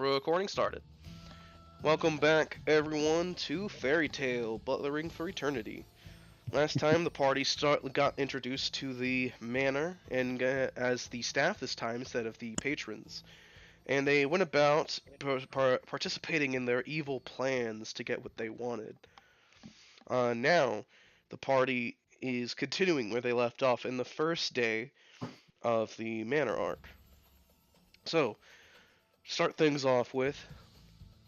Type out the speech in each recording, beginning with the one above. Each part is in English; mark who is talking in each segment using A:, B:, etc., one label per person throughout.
A: Recording started. Welcome back, everyone, to Fairy Tale Butlering for Eternity. Last time, the party got introduced to the manor and as the staff this time instead of the patrons, and they went about participating in their evil plans to get what they wanted. Now, the party is continuing where they left off in the first day of the manor arc. So, start things off with.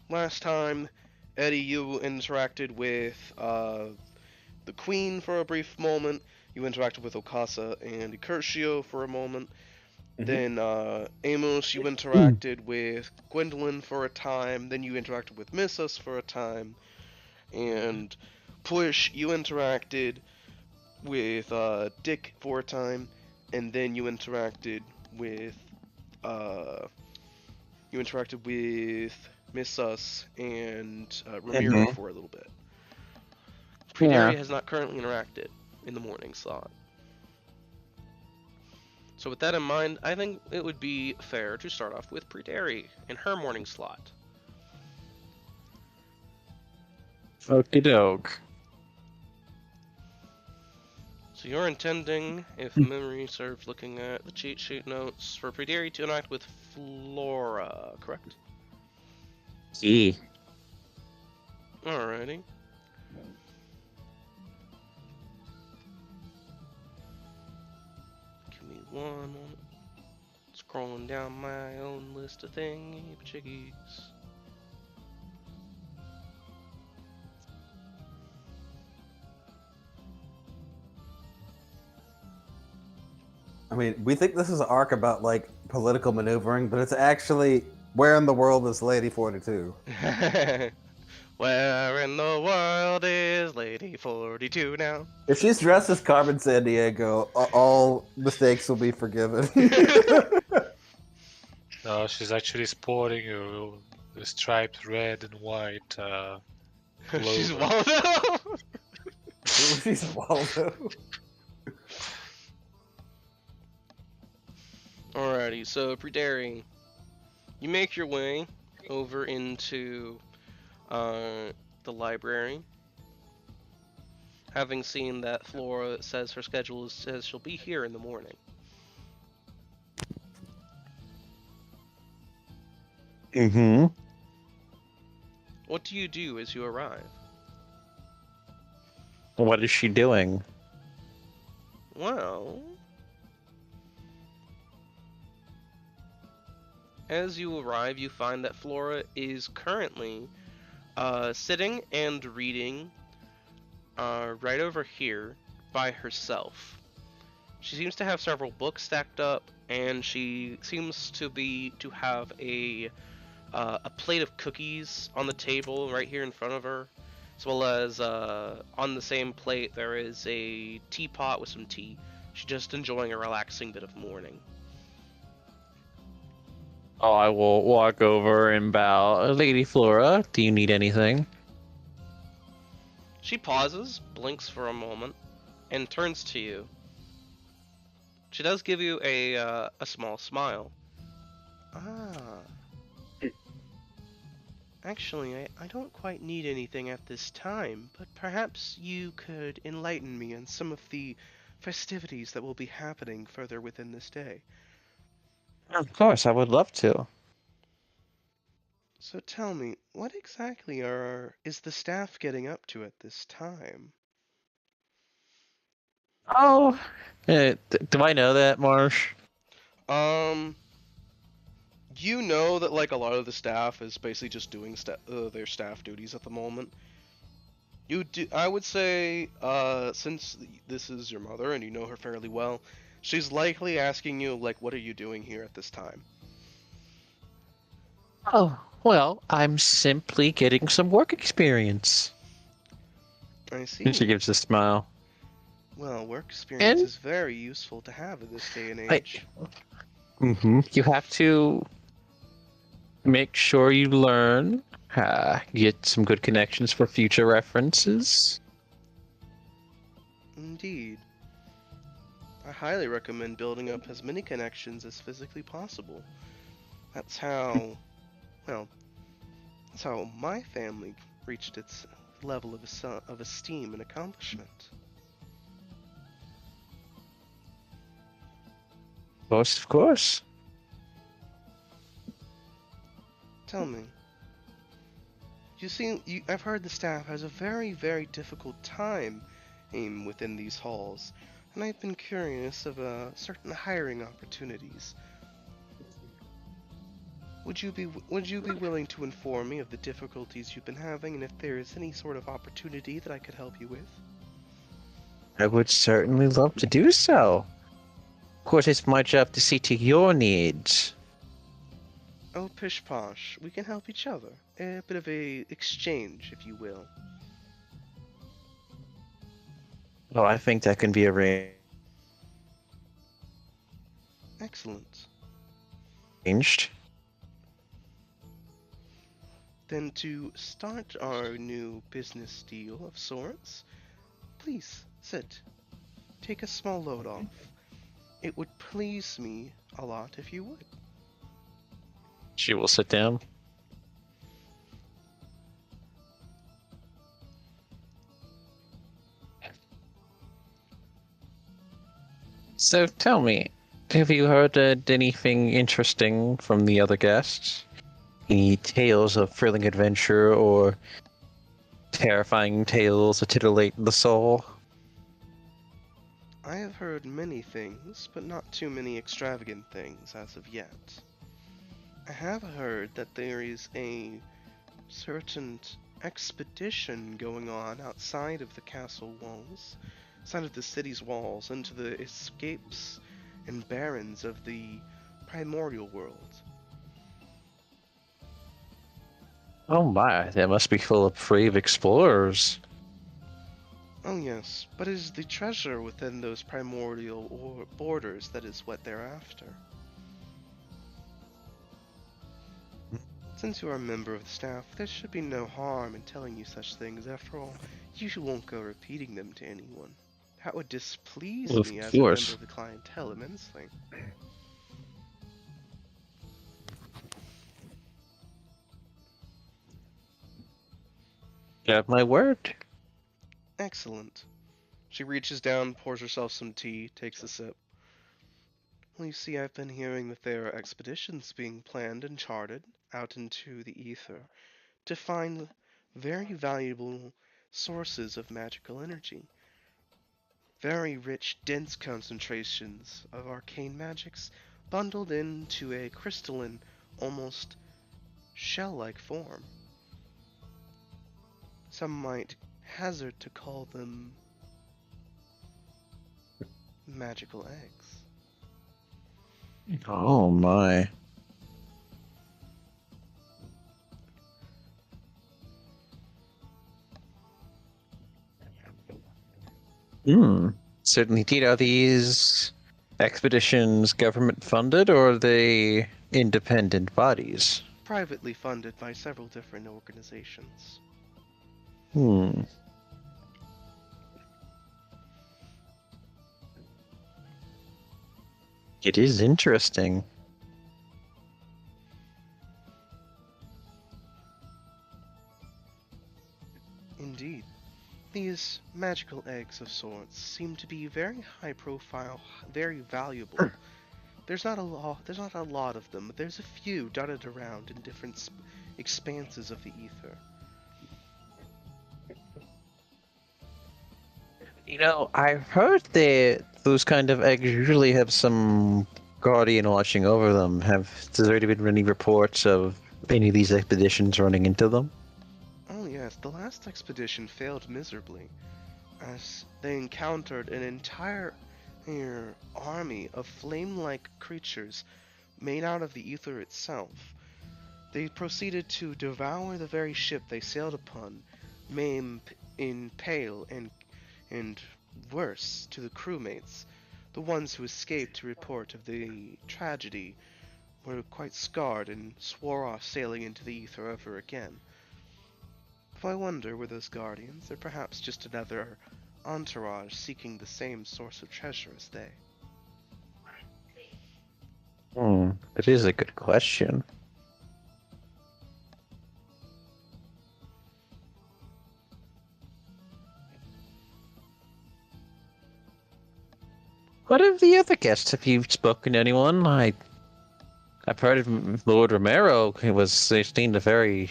A: Last time, Eddie, you interacted with the Queen for a brief moment. You interacted with Okasa and Icurcio for a moment. Then Amos, you interacted with Gwendolyn for a time. Then you interacted with Missus for a time. And Push, you interacted with Dick for a time. And then you interacted with Miss Us and Ramiro for a little bit. Pruderi has not currently interacted in the morning slot. So with that in mind, I think it would be fair to start off with Pruderi in her morning slot.
B: Okie doke.
A: So you're intending, if memory serves looking at the cheat sheet notes, for Pruderi to interact with Flora, correct?
B: Yeah.
A: Alrighty. Give me one moment. Scrolling down my own list of thingy-chiggies.
C: I mean, we think this is an arc about, like, political maneuvering, but it's actually, where in the world is Lady 42?
A: Where in the world is Lady 42 now?
C: If she's dressed as Carmen Sandiego, all mistakes will be forgiven.
D: No, she's actually sporting a striped red and white
A: She's
D: pullover.
A: Waldo!
C: She's Waldo.
A: Alrighty, so Pruderi, you make your way over into the library, having seen that Flora says her schedule says she'll be here in the morning. What do you do as you arrive?
B: What is she doing?
A: Well, as you arrive, you find that Flora is currently sitting and reading right over here by herself. She seems to have several books stacked up, and she seems to have a plate of cookies on the table right here in front of her, as well as on the same plate there is a teapot with some tea. She's just enjoying a relaxing bit of morning.
B: Oh, I will walk over and bow. Lady Flora, do you need anything?
A: She pauses, blinks for a moment, and turns to you. She does give you a small smile. Actually, I don't quite need anything at this time, but perhaps you could enlighten me on some of the festivities that will be happening further within this day.
B: Of course, I would love to.
A: So tell me, what exactly is the staff getting up to at this time?
B: Oh, do I know that, Marsh?
A: You know that like a lot of the staff is basically just doing their staff duties at the moment. I would say, since this is your mother and you know her fairly well, she's likely asking you like, what are you doing here at this time?
B: Oh, well, I'm simply getting some work experience.
A: I see.
B: And she gives a smile.
A: Well, work experience is very useful to have in this day and age.
B: You have to make sure you learn, get some good connections for future references.
A: Indeed. I highly recommend building up as many connections as physically possible. That's how Well, that's how my family reached its level of esteem and accomplishment.
B: Of course, of course.
A: Tell me, I've heard the staff has a very, very difficult time within these halls, and I've been curious of certain hiring opportunities. Would you be willing to inform me of the difficulties you've been having, and if there is any sort of opportunity that I could help you with?
B: I would certainly love to do so. Of course, it's my job to see to your needs.
A: Oh, pish posh, we can help each other. A bit of a exchange, if you will.
B: Oh, I think that can be
A: Excellent.
B: arranged.
A: Then to start our new business deal of sorts, please sit. Take a small load off. It would please me a lot if you would.
B: She will sit down. So tell me, have you heard anything interesting from the other guests? Any tales of thrilling adventure or terrifying tales that titillate the soul?
A: I have heard many things, but not too many extravagant things as of yet. I have heard that there is a certain expedition going on outside of the castle walls, outside of the city's walls, into the escapes and barrens of the primordial world.
B: Oh my, that must be full of brave explorers.
A: Oh yes, but it is the treasure within those primordial borders that is what they're after. Since you are a member of the staff, there should be no harm in telling you such things. After all, you won't go repeating them to anyone. That would displease
B: Of
A: me as a member
B: course.
A: of the clientele immensely.
B: You have my word.
A: Excellent. She reaches down, pours herself some tea, takes a sip. Well, you see, I've been hearing that there are expeditions being planned and charted out into the ether to find very valuable sources of magical energy. Very rich, dense concentrations of arcane magics bundled into a crystalline, almost shell-like form. Some might hazard to call them magical eggs.
B: Oh my. Hmm. Certainly, indeed. Are these expeditions government funded or are they independent bodies?
A: Privately funded by several different organizations.
B: Hmm. It is interesting.
A: Indeed. These magical eggs of sorts seem to be very high profile, very valuable. There's not a lot of them, but there's a few dotted around in different expanses of the ether.
B: You know, I've heard that those kind of eggs usually have some guardian watching over them. Has there already been any reports of any of these expeditions running into them?
A: Oh yes, the last expedition failed miserably, as they encountered an entire army of flame-like creatures made out of the ether itself. They proceeded to devour the very ship they sailed upon, maim, impale, and worse to the crewmates. The ones who escaped to report of the tragedy were quite scarred and swore off sailing into the ether ever again. If I wonder, were those guardians, or perhaps just another entourage seeking the same source of treasure as they?
B: Hmm, that is a good question. What of the other guests? Have you spoken to anyone? I've heard of Lord Romero. He was sustained a very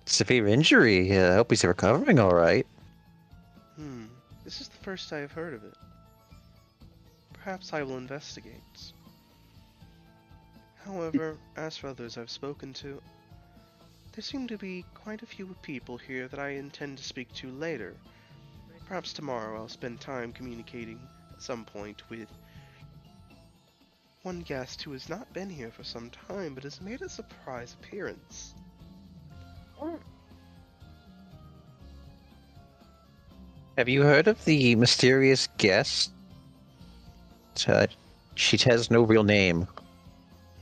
B: severe injury. I hope he's recovering all right.
A: This is the first I have heard of it. Perhaps I will investigate. However, as for others I've spoken to, there seem to be quite a few people here that I intend to speak to later. Perhaps tomorrow I'll spend time communicating at some point with one guest who has not been here for some time but has made a surprise appearance.
B: Have you heard of the mysterious guest? She has no real name.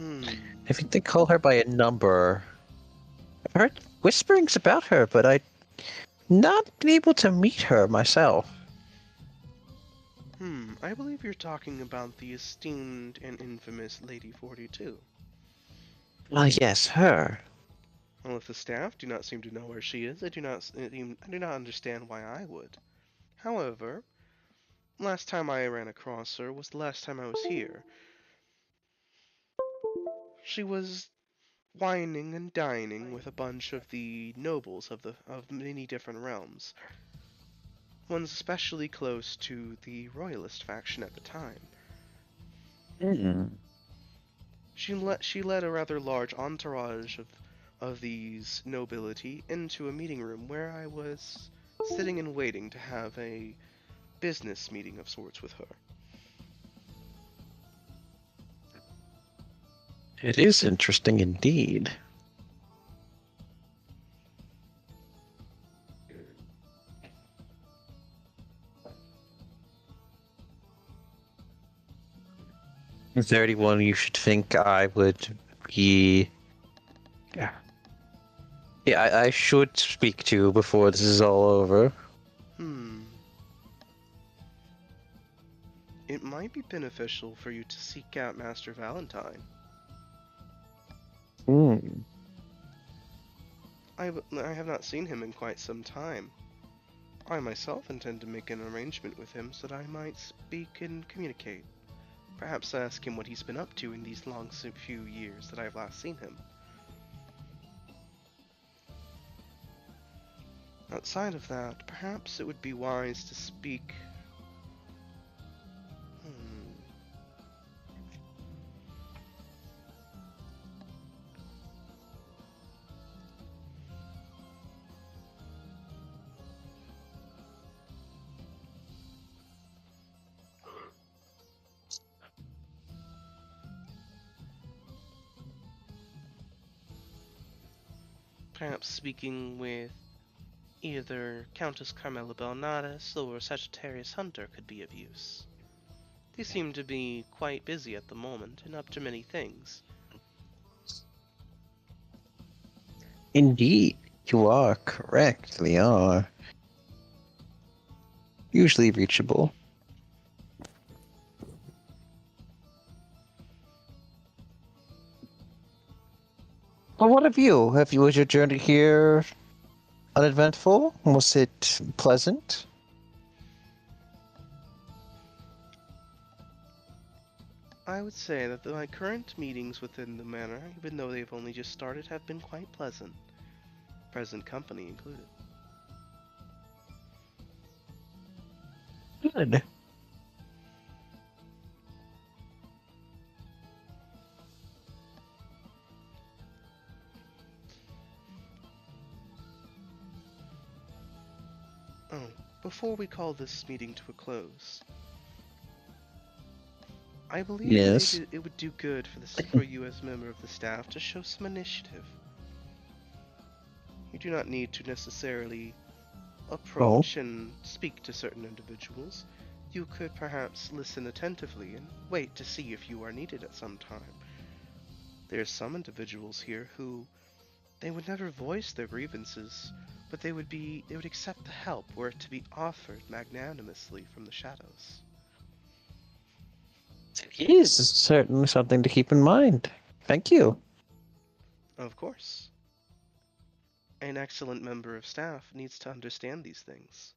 B: I think they call her by a number. I've heard whisperings about her, but I've not been able to meet her myself.
A: I believe you're talking about the esteemed and infamous Lady 42.
B: Ah, yes, her.
A: Well, if the staff do not seem to know where she is, I do not understand why I would. However, last time I ran across her was the last time I was here. She was wining and dining with a bunch of the nobles of many different realms. One's especially close to the royalist faction at the time. She led a rather large entourage of these nobility into a meeting room where I was sitting and waiting to have a business meeting of sorts with her.
B: It is interesting indeed. Is there anyone you should think I would be... Yeah, I should speak to before this is all over?
A: It might be beneficial for you to seek out Master Valentine. I have not seen him in quite some time. I myself intend to make an arrangement with him so that I might speak and communicate. Perhaps ask him what he's been up to in these long few years that I've last seen him. Outside of that, perhaps it would be wise to speak... Perhaps speaking with either Countess Carmela Belnatus or Sagittarius Hunter could be of use. They seem to be quite busy at the moment and up to many things.
B: Indeed, you are correct. They are usually reachable. Well, what of you? Was your journey here uneventful? Was it pleasant?
A: I would say that my current meetings within the manor, even though they've only just started, have been quite pleasant. Present company included.
B: Good.
A: Oh, before we call this meeting to a close, I believe
B: Yes.
A: it would do good for you as a member of the staff to show some initiative. You do not need to necessarily approach and speak to certain individuals. You could perhaps listen attentively and wait to see if you are needed at some time. There are some individuals here who they would never voice their grievances, but they would accept the help were it to be offered magnanimously from the shadows.
B: It is certainly something to keep in mind. Thank you.
A: Of course. An excellent member of staff needs to understand these things.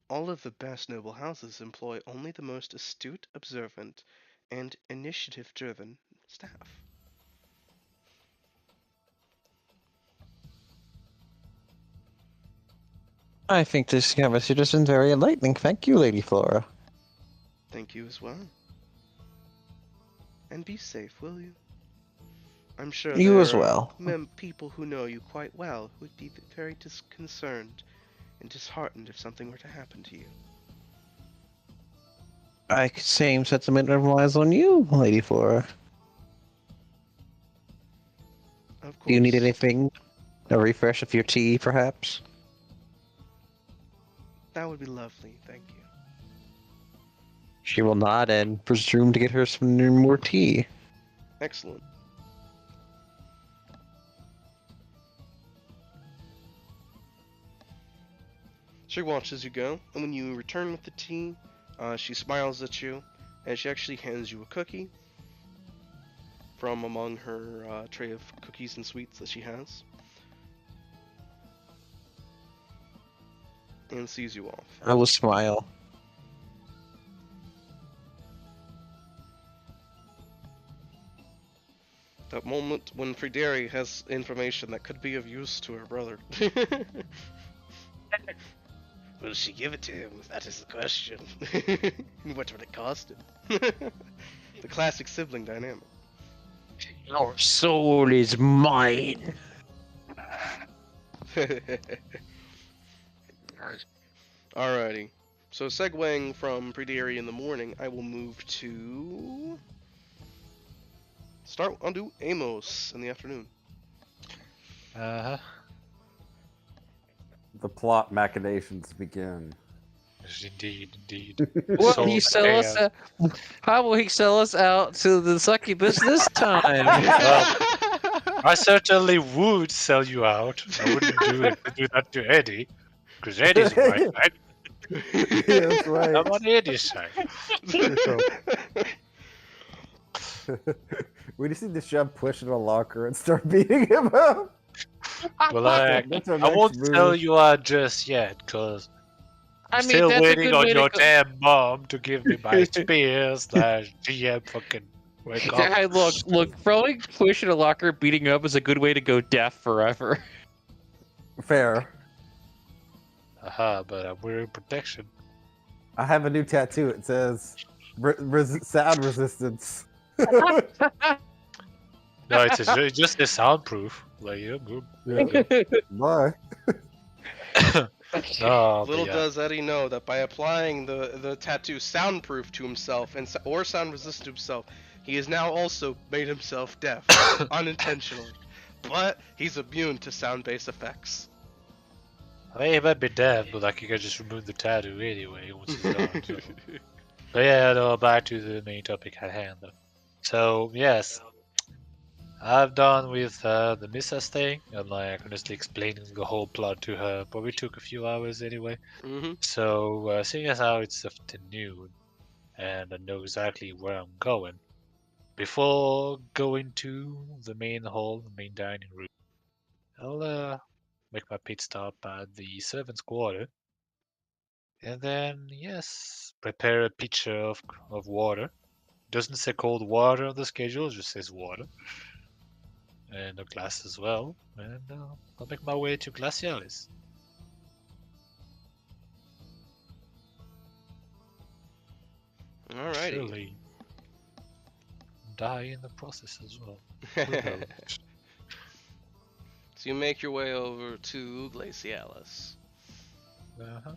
A: All of the best noble houses employ only the most astute, observant, and initiative-driven staff.
B: I think this conversation has been very enlightening. Thank you, Lady Flora.
A: Thank you as well. And be safe, will you? I'm sure
B: You
A: there
B: as well.
A: are people who know you quite well who would be very disconcerted and disheartened if something were to happen to you.
B: Same sentiment applies on you, Lady Flora.
A: Of course.
B: Do you need anything? A refresh of your tea, perhaps?
A: That would be lovely, thank you.
B: She will nod and presume to get her some more tea.
A: Excellent. She watches you go, and when you return with the tea, she smiles at you, and she actually hands you a cookie from among her tray of cookies and sweets that she has, and sees you off.
B: I will smile.
A: That moment when Frideri has information that could be of use to her brother. Will she give it to him? That is the question. What would it cost him? The classic sibling dynamic.
B: Your soul is mine.
A: Alrighty. So segueing from Prederi in the morning, I will move to I'll do Amos in the afternoon.
D: Uh-huh.
C: The plot machinations begin.
D: Yes, indeed.
B: Will
D: So
B: he sell us? How will he sell us out to the succubus this time?
D: I certainly would sell you out. I wouldn't do that to Eddie. Because Eddie's right, right?
C: Yeah, that's right.
D: I'm on Eddie's side.
C: We just need to shove Push in a locker and start beating him up.
D: Well,
C: That's our
D: I
C: next
D: won't
C: move.
D: sell you out just yet, because I'm still
B: that's
D: waiting
B: a good
D: on
B: way
D: your
B: to go.
D: damn mom to give me my spears. GM fucking wake up.
B: Hey, look, throwing Push in a locker, beating up is a good way to go deaf forever.
C: Fair.
D: But I'm wearing protection.
C: I have a new tattoo. It says sound resistance.
D: No, it's just a soundproof. Like, yeah, good.
C: Bye.
D: No, but
A: Little
D: yeah.
A: does Eddie know that by applying the tattoo soundproof to himself or sound resistant to himself, he has now also made himself deaf unintentionally. But he's immune to sound-based effects.
D: I mean, he might be dead, but like you can just remove the tattoo anyway once it's done. So. But yeah, no, back to the main topic at hand. Though. So yes, I've done with the Missus thing, and like honestly explaining the whole plot to her. Probably took a few hours anyway.
A: Mm-hmm.
D: So seeing as how it's afternoon, and I know exactly where I'm going, before going to the main hall, the main dining room, I'll make my pit stop at the servants' quarter. And then, yes, prepare a pitcher of water. Doesn't say cold water on the schedule, it just says water. And a glass as well. And I'll make my way to Glacialis.
A: Alrighty.
D: Surely die in the process as well. Who knows?
A: So you make your way over to Glacialis.
D: Uh-huh.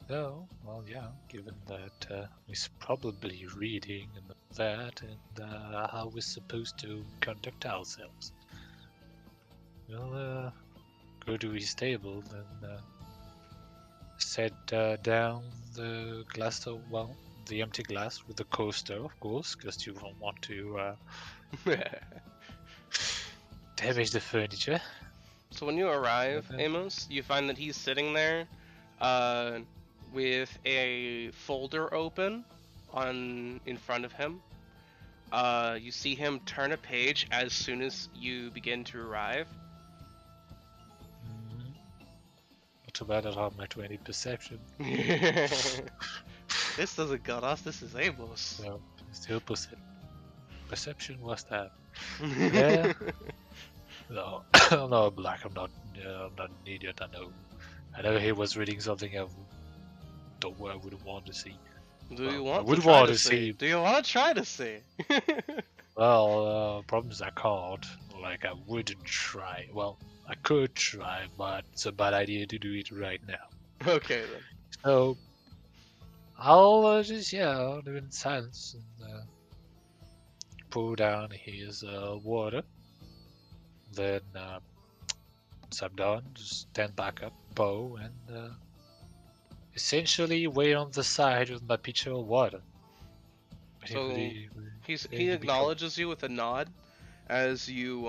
D: So, well, yeah, given that he's probably reading and that, and how we're supposed to conduct ourselves. We'll go to his table and set down the glass of, well, the empty glass with the coaster, of course, because you don't want to damage the furniture.
A: So when you arrive, Amos, you find that he's sitting there with a folder open in front of him You see him turn a page as soon as you begin to arrive.
D: Mm, not too bad. I have my 20 perception.
A: This doesn't got us, this is Amos.
D: So still perception was that. Yeah. No, no, Black. I'm not an idiot. I know he was reading something I wouldn't want to see.
A: Do you
D: Well, I
A: want to
D: would
A: try
D: want
A: to
D: to
A: see?
D: see.
A: Do you want to try to see?
D: Well, problem is I can't. Like I wouldn't try. Well, I could try, but it's a bad idea to do it right now.
A: Okay then.
D: So I'll just I'll do it in silence and pour down his water. Then once I'm done, just stand back up, bow, and essentially wait on the side with my pitcher of water.
A: So
D: Really,
A: he acknowledges you with a nod as you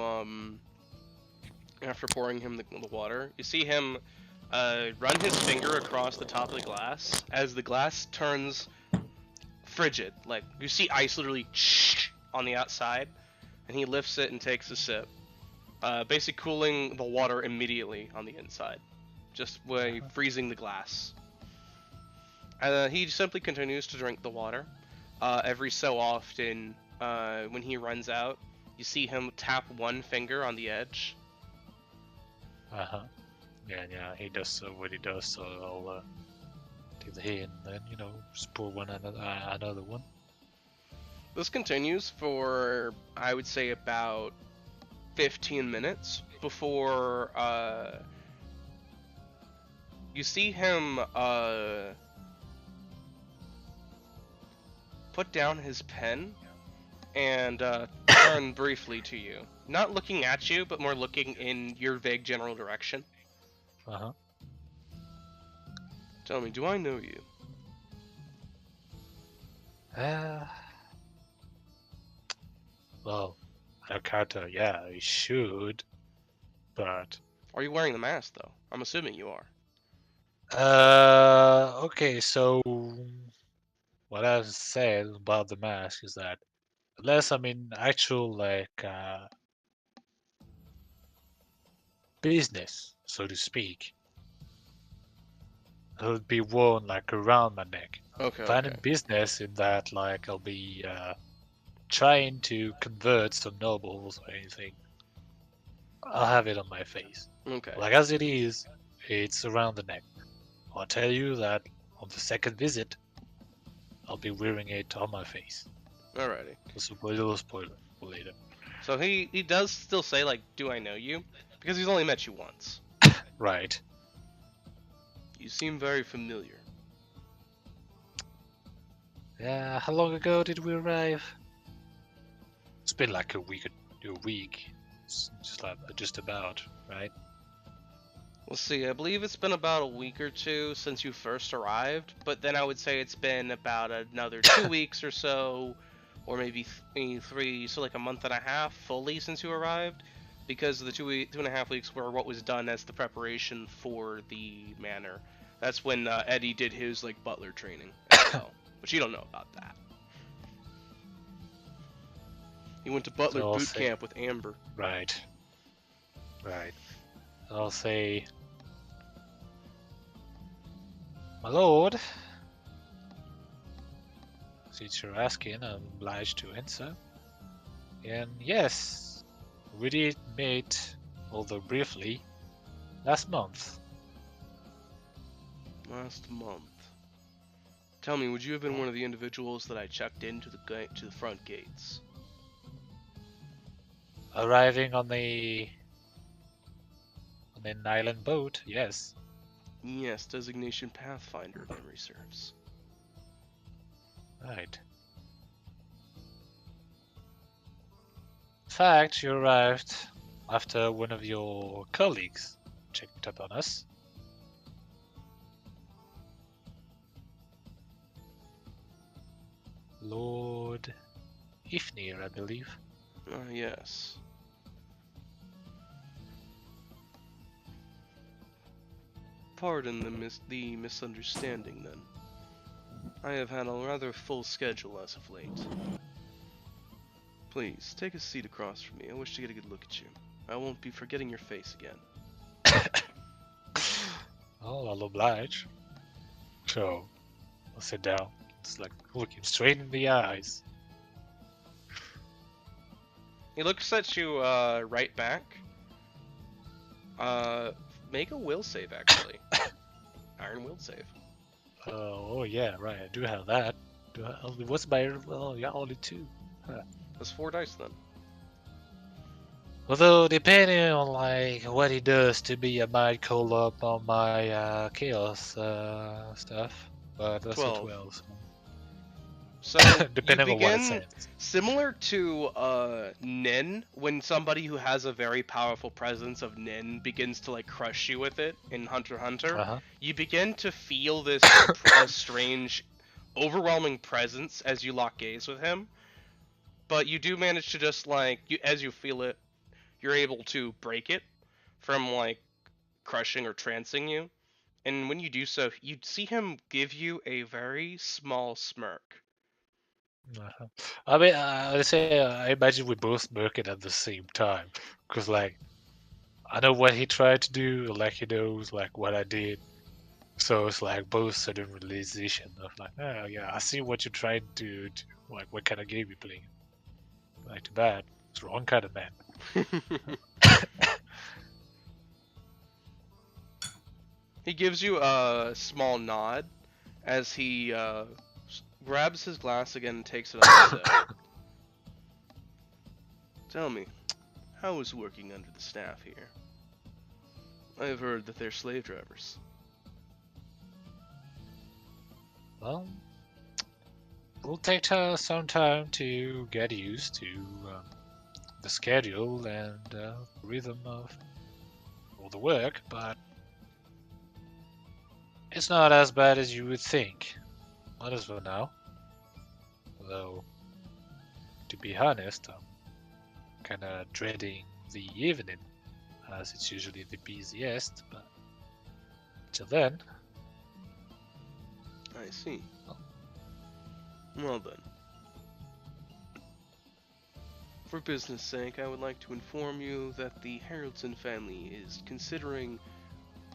A: after pouring him the water. You see him run his finger across the top of the glass as the glass turns frigid. Like you see ice literally on the outside, and he lifts it and takes a sip, basically cooling the water immediately on the inside, just by freezing the glass. He simply continues to drink the water. Every so often, when he runs out, you see him tap one finger on the edge.
D: Yeah, he does what he does, so I'll take the hit and then, just pour another one.
A: This continues for, I would say, about 15 minutes before you see him put down his pen and turn briefly to you. Not looking at you, but more looking in your vague general direction. Tell me, do I know you?
D: Well, Alcata, yeah, he should, but
A: Are you wearing the mask, though? I'm assuming you are.
D: okay, so what I've said about the mask is that unless I'm in actual business, so to speak, it would be worn like around my neck.
A: Okay,
D: If I'm
A: okay.
D: in business in that I'll be trying to convert some nobles or anything, I'll have it on my face.
A: Okay.
D: Like as it is, it's around the neck. I'll tell you that on the second visit, I'll be wearing it on my face.
A: Alrighty.
D: Just a little spoiler for later.
A: So he does still say, like, do I know you? Because he's only met you once.
D: Right.
A: You seem very familiar.
D: Yeah, how long ago did we arrive? It's been like a week. It's just about, right?
A: Let's see, I believe it's been about a week or two since you first arrived, but then I would say it's been about another 2 weeks or so, or maybe three, so like a month and a half fully since you arrived, because the 2.5 weeks were what was done as the preparation for the manor. That's when Eddie did his like butler training as well, but you don't know about that. He went to butler
D: So I'll
A: boot
D: say-
A: camp with Amber.
D: Right. I'll say, my lord, since you're asking, I'm obliged to answer. And yes, we did meet, although briefly, last month.
A: Last month. Tell me, would you have been one of the individuals that I checked into the front gates?
D: Arriving on an island boat, yes.
A: Yes, designation Pathfinder, if memory serves.
D: Right. In fact, you arrived after one of your colleagues checked up on us. Lord Ifnir, I believe.
A: Yes. Pardon the misunderstanding, then. I have had a rather full schedule as of late. Please, take a seat across from me. I wish to get a good look at you. I won't be forgetting your face again.
D: Oh, I'll oblige. So, I'll sit down. It's like looking straight in the eyes.
A: He looks at you right back. Make a will save, actually. Iron will save.
D: Oh yeah, right. I do have that. What's my? Well, yeah, only 2.
A: That's 4 dice then.
D: Although depending on like what he does to me, I might call up on my chaos stuff. But that's
A: 12.
D: a 12.
A: So
D: Depending
A: you
D: on what it
A: begin
D: says.
A: similar to Nin, when somebody who has a very powerful presence of Nin begins to like crush you with it in Hunter x Hunter.
D: Uh-huh.
A: You begin to feel this strange, overwhelming presence as you lock gaze with him. But you do manage to just like as you feel it, you're able to break it from like crushing or trancing you. And when you do so, you see him give you a very small smirk.
D: Uh-huh. I mean, I say I imagine we both working at the same time, because like I know what he tried to do, like he knows like what I did. So it's like both sudden realization of like, oh yeah, I see what you're trying to do. Like, what kind of game you playing? Like, too bad. It's the wrong kind of man.
A: He gives you a small nod as he grabs his glass again and takes it on his sip. Tell me, how is working under the staff here? I have heard that they're slave drivers.
D: Well, we'll take some time to get used to the schedule and rhythm of all the work, but it's not as bad as you would think. Not as well now. Though, to be honest, I'm kind of dreading the evening, as it's usually the busiest, but till then.
A: I see. Well then. For business sake, I would like to inform you that the Haraldson family is considering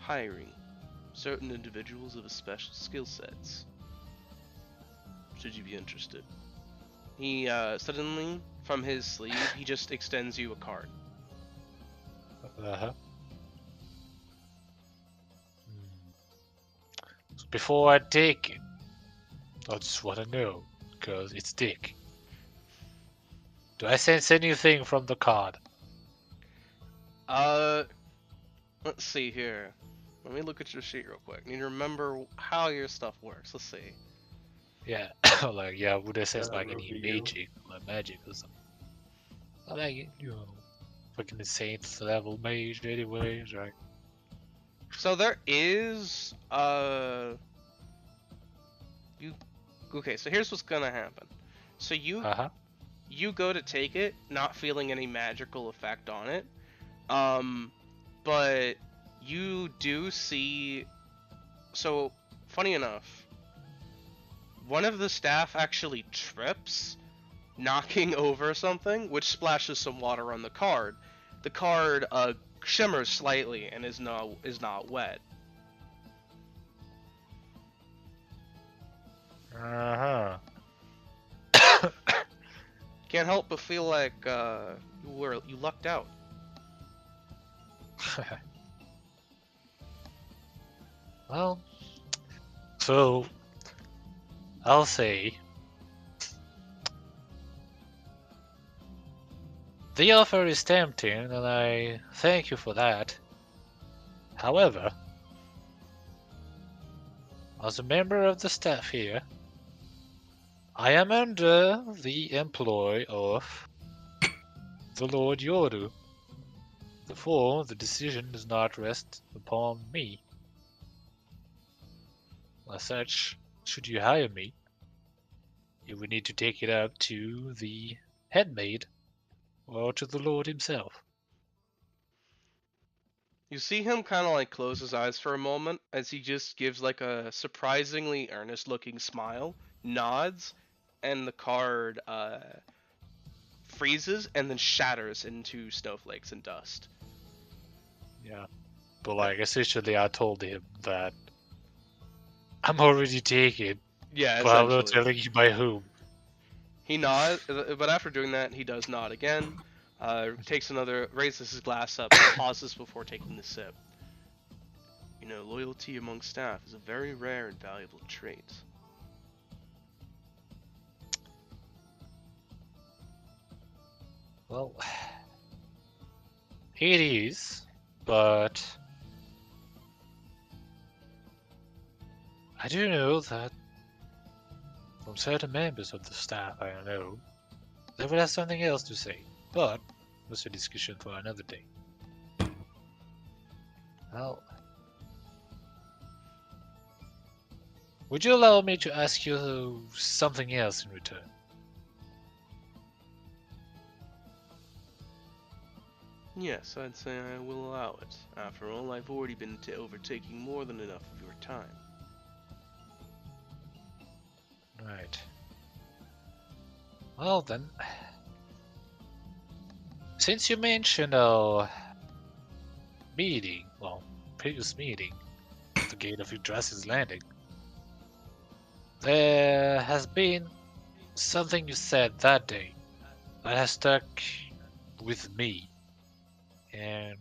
A: hiring certain individuals of special skill sets. Should you be interested? He suddenly, from his sleeve, he just extends you a card.
D: Uh-huh. So before I take it, I just want to know, because it's Dick. Do I sense anything from the card?
A: Let's see here. Let me look at your sheet real quick. I need to remember how your stuff works. Let's see.
D: Yeah, like, yeah, would I sense like any magic or something? I like, fucking insane level mage anyways, right?
A: So there is, okay, so here's what's gonna happen. So
D: Uh-huh.
A: you go to take it, not feeling any magical effect on it, but you do see, so funny enough, one of the staff actually trips, knocking over something, which splashes some water on the card. The card shimmers slightly and is not wet.
D: Uh-huh.
A: Can't help but feel like you lucked out.
D: Well, so I'll say the offer is tempting, and I thank you for that. However, as a member of the staff here, I am under the employ of the Lord Yoru. Therefore, the decision does not rest upon me. As such, should you hire me, you would need to take it up to the headmaid or to the Lord himself.
A: You see him kind of like close his eyes for a moment as he just gives like a surprisingly earnest looking smile, nods, and the card freezes and then shatters into snowflakes and dust.
D: Yeah. But like essentially I told him that I'm already taken,
A: Yeah,
D: but I'm not
A: essentially.
D: telling you by whom.
A: He nods, but after doing that, he does nod again. Raises his glass up, pauses before taking the sip. You know, loyalty among staff is a very rare and valuable trait.
D: Well, it is, but I do know that from certain members of the staff I know, they would have something else to say, but that's a discussion for another day. Well, would you allow me to ask you something else in return?
A: Yes, I'd say I will allow it. After all, I've already been overtaking more than enough of your time.
D: Right. Well then, since you mentioned our meeting, well, previous meeting, at the gate of Yggdrasil's Landing, there has been something you said that day that has stuck with me. And,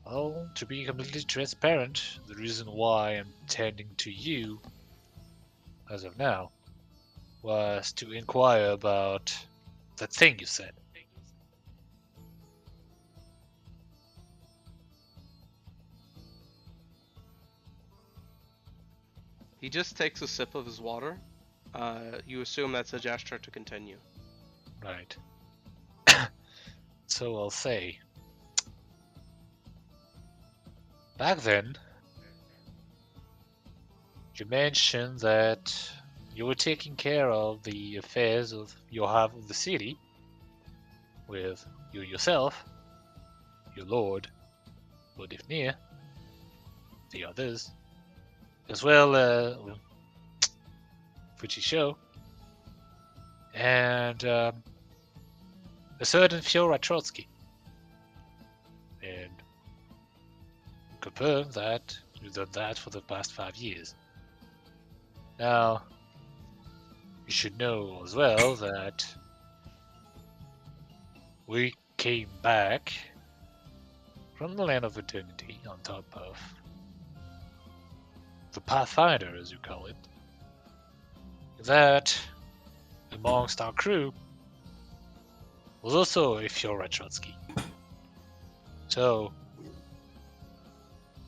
D: well, to be completely transparent, the reason why I'm tending to you, as of now, was to inquire about that thing you said.
A: He just takes a sip of his water. You assume that's a gesture to continue.
D: Right. So I'll say, back then, you mentioned that you were taking care of the affairs of your half of the city with you yourself, your lord, Lord Ifnir, the others, as well Fuchisho, and a certain Fiora Trotsky. And confirm that you've done that for the past 5 years. Now, you should know as well that we came back from the land of eternity on top of the Pathfinder, as you call it. That, amongst our crew, was also a Fiora Trotsky. So,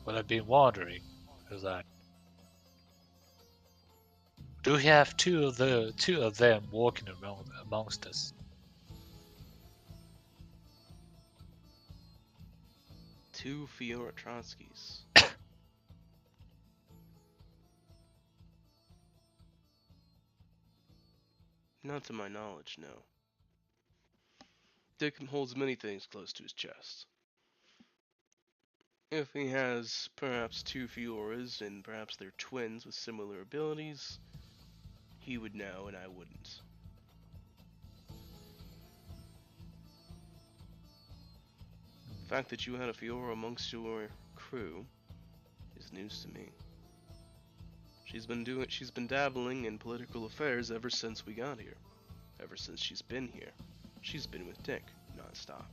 D: what I've been wondering is that do we have two of them walking around amongst us?
A: Two Fiora Trotskys. Not to my knowledge, no. Dick holds many things close to his chest. If he has perhaps two Fioras and perhaps they're twins with similar abilities, he would know and I wouldn't. The fact that you had a Fiora amongst your crew is news to me. She's been dabbling in political affairs ever since we got here. Ever since she's been here. She's been with Dick, non-stop.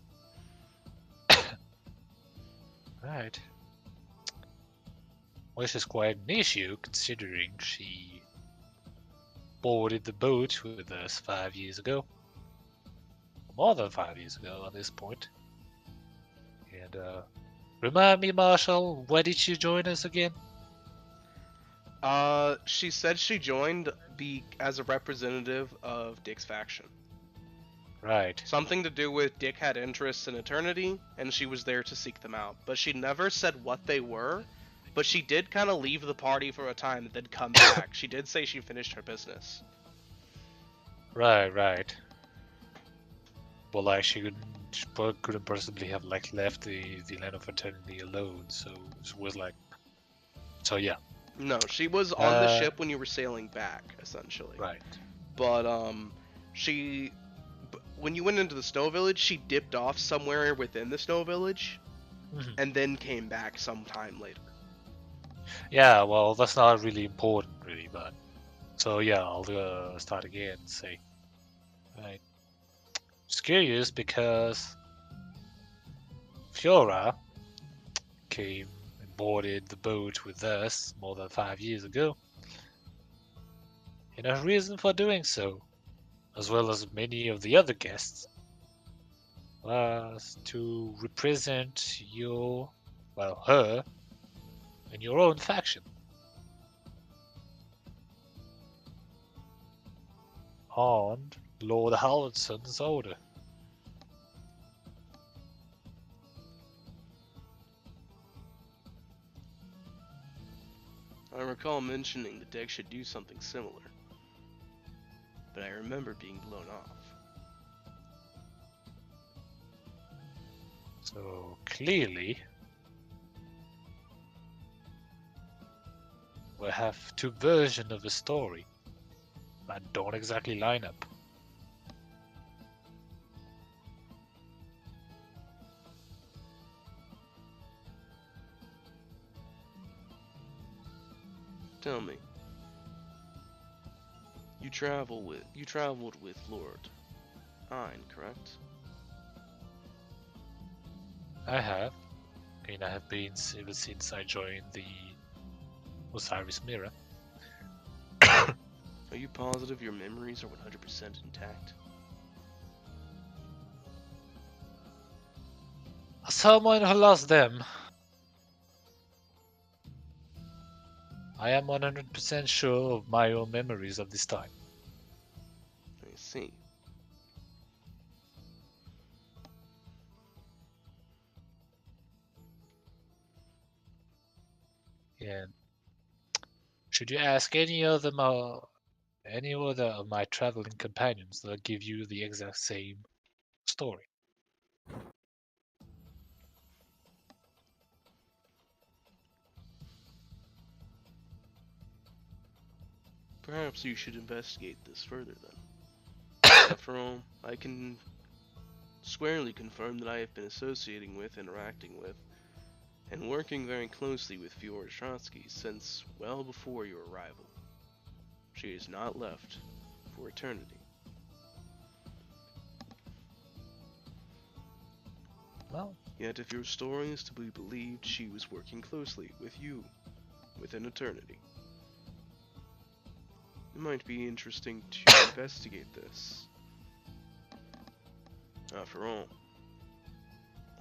D: Right. Which is quite an issue, considering she boarded the boat with us 5 years ago. More than 5 years ago at this point. And, remind me, Marshall, why did she join us again?
A: She said she joined as a representative of Dick's faction.
D: Right.
A: Something to do with Dick had interests in Eternity, and she was there to seek them out. But she never said what they were, but she did kind of leave the party for a time and then come back. She did say she finished her business.
D: Right. But like she couldn't possibly have like left the land of eternity alone, so it was like, so yeah.
A: No, she was on the ship when you were sailing back, essentially.
D: Right.
A: But when you went into the Snow Village, she dipped off somewhere within the Snow Village,
D: Mhm.
A: and then came back sometime later.
D: Yeah, well, that's not really important, really, but... So, yeah, I'll start again and say... Right. Just curious because... Fiora came and boarded the boat with us more than 5 years ago. And her reason for doing so, as well as many of the other guests, was to represent her, and your own faction. On Lord Halvardson's order.
A: I recall mentioning the deck should do something similar, but I remember being blown off.
D: So clearly, we have two versions of a story that don't exactly line up.
A: Tell me, you traveled with Lord Ein, correct?
D: I have. And I have been ever since I joined the Osiris Mirror.
A: Are you positive your memories are 100% intact?
D: As someone who lost them, I am 100% sure of my own memories of this time.
A: I see.
D: And should you ask any other of my traveling companions, they'll give you the exact same story.
A: Perhaps you should investigate this further then. After all, I can squarely confirm that I have been associating with, interacting with, and working very closely with Fiora Trotsky since well before your arrival. She has not left for eternity.
D: Well,
A: Yet if your story is to be believed, she was working closely with you within eternity. It might be interesting to investigate this. After all,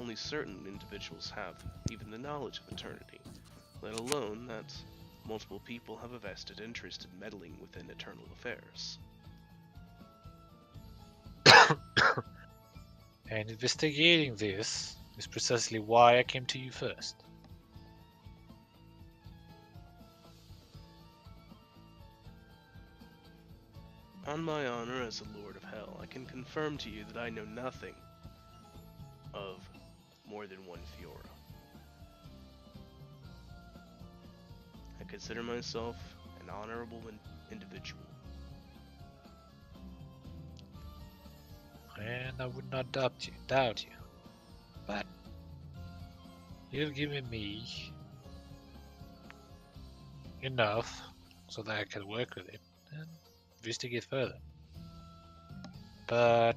A: only certain individuals have even the knowledge of eternity, let alone that multiple people have a vested interest in meddling within eternal affairs.
D: and investigating this is precisely why I came to you first.
A: On my honor as a Lord of Hell, I can confirm to you that I know nothing of more than one Fiora. I consider myself an honorable individual.
D: And I would not doubt you. But you've given me enough so that I can work with it and investigate further. But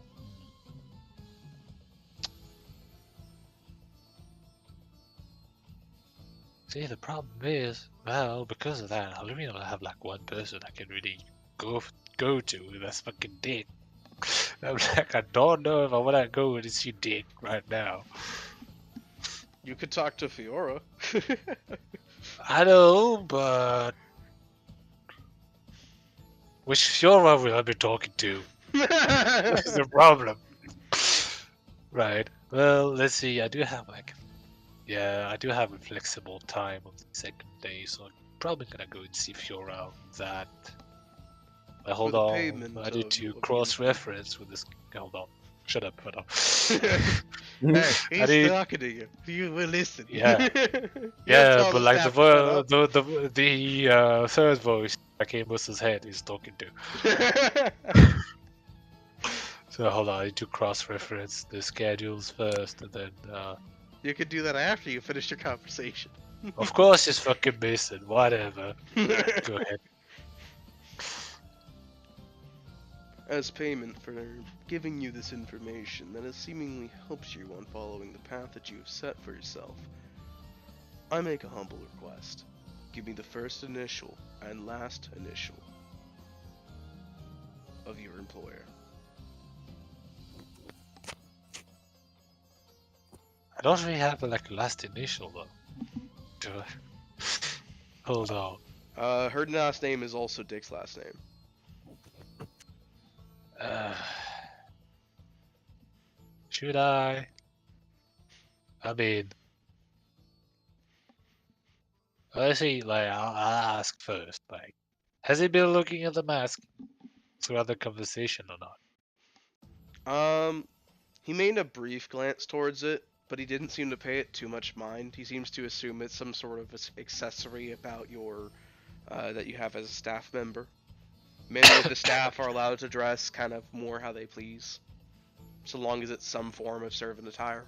D: see, the problem is, well, because of that, I really only have like one person I can really go to. That's fucking Dick. I'm like, I don't know if I want to go and see Dick right now.
A: You could talk to Fiora.
D: I know, but which Fiora will I be talking to? That's the problem. Right. Well, let's see. I do have a flexible time on the second day, so I'm probably gonna go and see Fiora on that. But hold
A: the
D: on,
A: payment
D: I need
A: of-
D: to
A: of
D: cross-reference with this. Hold on. Shut up, hold on.
A: Hey,
D: I
A: he's
D: need-
A: talking to you. You will listen.
D: Yeah.
A: You
D: Yeah,
A: tell
D: but
A: the
D: like
A: staff to shut
D: the third voice that came was his head he's talking to.
A: up.
D: So hold on, I need to cross-reference the schedules first, and then.
A: You could do that after you finish your conversation.
D: Of course, it's fucking missing. Whatever. Go ahead.
A: As payment for giving you this information that has seemingly helps you on following the path that you have set for yourself, I make a humble request. Give me the first initial and last initial of your employer.
D: I don't really have like a last initial though. Do I? Hold on.
A: Her last name is also Dick's last name.
D: Should I? I mean, let's see. Like, I'll ask first. Like, has he been looking at the mask throughout the conversation or not?
A: He made a brief glance towards it, but he didn't seem to pay it too much mind. He seems to assume it's some sort of accessory about your that you have as a staff member. Many of the staff are allowed to dress kind of more how they please, so long as it's some form of servant attire.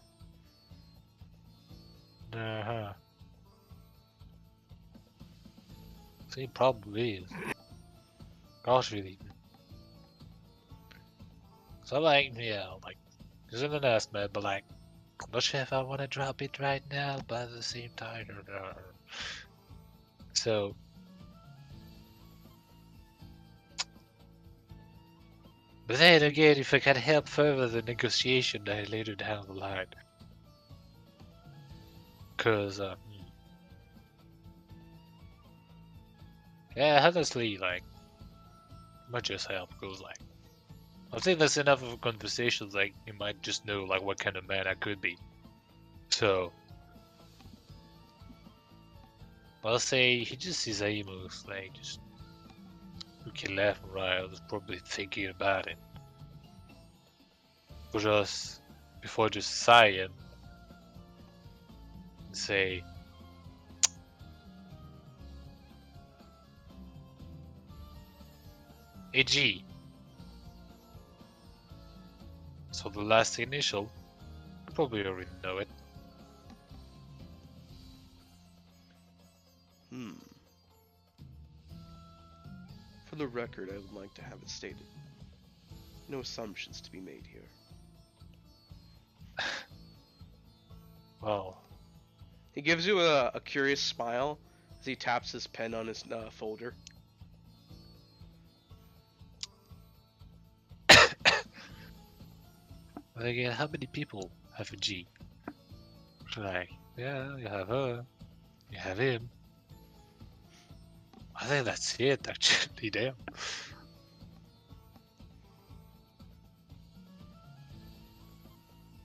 D: Uh-huh. So he probably is. Gosh, really. So like, yeah, like, he's an announcement, but like, I'm not sure if I want to drop it right now, but at the same time, so. But then again, if I can help further the negotiation later down the line. Cause, yeah, honestly, like, much as help goes, like, I think that's enough of a conversation, like, you might just know, like, what kind of man I could be. So, I'll say he just sees emos, like, just looking left and right, I was probably thinking about it. Before just sighing, and say, AG. So the last initial, you probably already know it.
A: For the record, I would like to have it stated. No assumptions to be made here.
D: Well,
A: He gives you a curious smile as he taps his pen on his folder.
D: but again, how many people have a G? Like, yeah, you have her, you have him. I think that's it, actually, damn.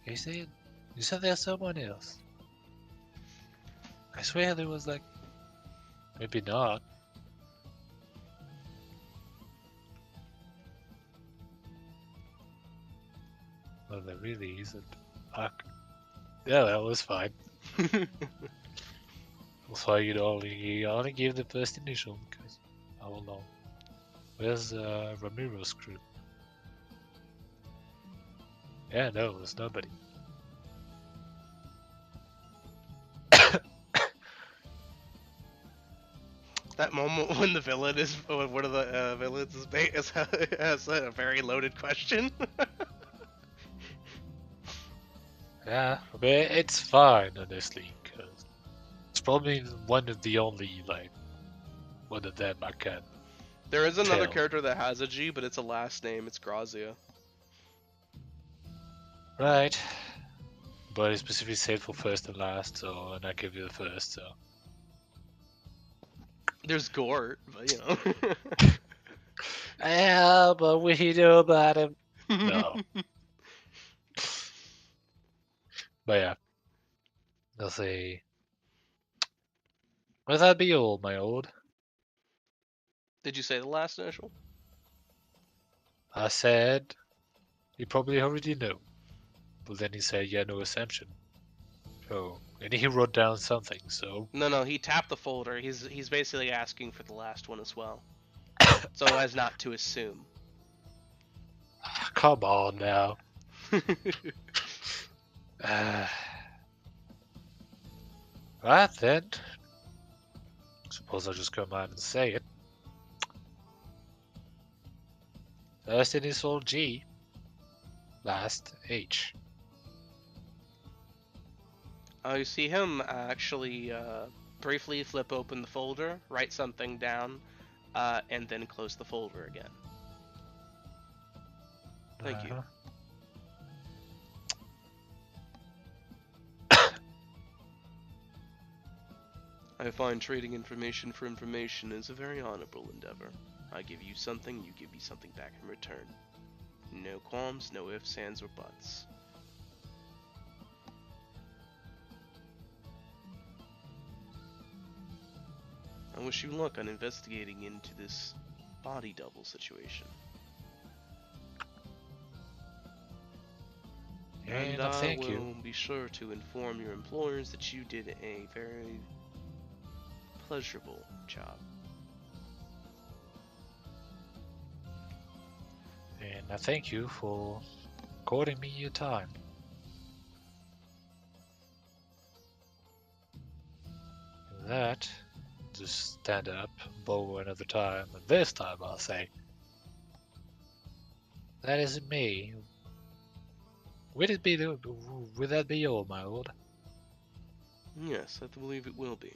D: You said there's someone else. I swear there was like, maybe not. Well, there really isn't. Fuck. Yeah, that was fine. So you'd only give the first initial because I don't know. Where's Ramiro's crew? Yeah, no, there's nobody.
A: That moment when the villain is when one of the villains has a very loaded question.
D: Yeah, but it's fine honestly, because it's probably one of the only like one of them I can.
A: There is another
D: Tell.
A: character that has a G, but it's a last name. It's Grazia.
D: Right. But it's specifically said for first and last, so and I give you the first, so.
A: There's Gort, but you know.
D: Yeah, but what do you know about him? No. But yeah. I'll say. Will that be all, my lord?
A: Did you say the last initial?
D: I said. You probably already know. But then he said, yeah, no assumption. So, and he wrote down something, so.
A: No, he tapped the folder. He's basically asking for the last one as well, so as not to assume.
D: Come on now. Right then. Suppose I'll just come out and say it. First initial G, last H.
A: You see him actually briefly flip open the folder, write something down, and then close the folder again. Thank you. I find trading information for information is a very honorable endeavor. I give you something, you give me something back in return. No qualms, no ifs, ands, or buts. I wish you luck on investigating into this body double situation. And I
D: thank
A: will
D: you.
A: be sure to inform your employers that you did a very pleasurable job.
D: And I thank you for according me your time. And that, just stand up, bow another time, and this time I'll say, that isn't me. Would that be all, my lord?
A: Yes, I believe it will be.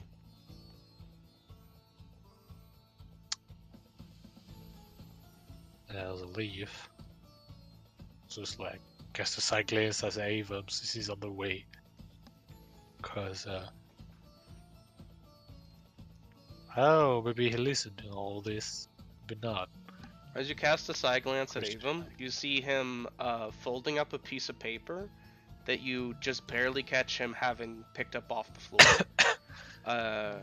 D: And I'll leave. Just like, cast a side glance as Ava since he's on the way. Cause, oh, maybe he listened to all this, but not.
A: As you cast a side glance at Avum, you see him folding up a piece of paper that you just barely catch him having picked up off the floor.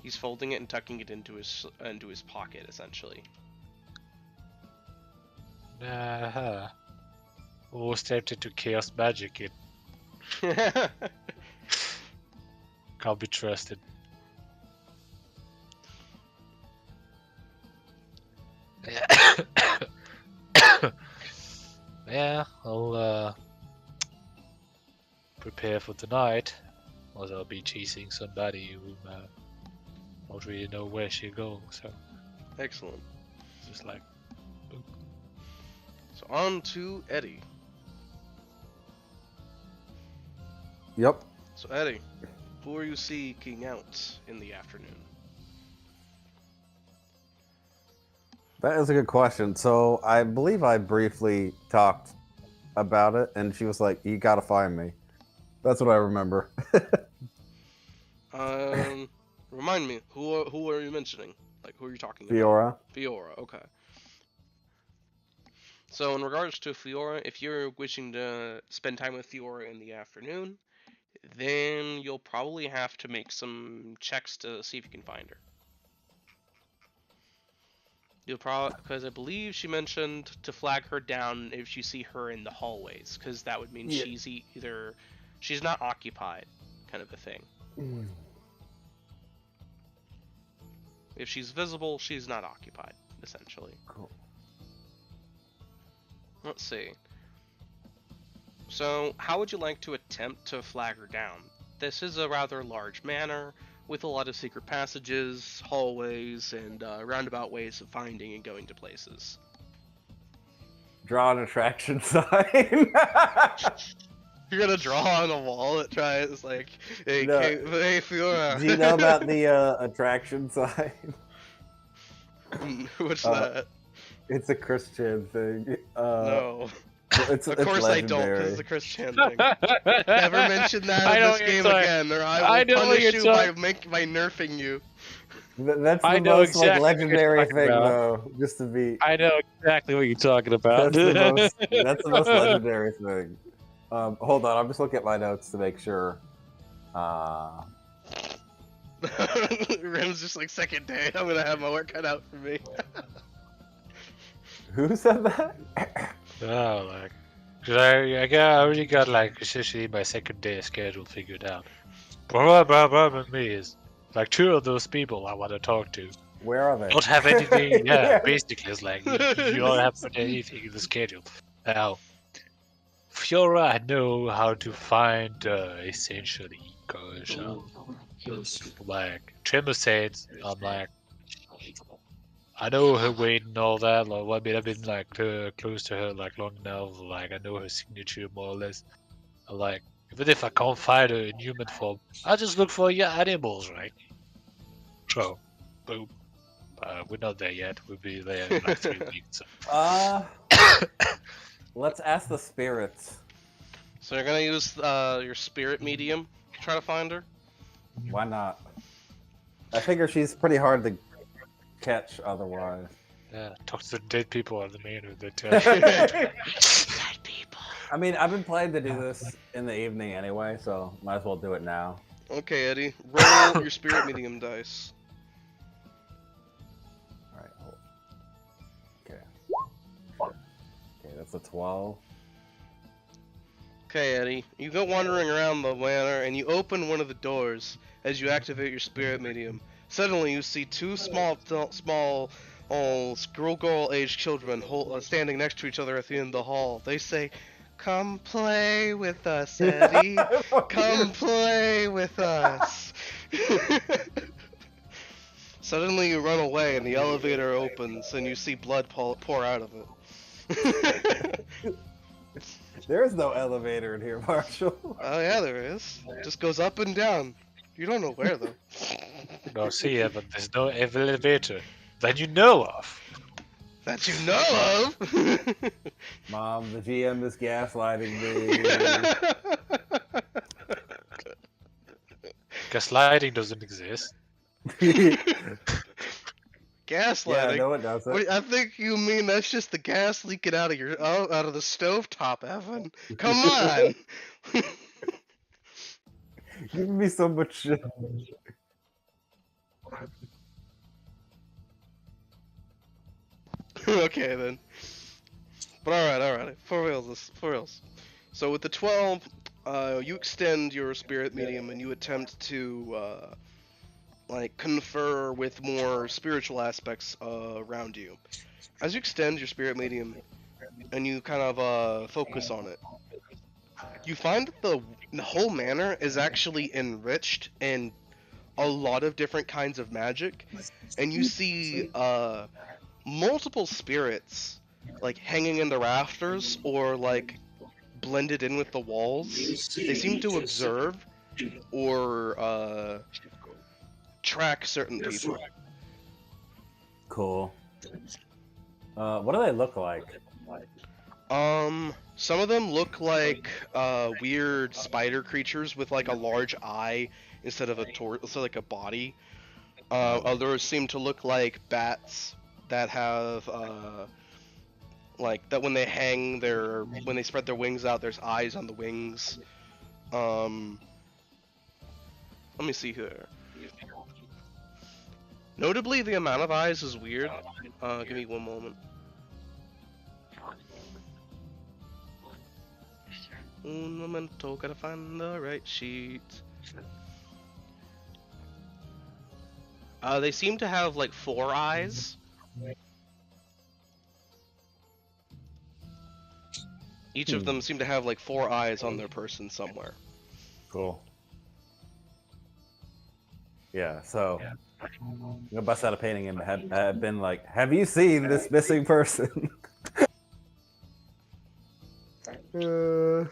A: He's folding it and tucking it into his pocket, essentially.
D: Always tempted to chaos magic it. Can't be trusted. Yeah, I'll prepare for tonight, or I'll be chasing somebody who don't really know where she'll go. So
A: Excellent.
D: just like,
A: So on to Eddie.
C: Yep.
A: So Eddie, who are you seeking out in the afternoon?
C: That is a good question. So I believe I briefly talked about it, and she was like, "You gotta find me." That's what I remember.
A: Remind me, who are you mentioning? Like, who are you talking about?
C: Fiora.
A: Fiora, okay. So in regards to Fiora, if you're wishing to spend time with Fiora in the afternoon, then you'll probably have to make some checks to see if you can find her. You'll probably, because I believe she mentioned to flag her down if you see her in the hallways, because that would mean she's either she's not occupied, kind of a thing. If she's visible, she's not occupied, essentially.
C: Cool.
A: Let's see. So, how would you like to attempt to flag her down? This is a rather large manor with a lot of secret passages, hallways, and roundabout ways of finding and going to places.
C: Draw an attraction sign.
A: You're gonna draw on a wall that tries like, hey,
C: No.
A: hey Fiora.
C: Do you know about the attraction sign?
A: What's that?
C: It's a Christian thing.
A: No.
C: It's
A: Of course I don't, because it's a Christian thing. Never mention that in this game again, or I will punish you by nerfing you.
C: That's the most like legendary thing, though. Just to be.
B: I know exactly what you're talking about.
C: That's the most legendary thing. Hold on, I'm just looking at my notes to make sure.
A: Rim's just like, second day, I'm gonna have my work cut out for me.
C: Who said that?
D: oh, like, cause I already got like essentially my second day schedule figured out. Problem with me is like two of those people I want to talk to
C: Where are they?
D: Don't have anything. Yeah, basically, it's like you don't have anything in the schedule. Now, Fiora, I know how to find essentially, because like Tremor said, I'm like, I know her weight and all that. Like, well, I mean, I've been like close to her like long enough. Like, I know her signature more or less. Like, even if I can't find her in human form, I just look for your animals, right? So, boom. We're not there yet. We'll be there in like 3 weeks. So.
C: Let's ask the spirits.
A: So you're gonna use your spirit medium to try to find her?
C: Why not? I figure she's pretty hard to catch otherwise.
D: Yeah, talk to the dead people on the main of the
A: Dead people.
C: I mean, I've been planning to do this in the evening anyway, so might as well do it now.
A: Okay, Eddie. Roll your spirit medium dice.
C: Alright. Okay. Okay, that's a 12.
A: Okay, Eddie. You go wandering around the manor and you open one of the doors as you activate your spirit medium. Suddenly, you see two small, schoolgirl-aged children standing next to each other at the end of the hall. They say, "Come play with us, Eddie. Come play with us." Suddenly, you run away and the elevator opens and you see blood pour out of it.
C: There is no elevator in here, Marshall.
A: Oh yeah, there is. It just goes up and down. You don't know where though.
D: No, see, Evan, there's no elevator that you know of.
A: That you know of.
C: Mom, the GM is gaslighting me.
D: Gaslighting doesn't exist.
A: Gaslighting.
C: Yeah, no, it doesn't.
A: Wait, I think you mean that's just the gas leaking out of the stovetop, Evan. Come on.
C: Giving me so much shit.
A: Okay then. But alright. For reals. So with the 12, you extend your spirit medium and you attempt to like confer with more spiritual aspects around you. As you extend your spirit medium and you kind of focus on it, you find that the whole manor is actually enriched in a lot of different kinds of magic, and you see multiple spirits like hanging in the rafters or like blended in with the walls. They seem to observe or track certain people.
C: Cool. What do they look like?
A: Some of them look like weird spider creatures with like a large eye instead of like a body. Others seem to look like bats that have like that when they when they spread their wings out, there's eyes on the wings. Let me see here. Notably, the amount of eyes is weird. Give me one moment. Un momento, gotta find the right sheet. They seem to have like 4 eyes. Each of them seem to have like 4 eyes on their person somewhere.
C: Cool. Yeah, so I'm gonna bust out a painting and have been like, have you seen this missing person?
A: So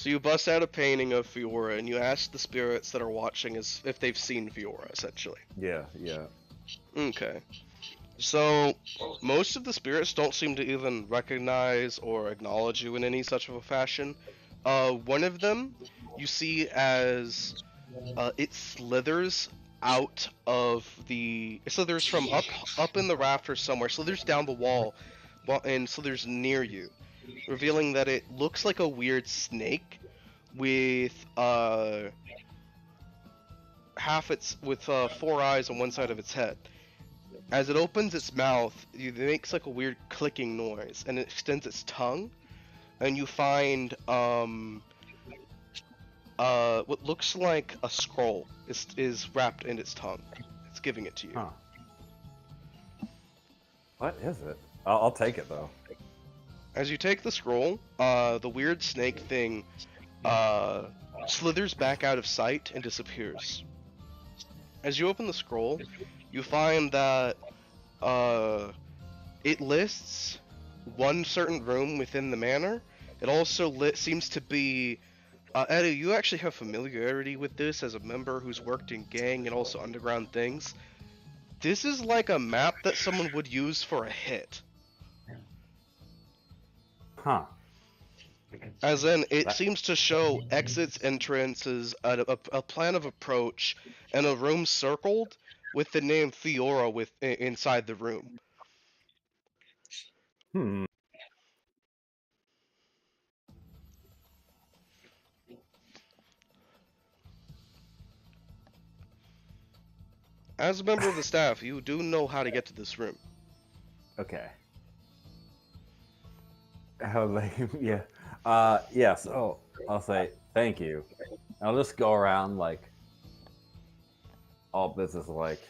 A: you bust out a painting of Fiora and you ask the spirits that are watching if they've seen Fiora, essentially.
C: Yeah.
A: Okay. So most of the spirits don't seem to even recognize or acknowledge you in any such of a fashion. One of them you see as it slithers out of it slithers from up in the rafters somewhere, slithers down the wall, and slithers near you, revealing that it looks like a weird snake with 4 eyes on one side of its head. As it opens its mouth, it makes like a weird clicking noise, and it extends its tongue, and you find what looks like a scroll is wrapped in its tongue. It's giving it to you.
C: Huh. What is it? I'll take it though.
A: As you take the scroll, the weird snake thing slithers back out of sight and disappears. As you open the scroll, you find that it lists one certain room within the manor. It also seems to be Eddie, you actually have familiarity with this as a member who's worked in gang and also underground things. This is like a map that someone would use for a hit.
C: Huh.
A: As in, it seems to show exits, entrances, a plan of approach, and a room circled with the name Theora inside the room.
C: Hmm.
A: As a member of the staff, you do know how to get to this room.
C: Okay. How they? Yeah. Yes. Oh, I'll say thank you. I'll just go around like all business like.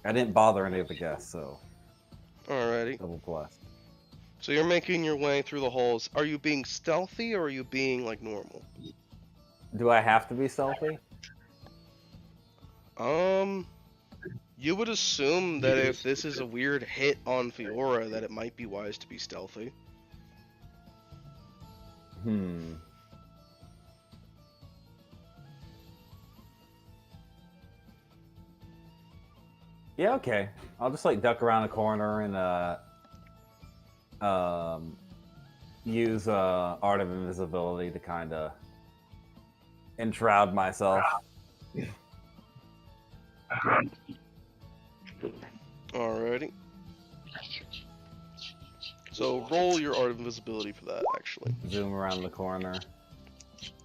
C: I didn't bother any of the guests, so
A: Alrighty.
C: double plus.
A: So you're making your way through the halls. Are you being stealthy or are you being like normal?
C: Do I have to be stealthy?
A: You would assume that if this is a weird hit on Fiora, that it might be wise to be stealthy.
C: Hmm. Yeah, okay. I'll just like duck around a corner and use Art of Invisibility to kind of enshroud myself.
A: Alrighty. So roll your Art of Invisibility for that, actually.
C: Zoom around the corner.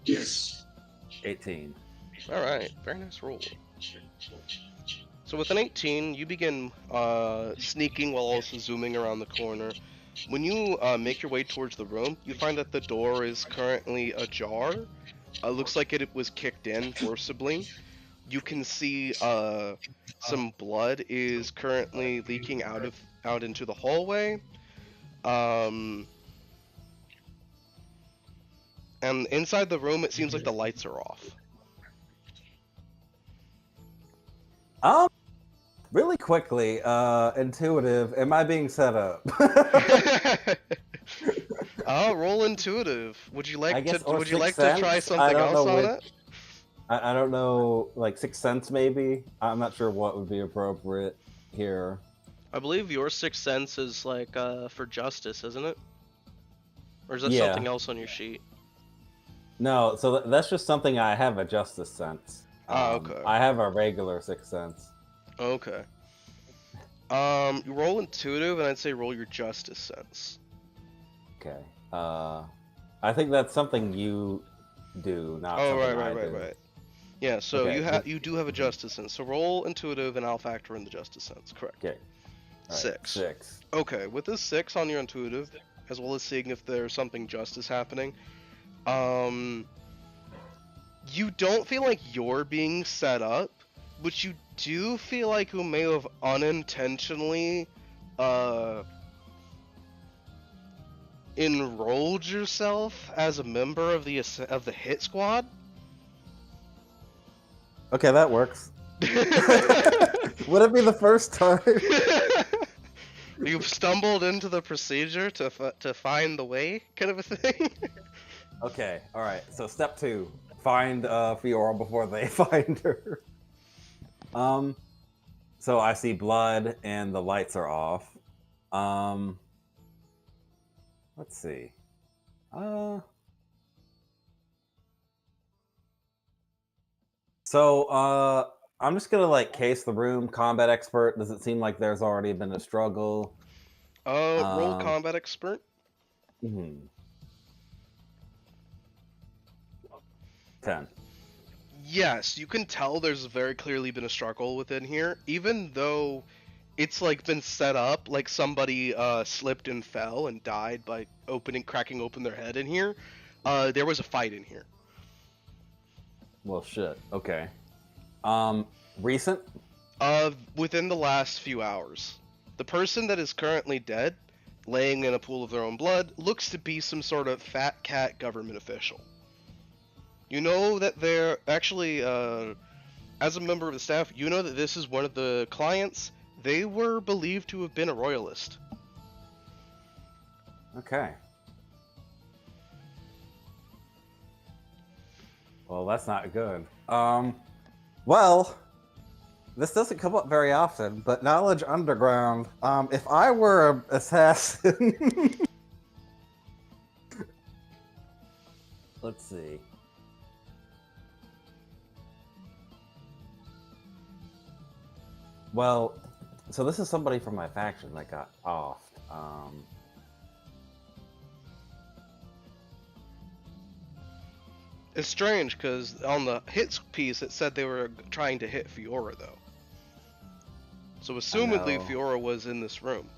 B: Yes.
C: 18.
A: Alright, very nice roll. So with an 18, you begin sneaking while also zooming around the corner. When you make your way towards the room, you find that the door is currently ajar. Looks like it was kicked in forcibly. You can see some blood is currently leaking out into the hallway. And inside the room, it seems like the lights are off.
C: Really quickly, intuitive. Am I being set up?
A: Roll intuitive. Would you like to?
C: Or
A: Would you like
C: Sixth
A: to try
C: Sense?
A: something else on it?
C: I don't know, like Sixth Sense maybe. I'm not sure what would be appropriate here.
A: I believe your Sixth Sense is like for justice, isn't it? Or is that
C: Yeah.
A: something else on your sheet?
C: No, so that's just something I have a Justice Sense.
A: Okay.
C: I have a regular Sixth Sense.
A: Okay. You roll intuitive, and I'd say roll your justice sense.
C: Okay. I think that's something you do, not something I do.
A: Right. Yeah, so
C: Okay.
A: you do have a justice sense. So roll intuitive, and I'll factor in the justice sense. Correct.
C: Okay. All right,
A: 6.
C: 6.
A: Okay, with this 6 on your intuitive, as well as seeing if there's something justice happening, you don't feel like you're being set up, but you do feel like you may have unintentionally enrolled yourself as a member of the hit squad.
C: Okay, that works. Would it be the first time?
A: You've stumbled into the procedure to find the way, kind of a thing.
C: Okay, all right. So step 2, find Fiora before they find her. So I see blood and the lights are off. Let's see. So I'm just gonna like case the room. Combat expert. Does it seem like there's already been a struggle?
A: Roll combat expert.
C: 10.
A: Yes, you can tell there's very clearly been a struggle within here, even though it's like been set up like somebody slipped and fell and died by cracking open their head in here. There was a fight in here.
C: Well, shit. Okay. Recent?
A: Within the last few hours. The person that is currently dead, laying in a pool of their own blood, looks to be some sort of fat cat government official. You know that they're actually, as a member of the staff, you know that this is one of the clients. They were believed to have been a royalist.
C: Okay. Well, that's not good. Well, this doesn't come up very often, but Knowledge Underground, if I were an assassin... Let's see. Well, so this is somebody from my faction that got offed.
A: It's strange, because on the hits piece it said they were trying to hit Fiora, though. So assumedly
C: know.
A: Fiora was in this room.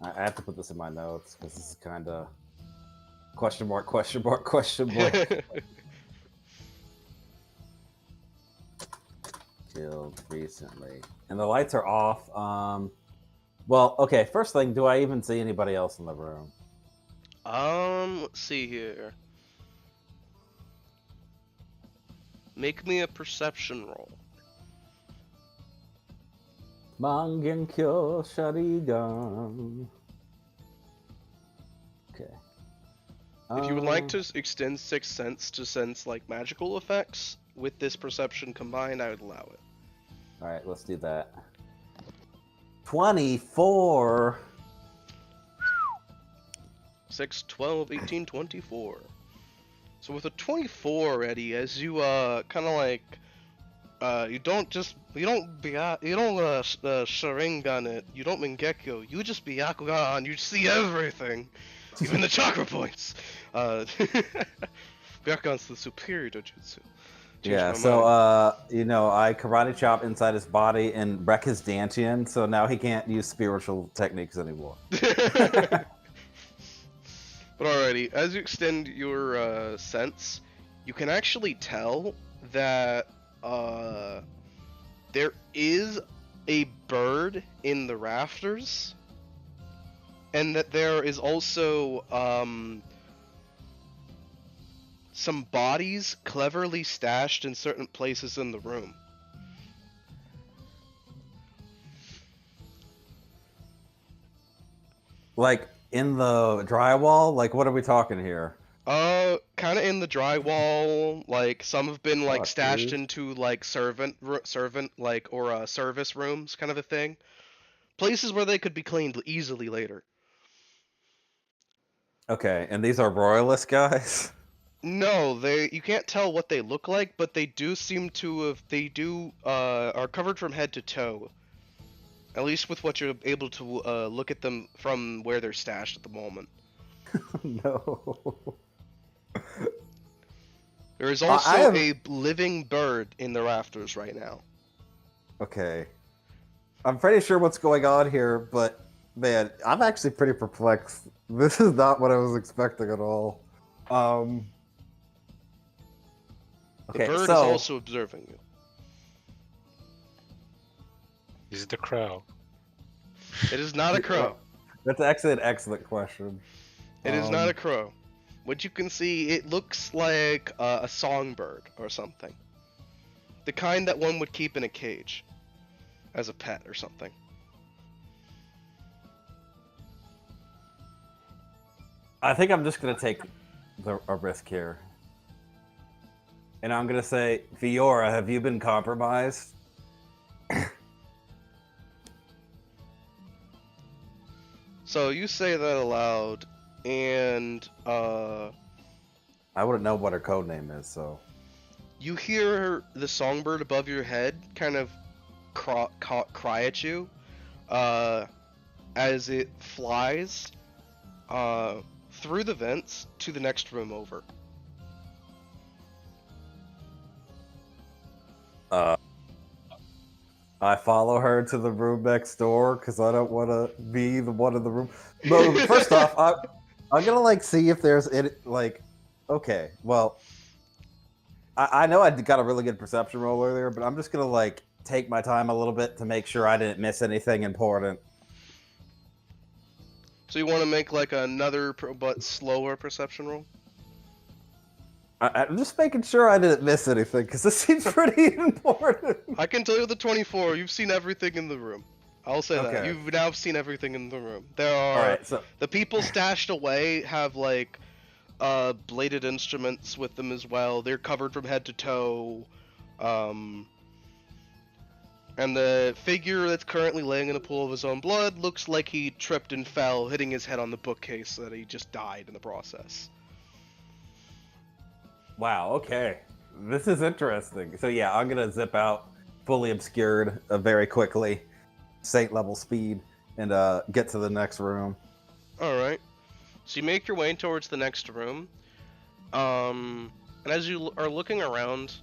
C: I have to put this in my notes, because this is kind of... Question mark, question mark, question mark. Killed recently. And the lights are off. Well, okay, first thing, do I even see anybody else in the room?
A: Let's see here. Make me a perception roll.
C: Mangenkyo Sharigan. Okay.
A: If you would like to extend Sixth Sense to sense like magical effects with this perception combined, I would allow it.
C: Alright, let's do that. 24!
A: 6, 12, 18, 24. So with a 24 already, as you kind of like you don't Sharingan it, you don't Mingekyo, you just Byakugan, you see everything, even the chakra points. Byakugan's the superior dojutsu.
C: Yeah, so, you know, I karate chop inside his body and wreck his dantian, so now he can't use spiritual techniques anymore.
A: But alrighty, as you extend your sense, you can actually tell that there is a bird in the rafters, and that there is also some bodies cleverly stashed in certain places in the room.
C: Like, in the drywall? Like, what are we talking here?
A: Kind of in the drywall. Like some have been like
C: Fuck,
A: stashed
C: dude.
A: into like servant like or service rooms, kind of a thing. Places where they could be cleaned easily later.
C: Okay, and these are royalist guys?
A: No, you can't tell what they look like, but they do seem to have are covered from head to toe. At least with what you're able to look at them from where they're stashed at the moment.
C: No.
A: There is also
C: have-
A: a living bird in the rafters right now.
C: Okay. I'm pretty sure what's going on here, but man, I'm actually pretty perplexed. This is not what I was expecting at all.
A: The
C: Okay,
A: bird is
C: so
A: also observing you.
D: Is it the crow?
A: It is not a crow.
C: that's actually an excellent question.
A: It is not a crow. What you can see, it looks like a songbird or something. The kind that one would keep in a cage as a pet or something.
C: I think I'm just gonna take a risk here, and I'm gonna say, Fiora, have you been compromised?
A: So you say that aloud, and
C: I wouldn't know what her code name is, so.
A: you hear the songbird above your head kind of cry at you as it flies through the vents to the next room over.
C: I follow her to the room next door because I don't want to be the one in the room. But first off, I'm gonna like see if there's any like. Okay, well, I know I got a really good perception roll earlier, but I'm just gonna like take my time a little bit to make sure I didn't miss anything important.
A: So you want to make like another but slower perception roll?
C: I'm just making sure I didn't miss anything because this seems pretty important.
A: I can tell you the 24. You've seen everything in the room. I'll say that.
C: Okay.
A: You've now seen everything in the room. There are
C: All right, so
A: the people stashed away have like bladed instruments with them as well. They're covered from head to toe. And the figure that's currently laying in a pool of his own blood looks like he tripped and fell, hitting his head on the bookcase that he just died in the process.
C: wow, okay, this is interesting. So yeah, I'm gonna zip out, fully obscured, very quickly, saint level speed, and get to the next room.
A: Alright. So you make your way towards the next room. And as you are looking around,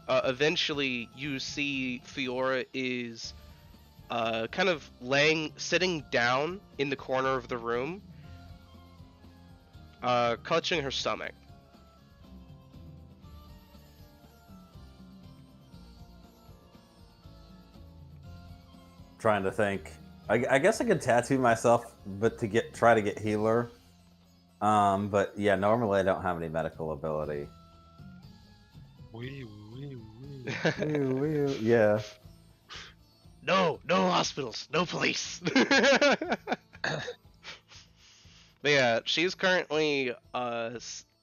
A: eventually you see Fiora is kind of sitting down in the corner of the room, clutching her stomach.
C: Trying to think. I guess I could tattoo myself, but try to get healer. But yeah, normally I don't have any medical ability. Yeah.
A: No hospitals, no police. But yeah, she's currently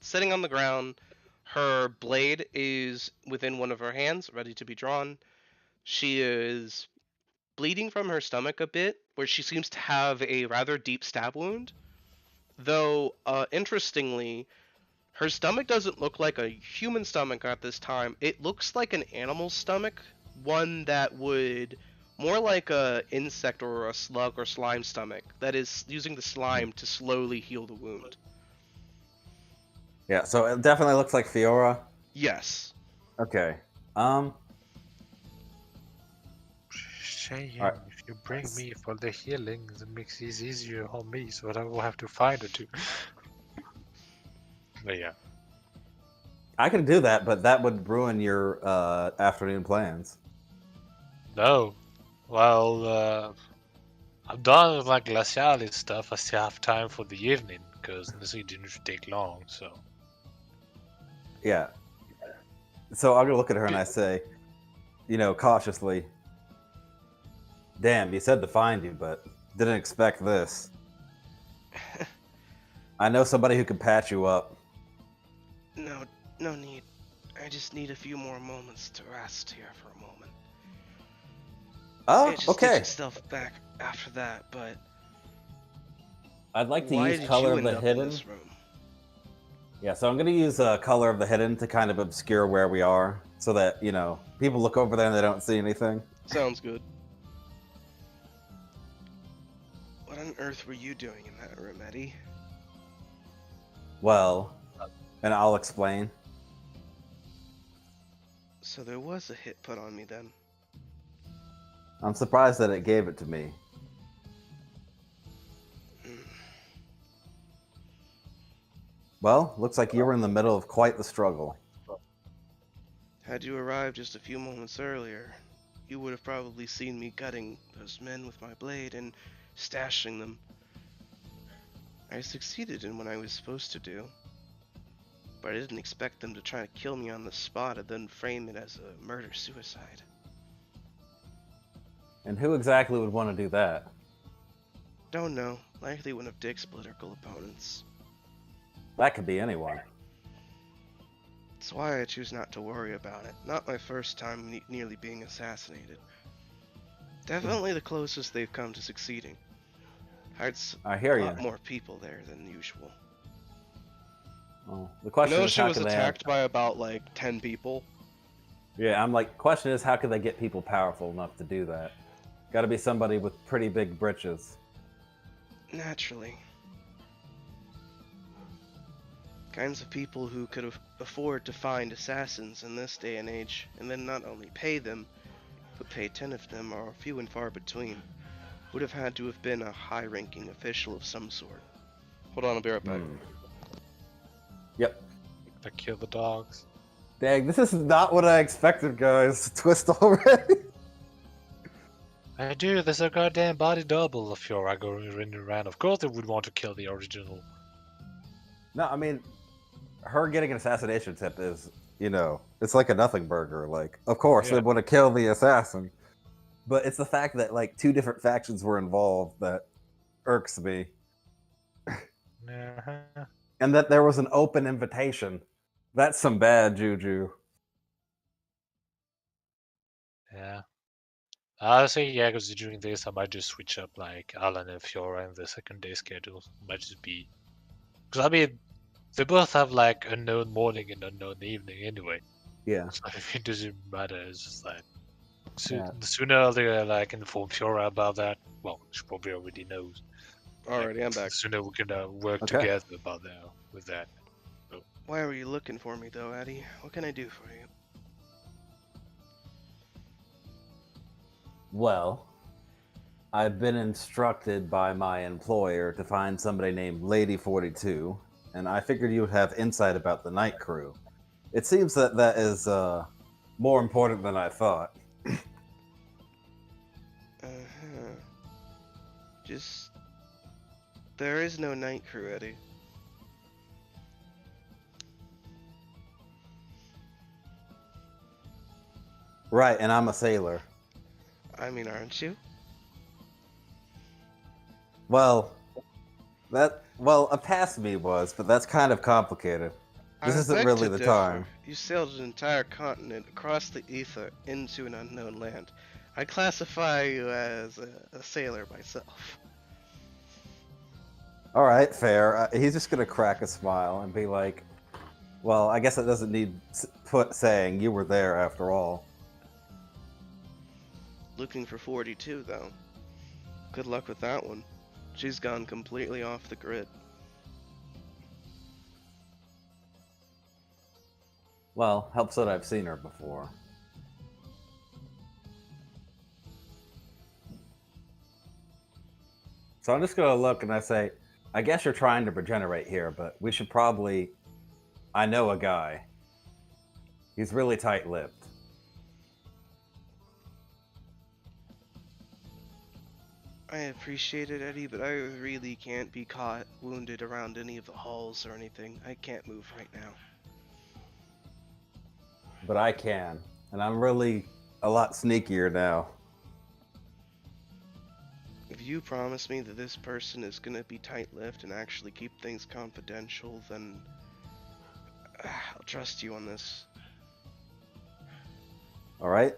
A: sitting on the ground. Her blade is within one of her hands, ready to be drawn. She is bleeding from her stomach a bit, where she seems to have a rather deep stab wound. Though, interestingly, her stomach doesn't look like a human stomach at this time. It looks like an animal stomach, one that would more like a insect or a slug or slime stomach that is using the slime to slowly heal the wound.
C: Yeah, so it definitely looks like Fiora.
A: Yes.
C: Okay.
D: Shame,
C: Alright.
D: if you bring me for the healing, it makes it easier on me, so I will have to find her too. But yeah.
C: I could do that, but that would ruin your afternoon plans.
D: No. Well, I'm done with my glacialis stuff. I still have time for the evening, because this didn't take long, so.
C: Yeah. So I'm gonna look at her and I say, cautiously, "Damn, you said to find you, but didn't expect this. I know somebody who can patch you up."
A: No need. I just need a few more moments to rest here for a moment.
C: Oh,
A: It just
C: okay.
A: gets itself back after that, but
C: I'd like to
A: why
C: use
A: did
C: color
A: you
C: of the
A: end up
C: hidden.
A: in this room?
C: Yeah, so I'm gonna use color of the hidden to kind of obscure where we are, so that people look over there and they don't see anything.
A: Sounds good. What on earth were you doing in that room, Eddie?
C: Well, and I'll explain.
A: So there was a hit put on me then.
C: I'm surprised that it gave it to me. Well, looks like you were in the middle of quite the struggle.
A: Had you arrived just a few moments earlier, you would have probably seen me gutting those men with my blade and stashing them. I succeeded in what I was supposed to do, but I didn't expect them to try to kill me on the spot and then frame it as a murder-suicide.
C: And who exactly would want to do that?
A: Don't know. Likely one of Dick's political opponents.
C: That could be anyone.
A: That's why I choose not to worry about it. Not my first time nearly being assassinated. Definitely the closest they've come to succeeding.
C: I hear
A: a
C: you.
A: lot more people there than usual.
C: Well, the question is
A: she
C: how
A: was
C: could
A: attacked by about like 10 people.
C: Yeah, I'm like, question is how could they get people powerful enough to do that? Got to be somebody with pretty big britches.
A: Naturally. Kinds of people who could afford to find assassins in this day and age, and then not only pay them, but pay 10 of them are few and far between. Would have had to have been a high-ranking official of some sort. Hold on, I'll be right back.
C: Yep.
D: I kill the dogs.
C: Dang, this is not what I expected, guys. Twist already.
D: I do. There's a goddamn body double of Fiora going around. Of course, they would want to kill the original.
C: No, I mean, her getting an assassination tip is, it's like a nothing burger. Like, of course, they want to kill the assassin. But it's the fact that, like, 2 different factions were involved that irks me.
D: Uh-huh.
C: And that there was an open invitation. That's some bad juju.
D: Yeah. Honestly, yeah, because during this, I might just switch up, like, Alan and Fiora in the second day schedule. Might just be... Because, I mean, they both have, like, unknown morning and unknown evening anyway.
C: Yeah.
D: So it doesn't matter. It's just like...
C: Yeah.
D: The sooner they, like, inform Fiora about that, well, she probably already knows.
A: Alrighty, I'm back.
D: The sooner we can work
C: Okay.
D: together about that, with that.
A: Why were you looking for me, though, Eddie? What can I do for you?
C: Well, I've been instructed by my employer to find somebody named Lady 42, and I figured you would have insight about the night crew. It seems that that is more important than I thought.
A: Uh-huh. Just... There is no night crew, Eddie.
C: Right, and I'm a sailor.
A: I mean, aren't you?
C: Well, a past me was, but that's kind of complicated. This
A: I
C: isn't
A: beg
C: really
A: to
C: the
A: differ.
C: time.
A: You sailed an entire continent across the ether into an unknown land. I classify you as a sailor myself.
C: All right, fair. He's just gonna crack a smile and be like, "Well, I guess it doesn't need saying you were there after all."
A: Looking for 42, though. Good luck with that one. She's gone completely off the grid.
C: Well, helps that I've seen her before. So I'm just gonna look and I say, I guess you're trying to regenerate here, but we should probably... I know a guy. He's really tight-lipped.
A: I appreciate it, Eddie, but I really can't be caught wounded around any of the halls or anything. I can't move right now.
C: But I can. And I'm really a lot sneakier now.
A: If you promise me that this person is gonna be tight-lipped and actually keep things confidential, then I'll trust you on this.
C: All right?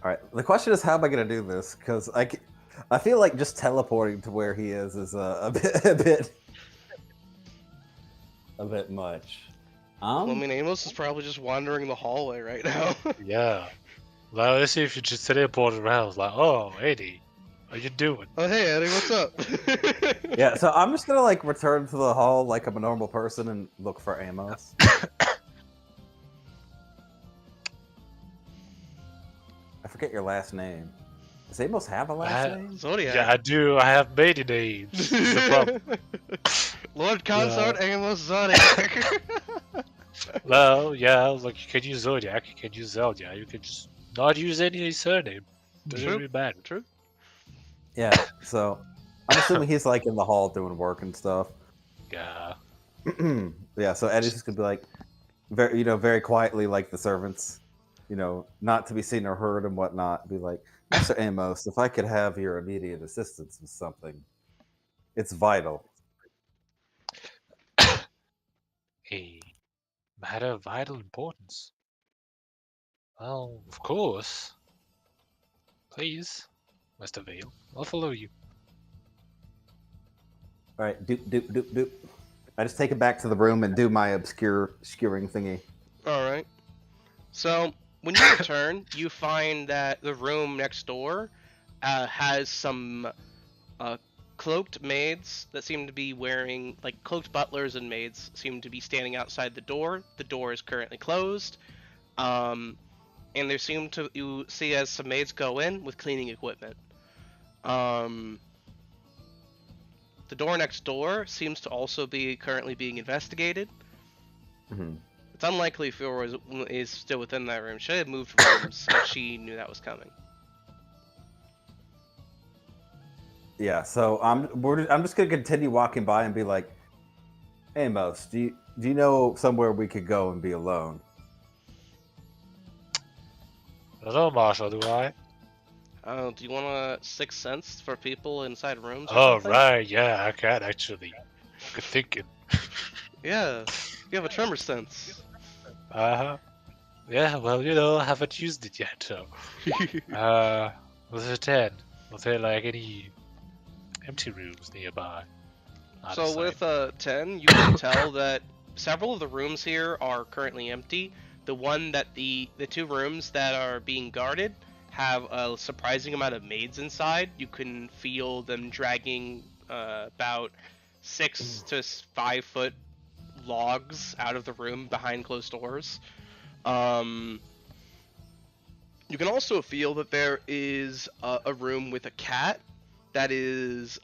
C: All right. The question is, how am I going to do this? Because I feel like just teleporting to where he is a bit much.
A: Well, I mean, Amos is probably just wandering the hallway right now.
D: Yeah. Like, let's see if you just teleport around. Like, oh, Eddie, how you doing?
A: Oh, hey, Eddie, what's up?
C: Yeah, so I'm just gonna like return to the hall like I'm a normal person and look for Amos. I forget your last name. Does Amos have a last name?
A: Zodiac.
D: Yeah, I do. I have many names. The problem.
A: Lord Consort Amos Zodiac.
D: Well, yeah, like you can use Zodiac, you can use Zeldia, you can just not use any surname. Doesn't
A: True.
D: really matter.
A: True.
C: Yeah, so I'm assuming he's like in the hall doing work and stuff.
D: Yeah.
C: Yeah, so Eddie's just gonna be like, very quietly, like the servants, not to be seen or heard and whatnot. Be like, Mr. Amos, if I could have your immediate assistance with something, it's vital.
D: A matter of vital importance. Well, of course. Please, Mr. Vale, I'll follow you.
C: All right, doop doop doop doop. I just take it back to the room and do my obscuring thingy.
A: Alright. So, when you return, you find that the room next door has some cloaked maids that seem to be wearing, like, cloaked butlers and maids seem to be standing outside the door. The door is currently closed. And there seem to, you see as some maids go in with cleaning equipment. The door next door seems to also be currently being investigated.
C: Mm-hmm.
A: It's unlikely Fiora is still within that room. She had moved rooms if she knew that was coming.
C: Yeah, so I'm just gonna continue walking by and be like, "Hey, Mos, do you know somewhere we could go and be alone?"
D: I don't know, Marshall, do I?
A: Do you want a sixth sense for people inside rooms or
D: Oh,
A: something?
D: right, yeah, I can actually. Good thinking.
A: Yeah, you have a tremor sense.
D: Uh-huh. Yeah, well, I haven't used it yet, so. Was it 10? Was there like any empty rooms nearby? Out of
A: So
D: sight.
A: with 10, you can tell that several of the rooms here are currently empty. The one that the two rooms that are being guarded have a surprising amount of maids inside. You can feel them dragging about 6 to 5 foot logs out of the room behind closed doors. You can also feel that there is a room with a cat that is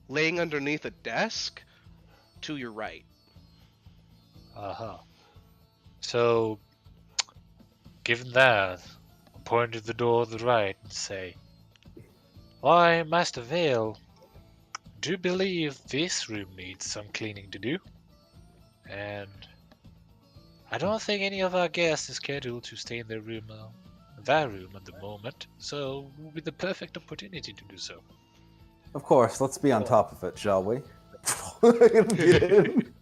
A: laying underneath a desk to your right.
D: Uh-huh. So, given that, I'll point to the door to the right and say, "Why, Master Vale, do you believe this room needs some cleaning to do? And I don't think any of our guests is scheduled to stay in that room at the moment, so it will be the perfect opportunity to do so."
C: Of course, let's be on top of it, shall we? Get in.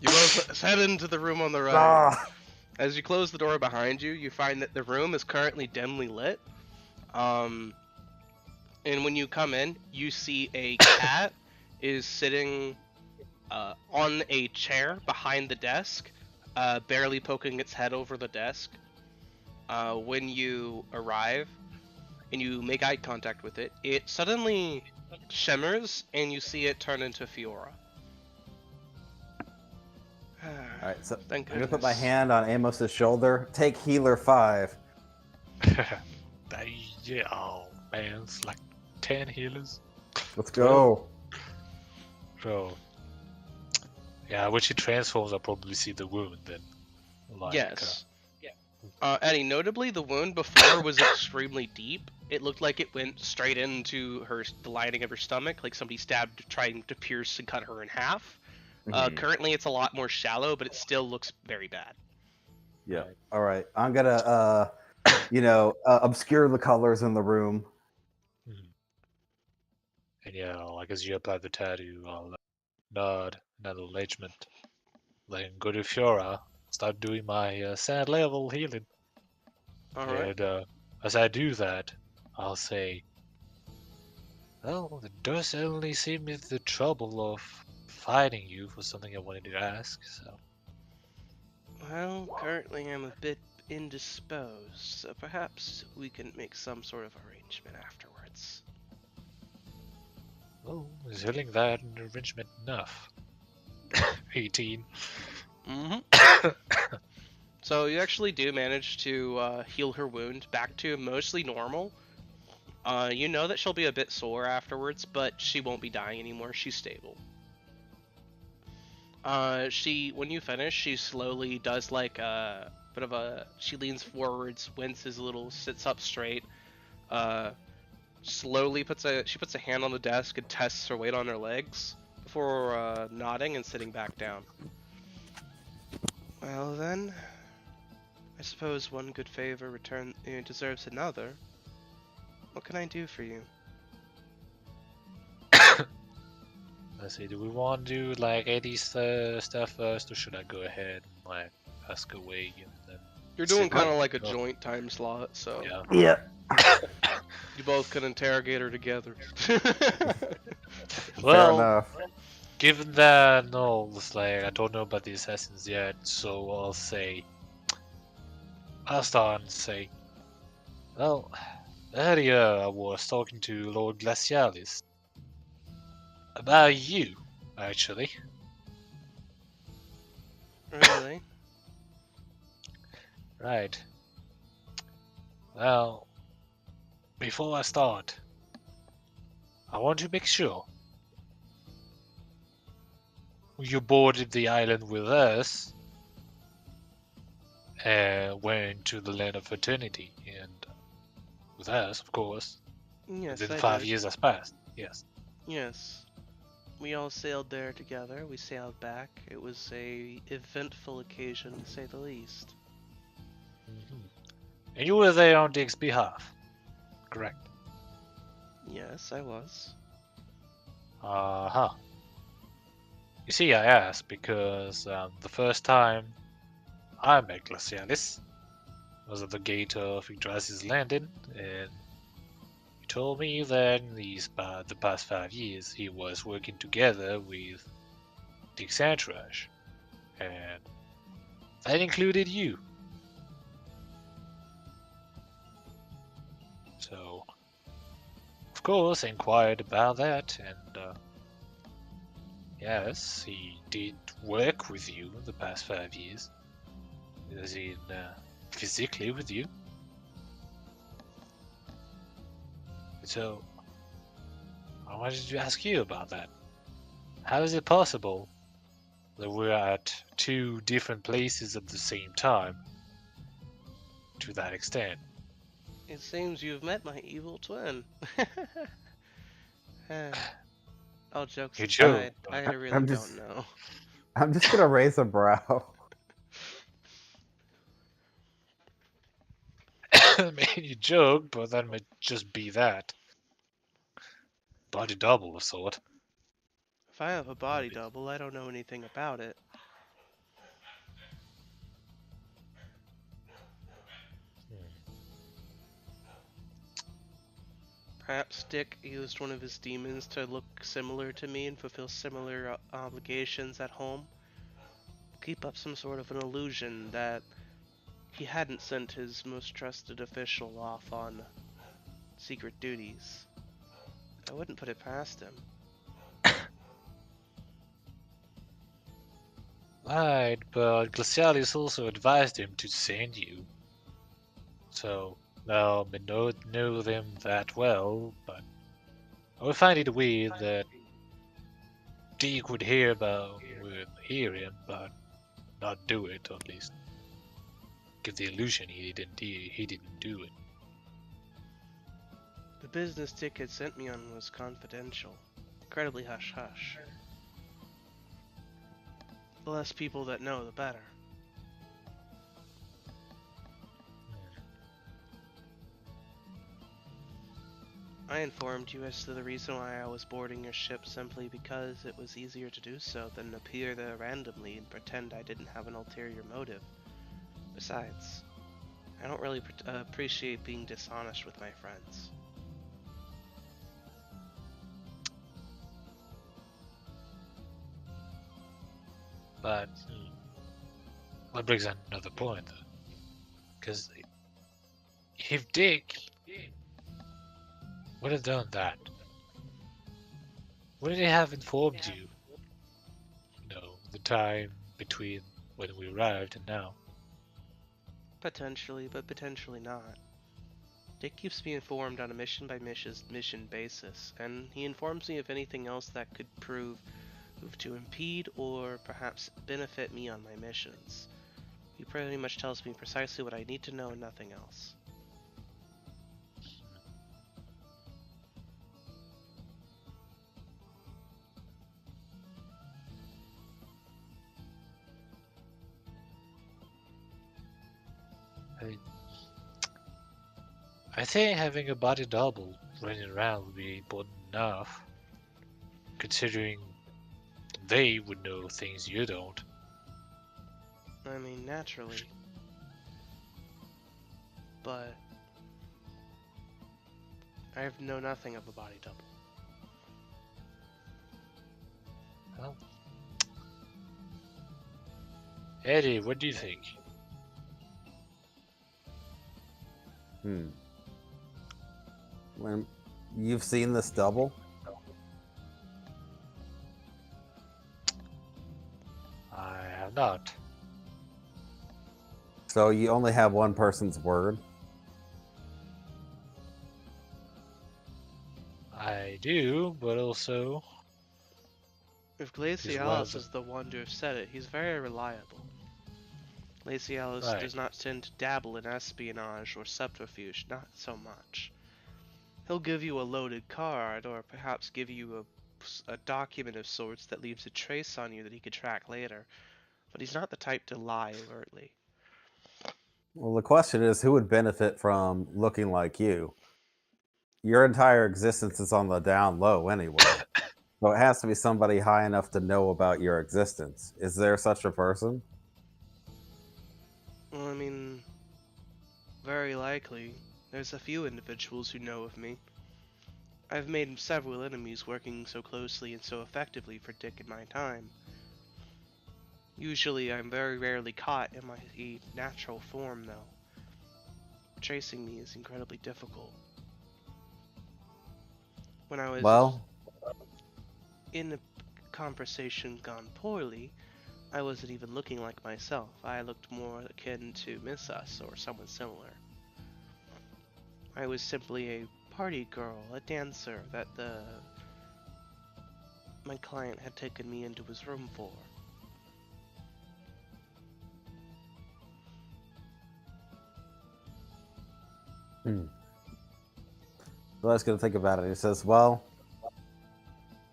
A: You both head into the room on the right.
C: Ah.
A: As you close the door behind you, you find that the room is currently dimly lit. And when you come in, you see a cat is sitting on a chair behind the desk, barely poking its head over the desk. When you arrive and you make eye contact with it, it suddenly shimmers and you see it turn into Fiora.
C: Alright, so
A: Thank
C: I'm gonna put my
A: goodness.
C: hand on Amos's shoulder. Take healer 5.
D: Yeah, oh man, it's like 10 healers.
C: Let's go.
D: So, yeah, when she transforms, I'll probably see the wound then. Like,
A: Yes. Eddie, notably, the wound before was extremely deep. It looked like it went straight into the lining of her stomach, like somebody stabbed, trying to pierce and cut her in half. Currently, it's a lot more shallow, but it still looks very bad.
C: Yeah. All right. I'm gonna, obscure the colors in the room.
D: And yeah, like as you apply the tattoo, I'll nod in acknowledgement. Then go to Fiora, start doing my sad level healing.
A: Alright.
D: And as I do that, I'll say, "Well, it does only seem me the trouble of fighting you for something I wanted to ask, so."
A: Well, currently I'm a bit indisposed, so perhaps we can make some sort of arrangement afterwards.
D: Oh, is healing that an arrangement enough? 18.
A: Mm-hmm. So you actually do manage to heal her wound back to mostly normal. You know that she'll be a bit sore afterwards, but she won't be dying anymore. She's stable. When you finish, she slowly does like a bit of she leans forwards, winces a little, sits up straight, slowly puts a hand on the desk and tests her weight on her legs before nodding and sitting back down. Well then, I suppose one good favor deserves another. What can I do for you?
D: Let's see, do we want to do like Eddie's stuff first, or should I go ahead and like ask away and then?
A: You're doing kind of like a
D: Oh.
A: joint time slot, so
C: Yeah.
A: you both can interrogate her together.
C: Fair
D: Well,
C: enough.
D: given that no, it's like I don't know about the assassins yet, so I'll start and say, well, earlier I was talking to Lord Glacialis about you, actually.
A: Really?
D: Right. Well, before I start, I want to make sure you boarded the island with us went to the land of eternity, and with us, of course,
A: Yes,
D: within
A: I
D: 5 years has passed. Yes.
A: Yes. We all sailed there together. We sailed back. It was a eventful occasion, to say the least.
D: And you were there on Dick's behalf, correct?
A: Yes, I was.
D: Uh-huh. You see, I asked because the first time I met Glacialis was at the gate of Yggdrasil's landing, and he told me that in the past 5 years he was working together with Dick's entourage, and that included you. So, of course, I inquired about that, and yes, he did work with you the past 5 years, as in physically with you. So, I wanted to ask you about that. How is it possible that we're at two different places at the same time to that extent?
A: It seems you've met my evil twin. All jokes
D: You joke,
A: aside, I
D: but
A: really
C: I'm
A: don't
C: just,
A: know.
C: I'm just gonna raise a brow.
D: I mean, you joke, but that might just be that. Body double of sort.
A: If I have a body double, I don't know anything about it. Perhaps Dick used one of his demons to look similar to me and fulfill similar obligations at home. Keep up some sort of an illusion that he hadn't sent his most trusted official off on secret duties. I wouldn't put it past him.
D: Right, but Glacialis also advised him to send you. So, now I may not know them that well, but I would find it weird that Deke would hear him, but not do it, or at least give the illusion he didn't do it.
A: The business Dick had sent me on was confidential. Incredibly hush-hush. The less people that know, the better. I informed you as to the reason why I was boarding your ship simply because it was easier to do so than appear there randomly and pretend I didn't have an ulterior motive. Besides, I don't really appreciate being dishonest with my friends.
D: But that brings on another point, though. Because if Dick would have done that, would he have informed you, the time between when we arrived and now?
A: Potentially, but potentially not. Dick keeps me informed on a mission basis, and he informs me of anything else that could prove to impede or perhaps benefit me on my missions. He pretty much tells me precisely what I need to know and nothing else.
D: I think having a body double running around would be important enough, considering they would know things you don't.
A: I mean, naturally. But I know nothing of a body double.
D: Well, Eddie, what do you think?
C: When you've seen this double,
D: I have not.
C: so you only have one person's word.
D: I do, but also
A: If
D: one of
A: Glacialis
D: the.
A: is the one to have said it, he's very reliable. Lacialis
D: Right.
A: does not tend to dabble in espionage or subterfuge, not so much. He'll give you a loaded card, or perhaps give you a document of sorts that leaves a trace on you that he could track later, but he's not the type to lie overtly.
C: Well, the question is, who would benefit from looking like you? Your entire existence is on the down low anyway. So it has to be somebody high enough to know about your existence. Is there such a person?
A: Well, I mean, very likely. There's a few individuals who know of me. I've made several enemies working so closely and so effectively for Dick in my time. Usually I'm very rarely caught in my natural form, though. Tracing me is incredibly difficult. When I was
C: Well,
A: in a conversation gone poorly, I wasn't even looking like myself. I looked more akin to Miss Us or someone similar. I was simply a party girl, a dancer that my client had taken me into his room for.
C: so I was going to think about it. He says, well,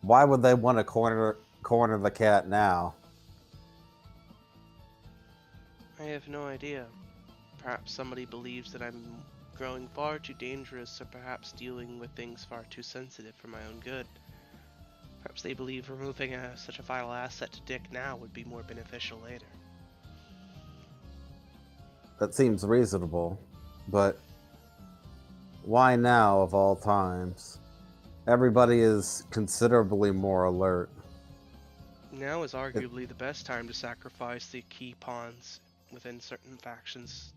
C: why would they want to corner the cat now?
A: I have no idea. Perhaps somebody believes that I'm growing far too dangerous, or perhaps dealing with things far too sensitive for my own good. Perhaps they believe removing such a vital asset to Dick now would be more beneficial later.
C: That seems reasonable, but why now of all times? Everybody is considerably more alert.
A: Now is arguably the best time to sacrifice the key pawns within certain factions.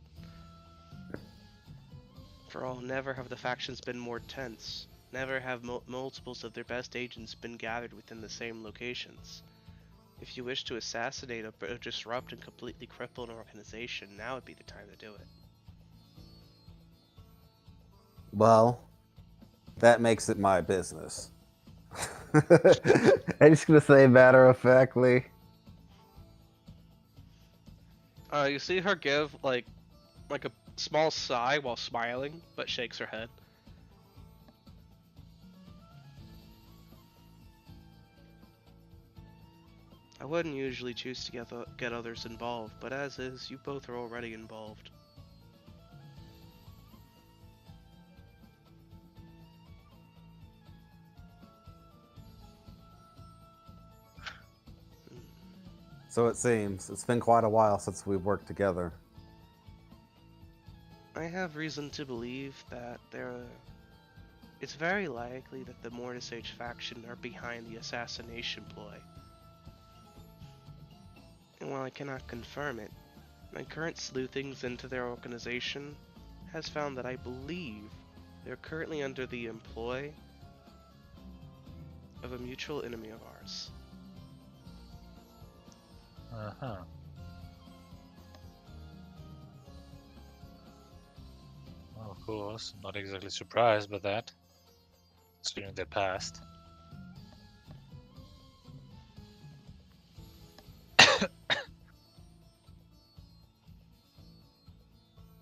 A: For all, never have the factions been more tense. Never have multiples of their best agents been gathered within the same locations. If you wish to assassinate or disrupt and completely cripple an organization, now would be the time to do it.
C: Well, that makes it my business. I'm just going to say matter of factly.
A: You see her give like a small sigh while smiling, but shakes her head. I wouldn't usually choose to get others involved, but as is, you both are already involved.
C: So it seems. It's been quite a while since we've worked together.
A: I have reason to believe that it's very likely that the Mortis Age faction are behind the assassination ploy. And while I cannot confirm it, my current sleuthings into their organization has found that I believe they're currently under the employ of a mutual enemy of ours.
D: Uh-huh. Well, of course, I'm not exactly surprised by that, considering their past.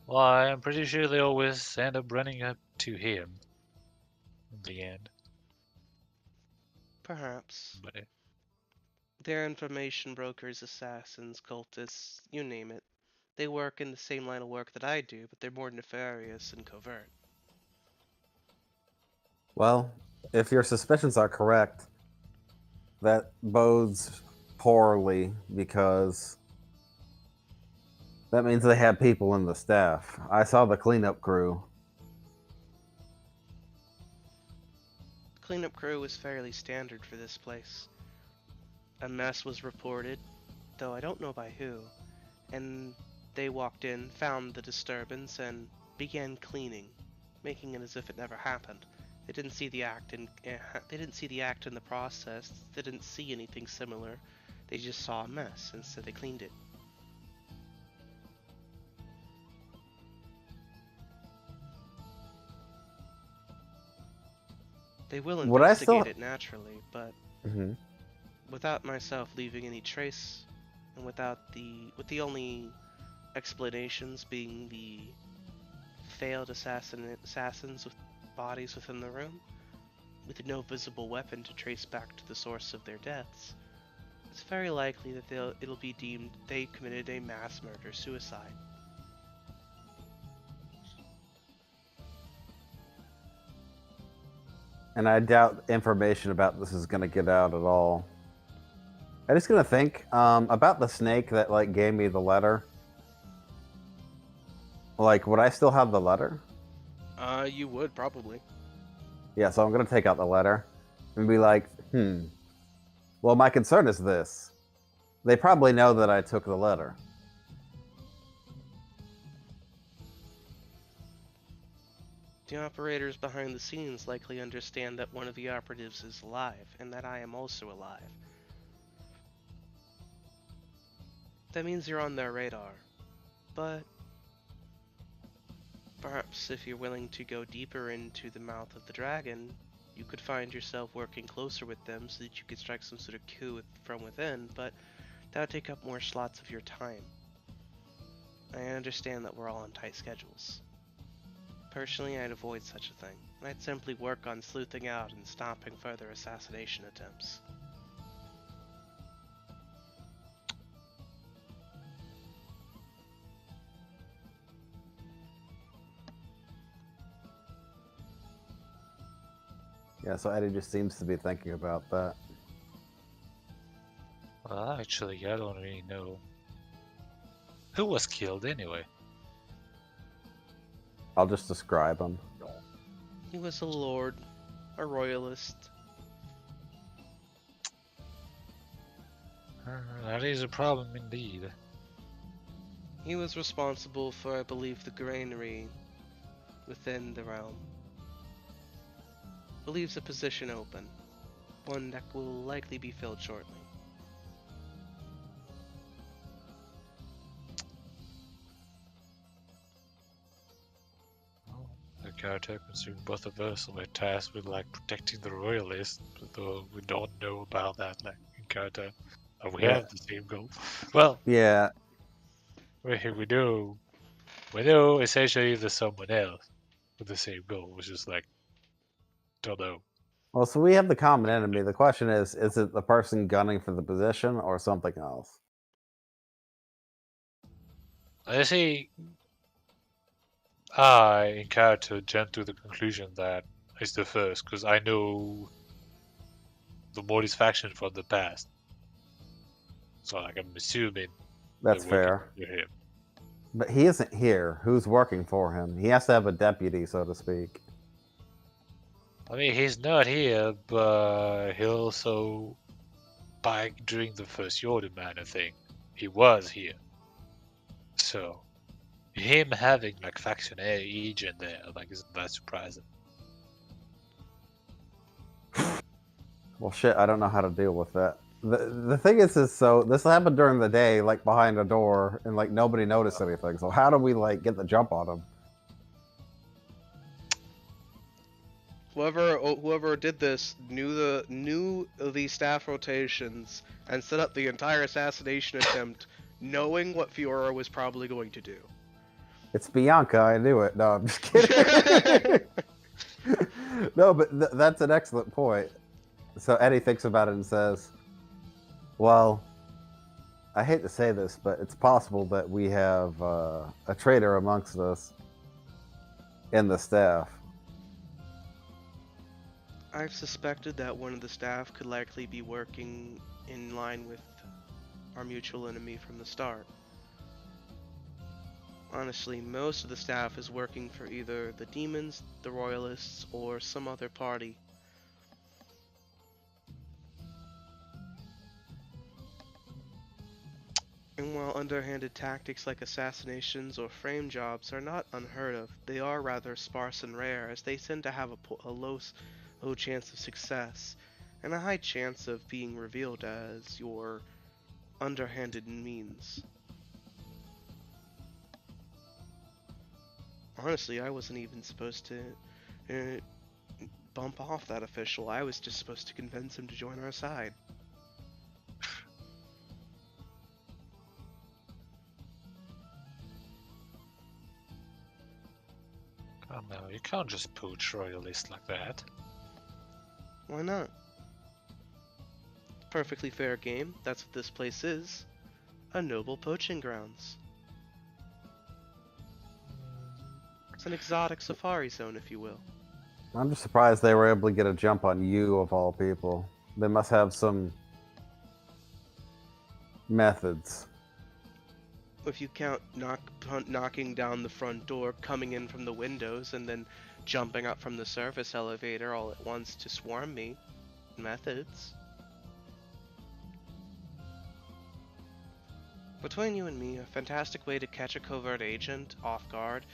D: Why, I'm pretty sure they always end up running up to him in the end.
A: Perhaps.
D: But
A: They're information brokers, assassins, cultists, you name it. They work in the same line of work that I do, but they're more nefarious and covert.
C: Well, if your suspicions are correct, that bodes poorly because that means they have people in the staff. I saw the cleanup crew.
A: The cleanup crew was fairly standard for this place. A mess was reported, though I don't know by who, and they walked in, found the disturbance, and began cleaning, making it as if it never happened. They didn't see the act in the process. They didn't see anything similar. They just saw a mess, and so they cleaned it. They will investigate it naturally, but without myself leaving any trace, and with the only explanations being the failed assassins with bodies within the room, with no visible weapon to trace back to the source of their deaths, it's very likely that it'll be deemed they committed a mass murder-suicide.
C: And I doubt information about this is going to get out at all. I'm just going to think about the snake that like gave me the letter. Like, would I still have the letter?
A: You would, probably.
C: Yeah, so I'm going to take out the letter and be like, well, my concern is this. They probably know that I took the letter.
A: The operators behind the scenes likely understand that one of the operatives is alive, and that I am also alive. That means you're on their radar. But perhaps if you're willing to go deeper into the mouth of the dragon, you could find yourself working closer with them so that you could strike some sort of coup from within, but that would take up more slots of your time. I understand that we're all on tight schedules. Personally, I'd avoid such a thing. I'd simply work on sleuthing out and stopping further assassination attempts.
C: Yeah, so Eddie just seems to be thinking about that.
D: Well, actually, I don't really know. Who was killed anyway?
C: I'll just describe him.
A: He was a lord, a royalist.
D: That is a problem indeed.
A: He was responsible for, I believe, the granary within the realm. Believes a position open, one that will likely be filled shortly.
D: The character consumed both of us were tasked with like protecting the royalists, though we don't know about that like in character. We
C: Yeah.
D: have the same goal. Well,
C: Yeah,
D: we know essentially there's someone else with the same goal, which is like don't know.
C: well, so we have the common enemy. The question is it the person gunning for the position or something else?
D: I see. I in character jumped to the conclusion that it's the first because I know the Morty's faction from the past, so like I'm assuming
C: That's
D: they're working
C: fair.
D: with him.
C: But he isn't here. Who's working for him? He has to have a deputy, so to speak.
D: I mean, he's not here, but he also, back during the first Jordan Manor thing, he was here. So, him having like faction A agent there, like, isn't that surprising?
C: Well, shit, I don't know how to deal with that. The thing is so this happened during the day, like behind a door, and like nobody noticed anything. So how do we like get the jump on him?
A: Whoever did this knew the staff rotations and set up the entire assassination attempt, knowing what Fiora was probably going to do.
C: It's Bianca. I knew it. No, I'm just kidding. No, but that's an excellent point. So Eddie thinks about it and says, well, I hate to say this, but it's possible that we have a traitor amongst us in the staff.
A: I've suspected that one of the staff could likely be working in line with our mutual enemy from the start. Honestly, most of the staff is working for either the demons, the royalists, or some other party. And while underhanded tactics like assassinations or frame jobs are not unheard of, they are rather sparse and rare, as they tend to have a low chance of success, and a high chance of being revealed as your underhanded means. Honestly, I wasn't even supposed to bump off that official. I was just supposed to convince him to join our side.
D: You can't just poach royalists like that.
A: Why not? Perfectly fair game. That's what this place is. A noble poaching grounds. It's an exotic safari zone, if you will.
C: I'm just surprised they were able to get a jump on you, of all people. They must have some methods.
A: If you count knocking down the front door, coming in from the windows, and then jumping up from the service elevator all at once to swarm me. Methods. Between you and me, a fantastic way to catch a covert agent off guard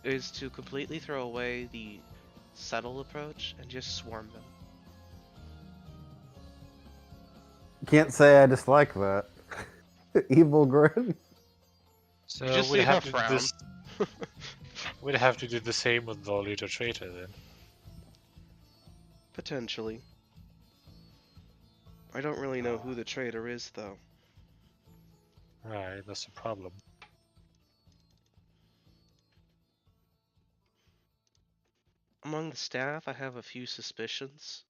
A: is to completely throw away the subtle approach and just swarm them.
C: Can't say I dislike that. Evil grin.
D: So
A: just
D: we'd
A: see her
D: have to do
A: frown.
D: this. We'd have to do the same with the leader traitor then.
A: Potentially. I don't really know who the traitor is, though.
D: Right, that's a problem.
A: Among the staff, I have a few suspicions,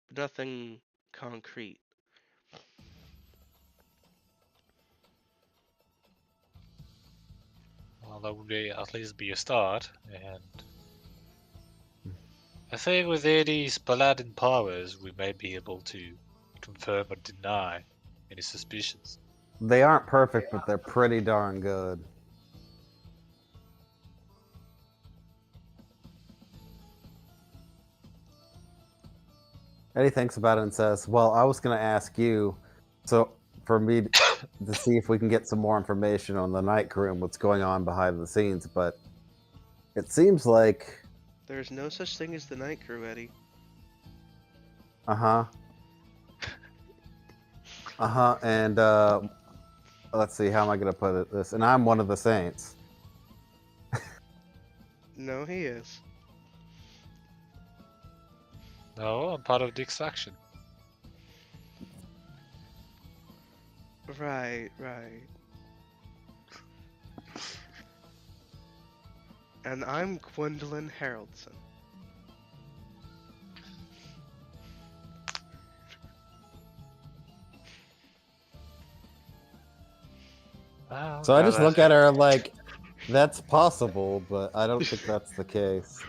A: but nothing concrete.
D: Well, that would be at least be a start, and I think with Eddie's paladin powers, we may be able to confirm or deny any suspicions.
C: They aren't perfect, but they're pretty darn good. Eddie thinks about it and says, well, I was going to ask you, so for me to see if we can get some more information on the night crew and what's going on behind the scenes, but it seems like...
A: There's no such thing as the night crew, Eddie.
C: Uh-huh. Uh-huh, and let's see, how am I going to put this? And I'm one of the saints.
A: No, he is.
D: No, I'm part of the extraction.
A: Right. And I'm Gwendolyn Haraldson.
D: Well,
C: So I
D: now
C: just
D: that-
C: look at her like, that's possible, but I don't think that's the case.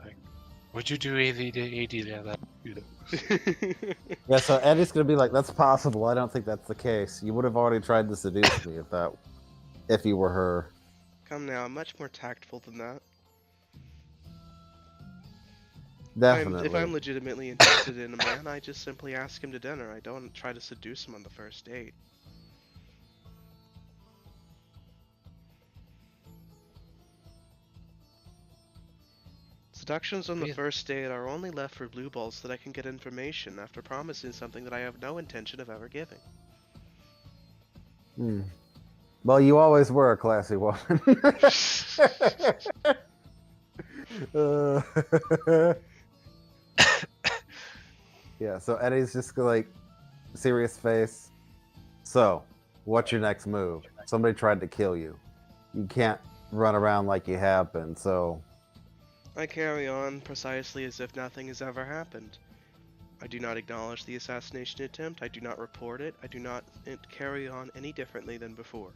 D: Like, would you do AD that?
C: Yeah, so Eddie's gonna be like, that's possible, I don't think that's the case. You would have already tried to seduce me if you were her.
A: Come now, I'm much more tactful than that.
C: Definitely.
A: If I'm legitimately interested in a man, I just simply ask him to dinner. I don't try to seduce him on the first date. Seductions on the
D: Yeah.
A: first date are only left for blue balls so that I can get information after promising something that I have no intention of ever giving.
C: Well, you always were a classy woman. Yeah, so Eddie's just like, serious face. So, what's your next move? Somebody tried to kill you. You can't run around like you have been, so...
A: I carry on precisely as if nothing has ever happened. I do not acknowledge the assassination attempt, I do not report it, I do not carry on any differently than before.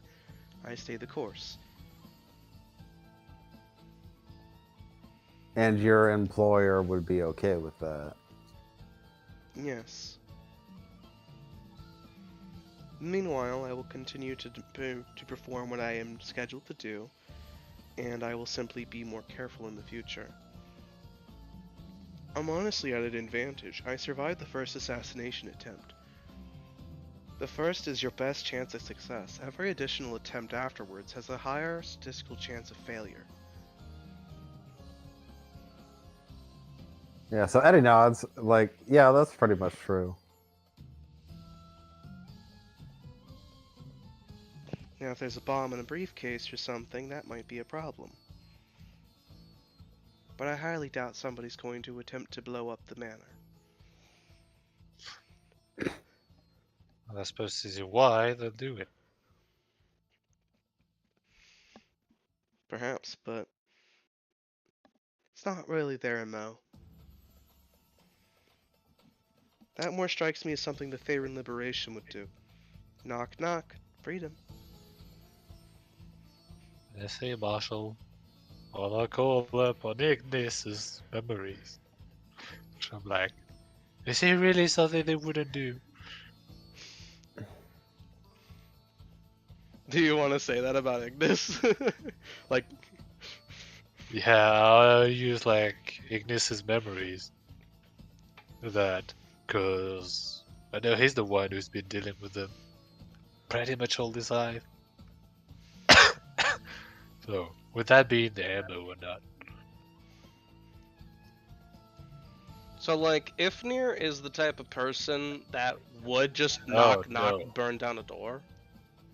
A: I stay the course.
C: And your employer would be okay with that.
A: Yes. Meanwhile, I will continue to perform what I am scheduled to do, and I will simply be more careful in the future. I'm honestly at an advantage. I survived the first assassination attempt. The first is your best chance of success. Every additional attempt afterwards has a higher statistical chance of failure.
C: Yeah, so Eddie nods, like, yeah, that's pretty much true.
A: Now, if there's a bomb in a briefcase or something, that might be a problem. But I highly doubt somebody's going to attempt to blow up the manor.
D: Well, I suppose this is why they'll do it.
A: Perhaps, but not really their MO. That more strikes me as something the Faerun Liberation would do. Knock knock, freedom.
D: I say, Marshall, all I call upon Ignis's memories. So I'm like, is it really something they wouldn't do?
A: Do you want to say that about Ignis? Like,
D: Yeah, I'll use like Ignis's memories for that, cause I know he's the one who's been dealing with them pretty much all his life. So, would that be in the ammo or not?
A: so like, Ifnir is the type of person that would just
D: No,
A: knock,
D: no.
A: burn down a door.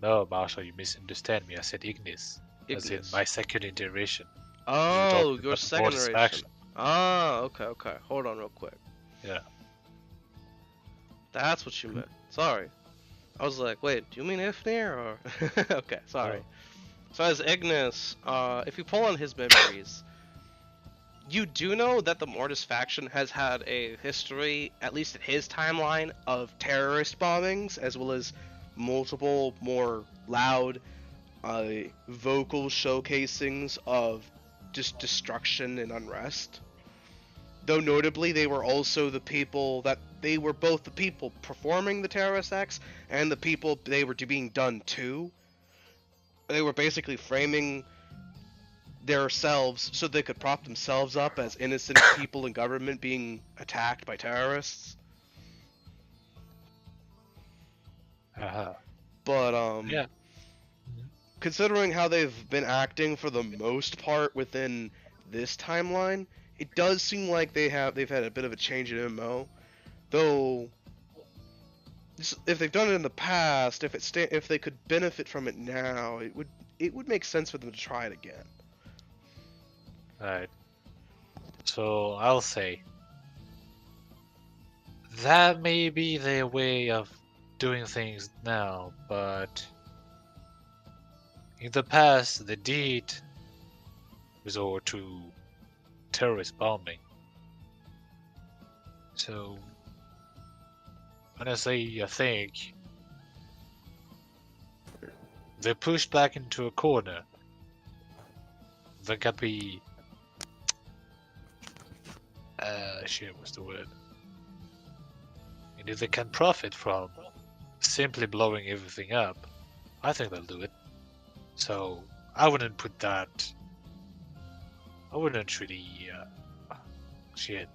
D: No, Marshall, you misunderstand me. I said Ignis, as in
A: Ignis.
D: my second iteration.
A: Oh,
D: talking
A: your
D: about the
A: second
D: Mortis
A: iteration.
D: faction.
A: Ah, okay. Hold on real quick.
D: Yeah.
A: That's what you meant. Sorry. I was like, wait, do you mean Ifnir or? Okay, sorry.
D: No.
A: So as Ignis, if you pull on his memories, you do know that the Mortis faction has had a history, at least in his timeline, of terrorist bombings, as well as multiple more loud, vocal showcasings of just destruction and unrest. Though notably, they were also the people that they were both the people performing the terrorist acts and the people they were being done to. They were basically framing themselves so they could prop themselves up as innocent people in government being attacked by terrorists.
D: Uh-huh.
A: But
D: Yeah.
A: considering how they've been acting for the most part within this timeline, it does seem like they've had a bit of a change in MO. Though if they've done it in the past, if they could benefit from it now, it would make sense for them to try it again.
D: Right. So I'll say that may be their way of doing things now, but in the past, the deed resort to terrorist bombing. So when I say I think, they're pushed back into a corner. There can be shit, what's the word? And if they can profit from simply blowing everything up, I think they'll do it. So I wouldn't put that. I wouldn't really. Shit.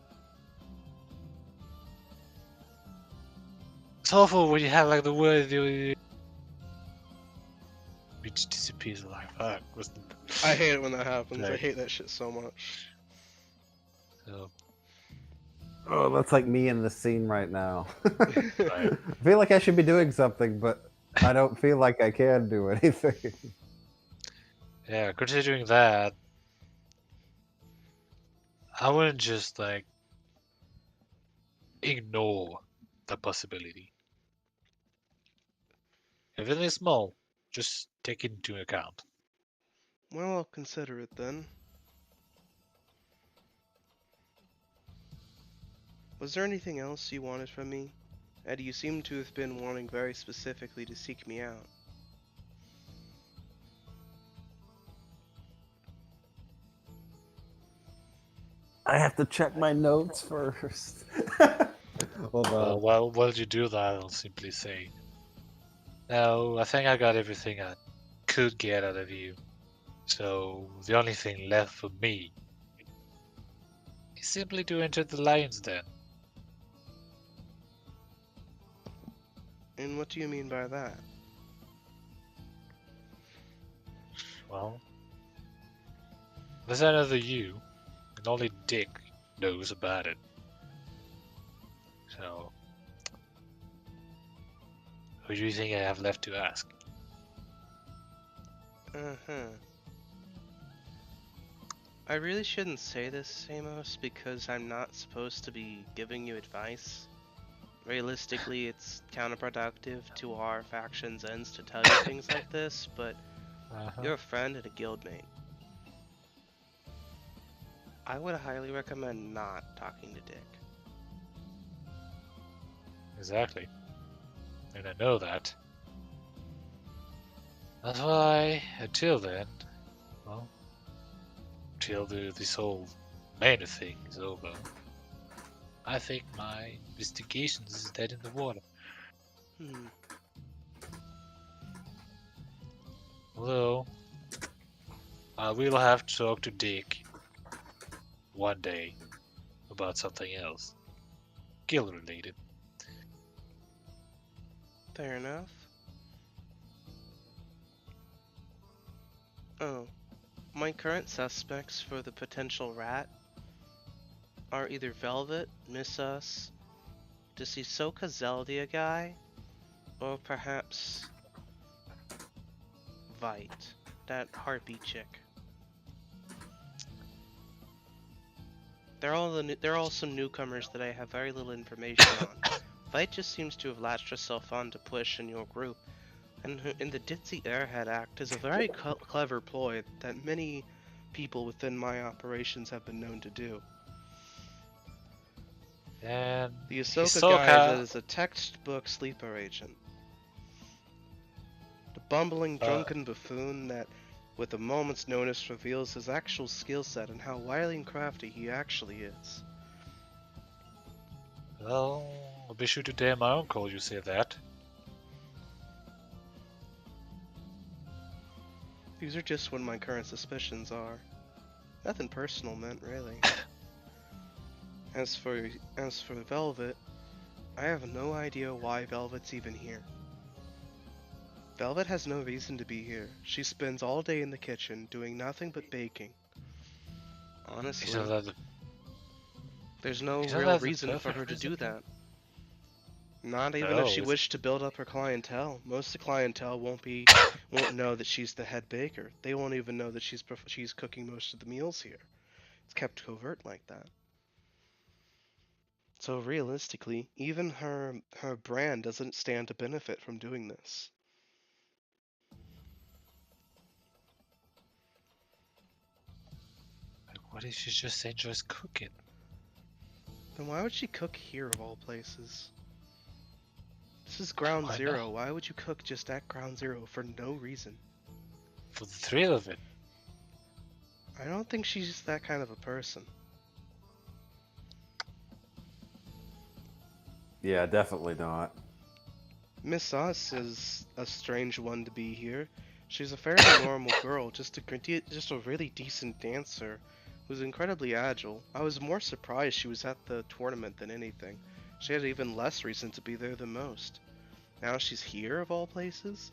D: It's awful when you have like the word which disappears like fuck.
A: I hate it when that happens. I
D: Right.
A: hate that shit so much.
D: So,
C: Oh, that's like me in the scene right now.
D: Right.
C: I feel like I should be doing something, but I don't feel like I can do anything.
D: yeah, considering that, I wouldn't just like ignore the possibility. If it is small, just take it into account.
A: Well, I'll consider it then. Was there anything else you wanted from me? Eddie, you seem to have been wanting very specifically to seek me out.
C: I have to check my notes first. Hold on.
D: Well, while you do that, I'll simply say, no, I think I got everything I could get out of you. So the only thing left for me is simply to enter the Lion's Den.
A: And what do you mean by that?
D: Well, there's another you, and only Dick knows about it. So, who do you think I have left to ask?
A: Uh-huh. I really shouldn't say this, Amos, because I'm not supposed to be giving you advice. Realistically, it's counterproductive to our faction's ends to tell you things like this, but you're a friend and a guildmate. I would highly recommend not talking to Dick.
D: Exactly. And I know that. That's why, until then, well, till this whole manor thing is over, I think my investigations is dead in the water.
A: Hmm.
D: Although, I will have to talk to Dick one day about something else. Guild related.
A: Fair enough. Oh, my current suspects for the potential rat are either Velvet, Miss Us, this Isoka Zeldia guy, or perhaps Vite, that harpy chick. They're all some newcomers that I have very little information on. Vite just seems to have latched herself on to push in your group, and in the Ditzy Airhead Act is a very clever ploy that many people within my operations have been known to do.
D: And
A: The Ahsoka guy is a textbook sleeper agent. The bumbling, drunken buffoon that, with a moment's notice, reveals his actual skill set and how wily and crafty he actually is.
D: Well, I'll be sure to damn my uncle you say that.
A: These are just what my current suspicions are. Nothing personal meant, really. As for Velvet, I have no idea why Velvet's even here. Velvet has no reason to be here. She spends all day in the kitchen doing nothing but baking. Honestly, there's no real reason for her to do that. Not even if she wished to build up her clientele. Most of the clientele won't know that she's the head baker. They won't even know that she's cooking most of the meals here. It's kept covert like that. So realistically, even her brand doesn't stand to benefit from doing this.
D: What if she just enjoys cooking?
A: Then why would she cook here of all places? This is ground zero. Why would you cook just at ground zero for no reason?
D: For the thrill of it.
A: I don't think she's that kind of a person.
C: Yeah, definitely not.
A: Miss Us is a strange one to be here. She's a fairly normal girl, just a really decent dancer who's incredibly agile. I was more surprised she was at the tournament than anything. She had even less reason to be there than most. Now she's here of all places?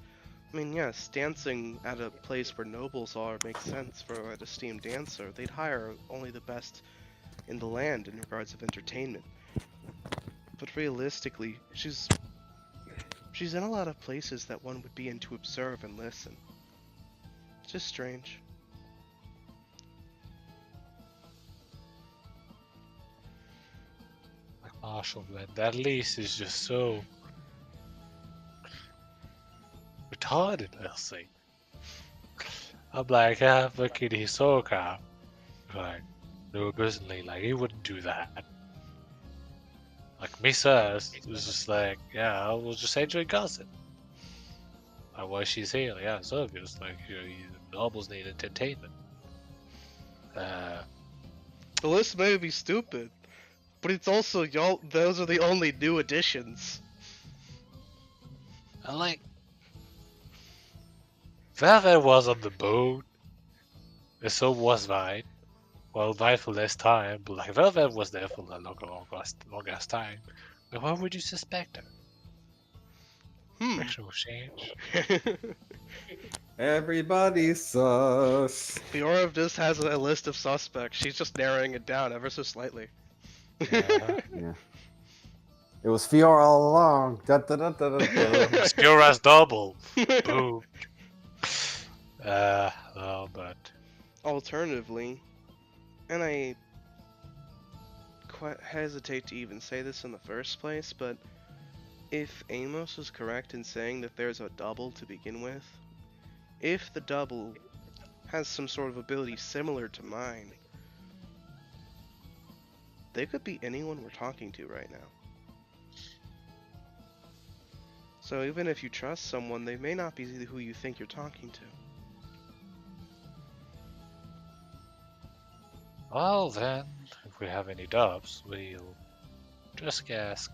A: I mean, yes, dancing at a place where nobles are makes sense for an esteemed dancer. They'd hire only the best in the land in regards of entertainment. But realistically, she's in a lot of places that one would be in to observe and listen. It's just strange.
D: Like Marshall, man, that lease is just so retarded, I'll say. I'm like, fucking Hisoka. Like, no, personally, like, he wouldn't do that. Like, Miss Us was just like, yeah, I will just enjoy gossip. Like, why she's here, yeah, it's obvious. Like, you nobles need entertainment.
A: The list may be stupid, but it's also y'all. Those are the only new additions.
D: I like. Velvet was on the boat, and so was Vine. Well, Vine for less time, but like Velvet was there for the longest time. But why would you suspect her? Makes no change.
C: Everybody's sus.
A: Fiora just has a list of suspects. She's just narrowing it down ever so slightly.
C: Yeah. It was Fiora all along. Da, da, da, da, da, da.
D: It's Fiora's double. Boom. Well, but
A: Alternatively, and I quite hesitate to even say this in the first place, but if Amos was correct in saying that there's a double to begin with, if the double has some sort of ability similar to mine, they could be anyone we're talking to right now. So even if you trust someone, they may not be who you think you're talking to.
D: Well then, if we have any doubts, we'll just ask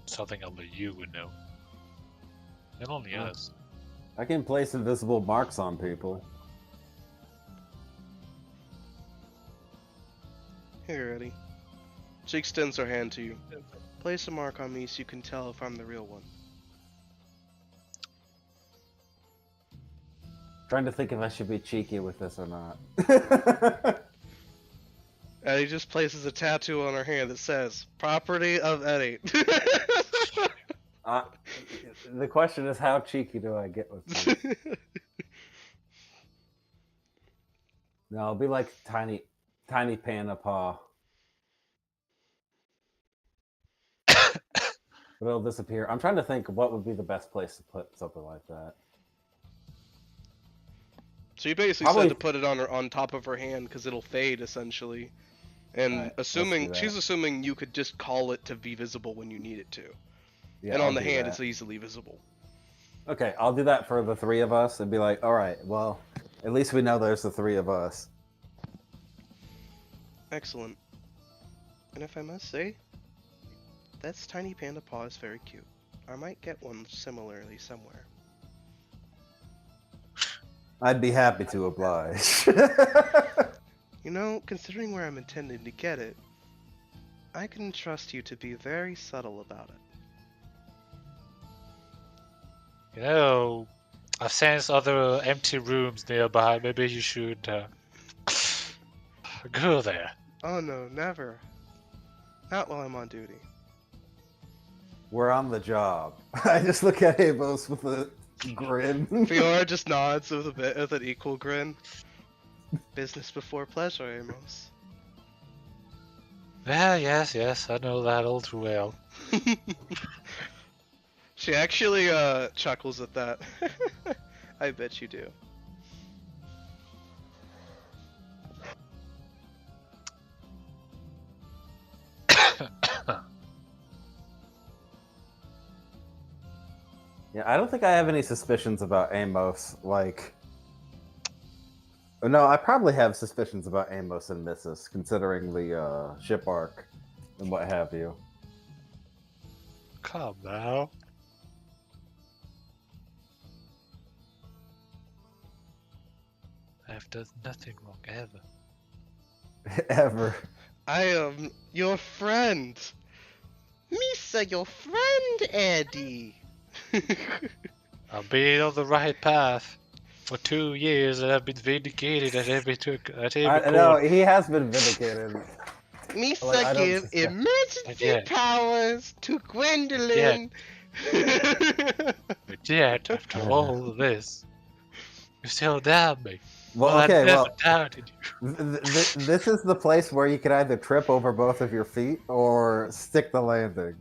D: something only you would know. And only us.
C: I can place invisible marks on people.
A: Here, Eddie. She extends her hand to you. Place a mark on me so you can tell if I'm the real one.
C: Trying to think if I should be cheeky with this or not.
A: Eddie just places a tattoo on her hand that says, "Property of Eddie."
C: The question is, how cheeky do I get with this? No, it'll be like tiny panda paw. But it'll disappear. I'm trying to think what would be the best place to put something like that.
A: So you basically said to put it on top of her hand because it'll fade essentially, and
C: Right,
A: assuming
C: let's do
A: she's
C: that.
A: assuming you could just call it to be visible when you need it to,
C: Yeah,
A: and
C: I'll
A: on the
C: do
A: hand
C: that.
A: it's easily visible.
C: Okay, I'll do that for the three of us and be like, all right, well, at least we know there's the three of us.
A: Excellent. And if I must say, that's tiny panda paw is very cute. I might get one similarly somewhere.
C: I'd be happy to oblige.
A: You know, considering where I'm intending to get it, I can trust you to be very subtle about it.
D: You know, I've sensed other empty rooms nearby. Maybe you should go there.
A: Oh no, never. Not while I'm on duty.
C: We're on the job. I just look at Amos with a grin.
A: Fiora just nods with an equal grin. Business before pleasure, Amos.
D: Well, yes, I know that all too well.
A: She actually chuckles at that. I bet you do.
C: Yeah, I don't think I have any suspicions about Amos. Like, no, I probably have suspicions about Amos and Mrs., considering the ship arc and what have you.
D: Come now. I've done nothing wrong ever.
C: Ever.
A: I am your friend. Misa, your friend, Eddie.
D: I've been on the right path for 2 years and I've been vindicated at every
C: I know, he has been vindicated.
A: Misa
C: Like, I don't
A: give
C: suspect-
A: emergency
D: Yeah.
A: powers to Gwendolyn.
D: But yet, after all of this, you still doubt me.
C: Well,
D: I
C: okay,
D: never
C: well,
D: doubted you.
C: this is the place where you can either trip over both of your feet or stick the landing.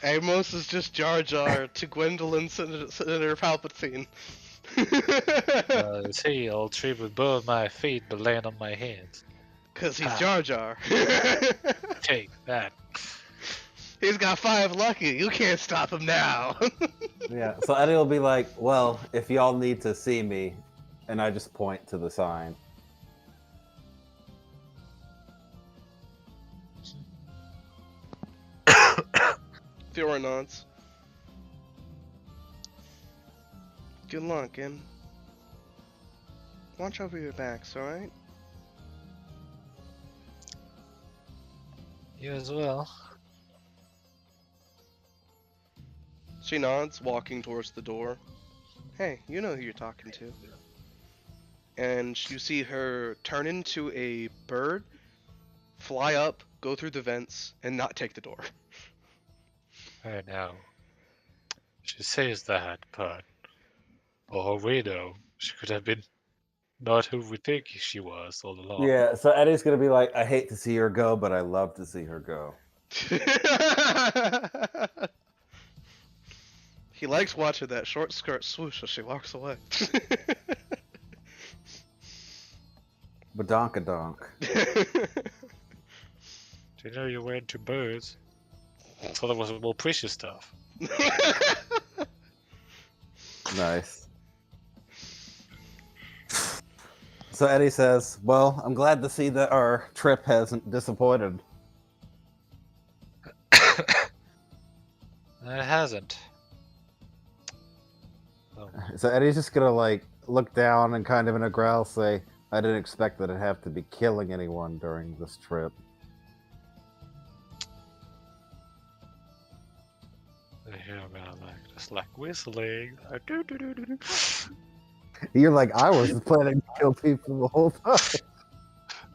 A: Amos is just Jar Jar to Gwendolyn Senator Palpatine.
D: You see, I'll trip with both my feet but land on my hands.
A: Cause he's Jar Jar.
D: Take that.
A: He's got 5 lucky. You can't stop him now.
C: Yeah, so Eddie will be like, well, if y'all need to see me, and I just point to the sign.
A: Fiora nods. Good luck, and watch over your backs, alright?
D: You as well.
A: She nods, walking towards the door. Hey, you know who you're talking to. And you see her turn into a bird, fly up, go through the vents, and not take the door.
D: I know. She says that, but for all we know, she could have been not who we think she was all along.
C: Yeah, so Eddie's gonna be like, I hate to see her go, but I love to see her go.
A: He likes watching that short skirt swoosh as she walks away.
C: Badonkadonk.
D: Do you know you were into birds? Thought it was more precious stuff.
C: Nice. So Eddie says, well, I'm glad to see that our trip hasn't disappointed.
D: It hasn't. Oh,
C: So Eddie's just gonna like look down and kind of in a growl say, I didn't expect that I'd have to be killing anyone during this trip.
D: I hear me like just like whistling.
C: You're like, I was planning to kill people the whole time.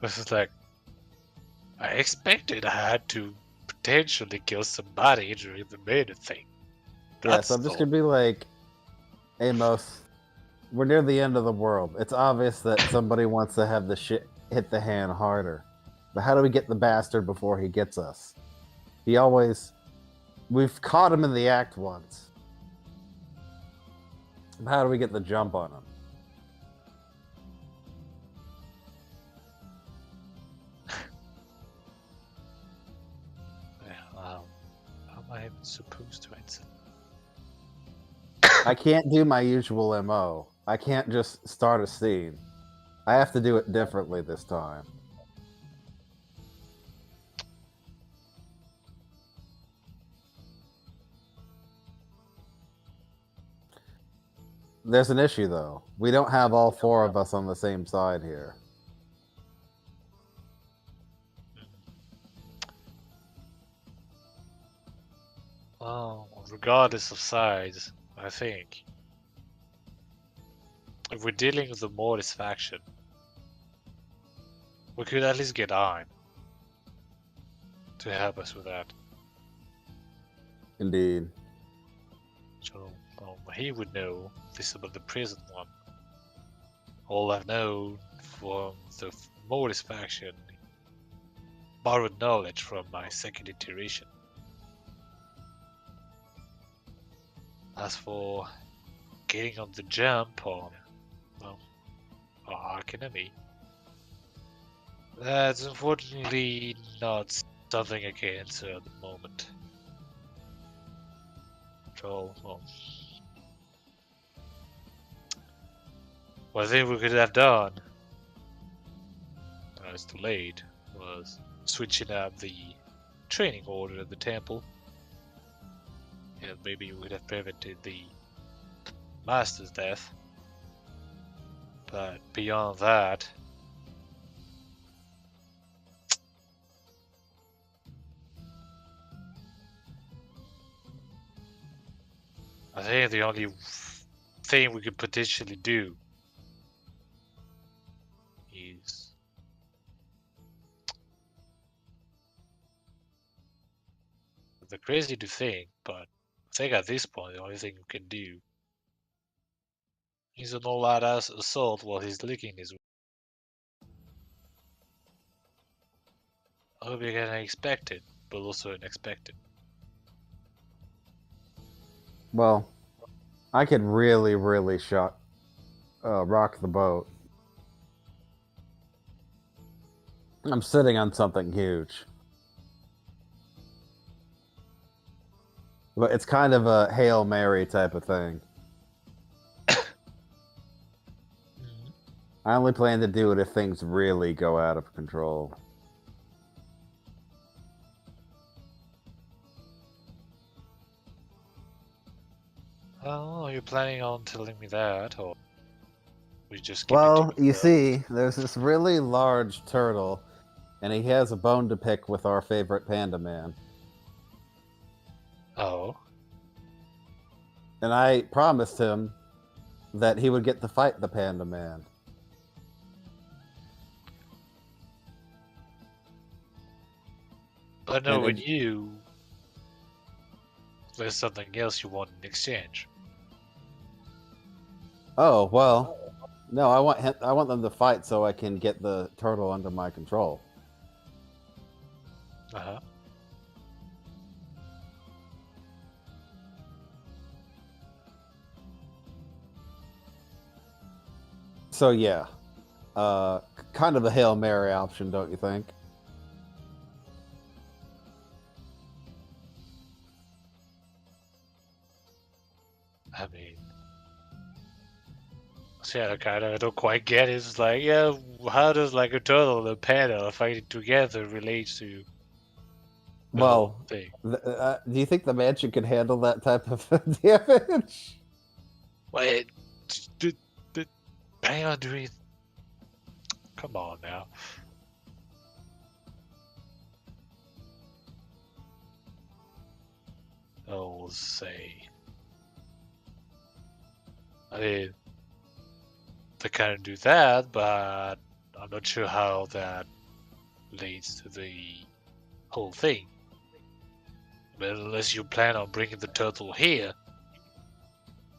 D: This is like I expected I had to potentially kill somebody during the main thing.
C: Yeah, so I'm just gonna be like, Amos, we're near the end of the world. It's obvious that somebody wants to have the shit hit the hand harder. But how do we get the bastard before he gets us? We've caught him in the act once. How do we get the jump on him?
D: How am I even supposed to answer?
C: I can't do my usual MO. I can't just start a scene. I have to do it differently this time. There's an issue, though. We don't have all four of us on the same side here.
D: Well, regardless of sides, I think if we're dealing with the Mortis faction, we could at least get Arn to help us with that.
C: Indeed.
D: So he would know this about the prison one. All I've known from the Mortis faction, borrowed knowledge from my second iteration. As for getting on the jump on, well, our arch enemy, that's unfortunately not something I can answer at the moment. So, well, one thing we could have done, it's too late, was switching up the training order at the temple. And maybe we would have prevented the master's death. But beyond that, I think the only thing we could potentially do is the crazy to think, but I think at this point the only thing we can do is an all-out assault while he's licking his. I hope you can expect it, but also unexpected.
C: Well, I could really, really rock the boat. I'm sitting on something huge. But it's kind of a Hail Mary type of thing. I only plan to do it if things really go out of control.
D: Oh, you're planning on telling me that, or we just
C: Well, you see, there's this really large turtle, and he has a bone to pick with our favorite panda man.
D: Oh.
C: And I promised him that he would get to fight the panda man.
D: But no, with you, there's something else you want in exchange.
C: Oh, well, no, I want them to fight so I can get the turtle under my control.
D: Uh-huh.
C: So yeah, kind of a Hail Mary option, don't you think?
D: I mean, see, I kind of don't quite get it. It's like, yeah, how does like a turtle and a panda fighting together relate to the whole
C: Well,
D: thing?
C: do you think the mansion can handle that type of damage?
D: Wait, hang on, Dream. Come on now. Oh, say. I mean, they kind of do that, but I'm not sure how that leads to the whole thing. But unless you plan on bringing the turtle here,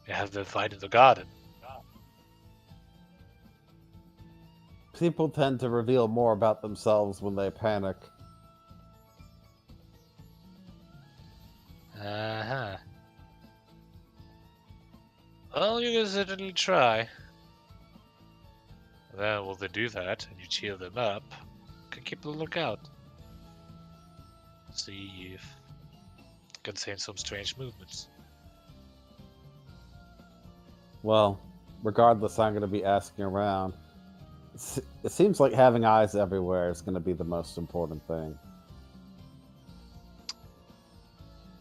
D: you have them fight in the garden.
C: People tend to reveal more about themselves when they panic.
D: Uh-huh. Well, you can certainly try. Then while they do that, and you cheer them up, you can keep a lookout. See if you can sense some strange movements.
C: Well, regardless, I'm going to be asking around. It seems like having eyes everywhere is going to be the most important thing.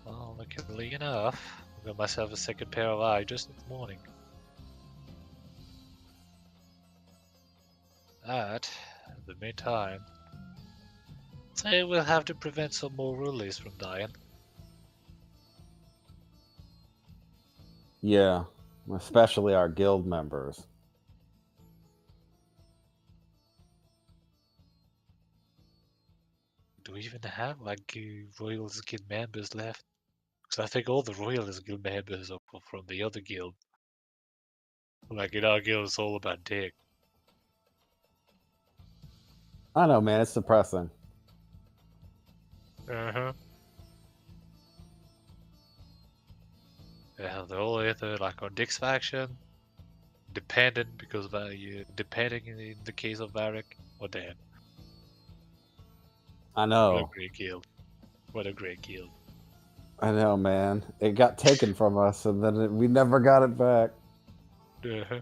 D: Well, luckily enough, I got myself a second pair of eyes just this morning. But, in the meantime, say we'll have to prevent some more rulers from dying.
C: Yeah, especially our guild members.
D: Do we even have like Royals Guild members left? Because I think all the Royals Guild members are from the other guild. Like in our guild, it's all about dick.
C: I know, man, it's depressing.
D: Uh-huh. Yeah, they're all either like on Dick's faction, dependent because depending in the case of Varric, or Dan.
C: I
D: What a
C: know.
D: great guild. What a great guild.
C: I know, man. It got taken from us, and then we never got it back.
D: Uh-huh.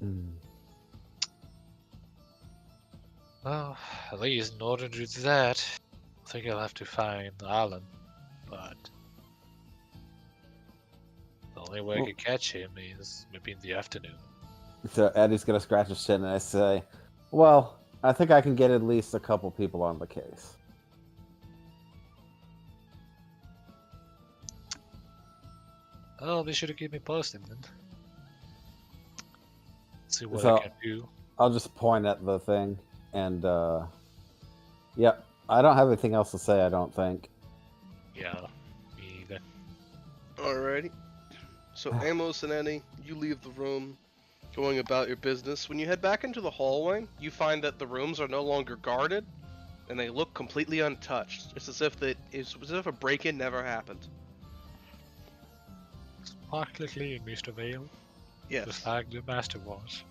C: Mm.
D: Well, at least in order to do that, I think I'll have to find Alan. But the only way I can catch him is maybe in the afternoon.
C: So Eddie's gonna scratch his chin, and I say, "Well, I think I can get at least a couple people on the case."
D: Oh, be sure to keep me posted then. See what
C: So-
D: I can do.
C: I'll just point at the thing, and yep. I don't have anything else to say. I don't think.
D: Yeah, me either.
A: Alrighty. So Amos and Annie, you leave the room, going about your business. When you head back into the hallway, you find that the rooms are no longer guarded, and they look completely untouched. It's as if a break-in never happened.
D: Sparkly and Mr. Vale,
A: Yes,
D: just like the master was.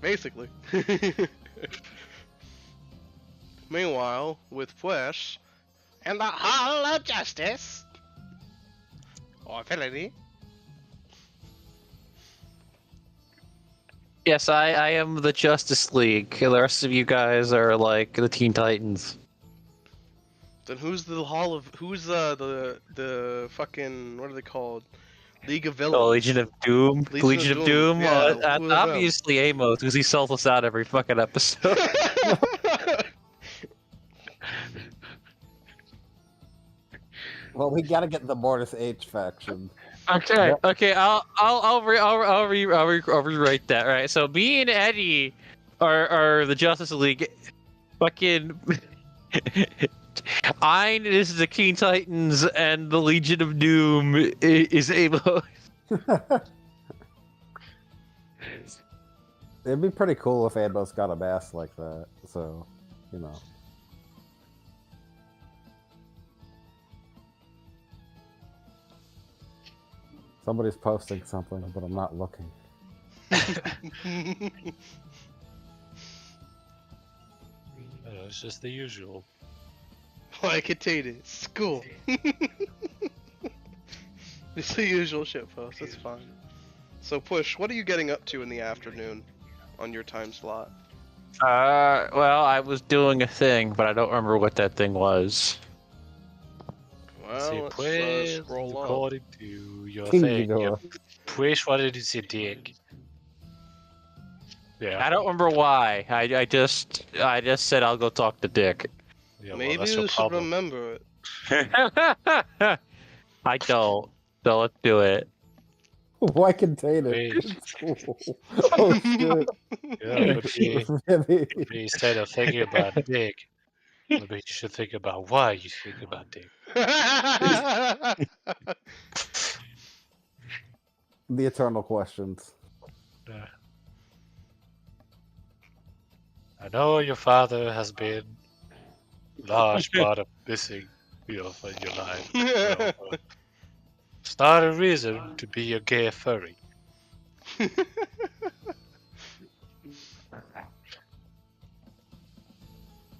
A: basically. Meanwhile, with Flesh and the Hall of Justice, or Villainy.
B: Yes, I am the Justice League. The rest of you guys are like the Teen Titans.
A: Then who's the fucking, what are they called? League of Villains.
B: Oh, Legion of Doom. Legion of Doom.
A: Yeah, who are them?
B: Obviously Amos, because he sold us out every fucking episode.
C: Well, we gotta get the Mortis H faction.
B: Okay,
C: Yep.
B: okay, I'll rewrite that. Right, so me and Eddie are the Justice League. Fucking Ein is the Teen Titans, and the Legion of Doom is Amos.
C: It'd be pretty cool if Amos got a mask like that. So, you know. Somebody's posting something, but I'm not looking.
D: It's just the usual.
A: Like it is. School. It's the usual shitpost. It's fine. So, Push, what are you getting up to in the afternoon on your time slot?
B: Well, I was doing a thing, but I don't remember what that thing was.
D: See,
A: Well, let's
D: pues,
A: scroll up.
D: according to your
C: King
D: thing,
C: Ghidorah.
D: Push wanted to see dick. Yeah.
B: I don't remember why. I just said I'll go talk to Dick.
D: Yeah, well,
A: Maybe
D: that's your
A: you should
D: problem.
A: remember it.
B: I don't. So let's do it.
C: Why contain it?
D: Wait.
C: It's cool. Oh shit.
D: Yeah,
C: Really?
D: maybe instead of thinking about dick, maybe you should think about why you think about dick.
C: The eternal questions.
D: Uh, I know your father has been large part of missing, in your life. But it's not a reason to be a gay furry.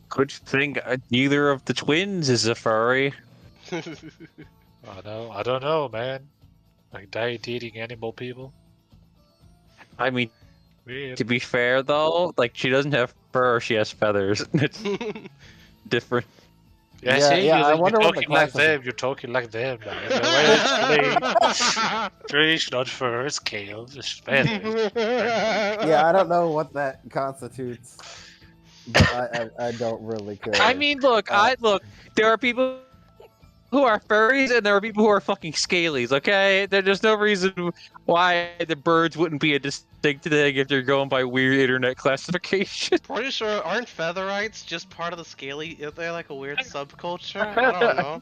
B: Good thing neither of the twins is a furry.
D: I don't know, man. Like dating animal people.
B: I mean,
D: Weird.
B: to be fair though, like she doesn't have fur, she has feathers. It's different.
D: Yeah,
C: Yeah,
D: see,
C: yeah, I
D: you're
C: wonder what the
D: talking like
C: class is.
D: them. You're talking like them now. Well, fish, not fur, scales, just feathers.
C: Yeah, I don't know what that constitutes, but I don't really care.
B: I mean, look, there are people who are furries and there are people who are fucking scalies, okay? There's no reason why the birds wouldn't be a distinct thing if they're going by weird internet classification.
A: Pretty sure, aren't featherites just part of the scaly? Are they like a weird subculture? I don't know.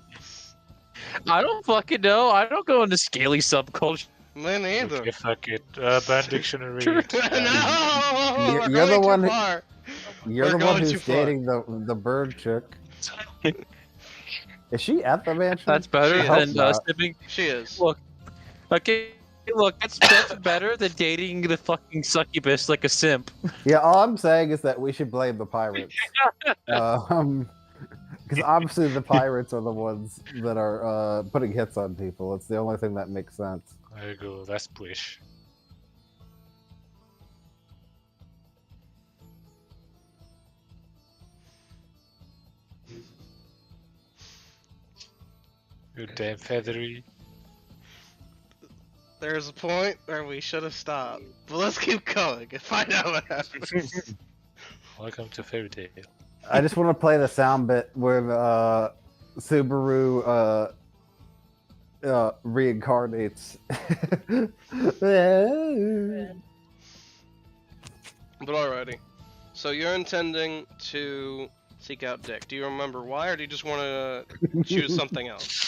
B: I don't fucking know. I don't go into scaly subculture.
A: Me neither.
D: Okay, fuck it. Urban Dictionary.
A: No,
C: You're
A: we're
C: the
A: going
C: one
A: too
C: who-
A: far.
C: You're
A: We're
C: the one
A: going too
C: who's
A: far.
C: dating the bird chick. Is she at the mansion?
B: That's better
A: She
C: I hope
B: than
C: not.
B: sipping.
A: She is.
B: Look, okay, look, that's better than dating the fucking succubus like a simp.
C: Yeah, all I'm saying is that we should blame the pirates. Because obviously the pirates are the ones that are putting hits on people. It's the only thing that makes sense.
D: There you go. That's Bush. You damn feathery.
A: There's a point where we should have stopped. But let's keep going and find out what happens.
D: Welcome to Fairy Tale.
C: I just want to play the sound bit where Subaru reincarnates.
A: But alrighty. So you're intending to seek out Dick. Do you remember why, or do you just want to choose something else?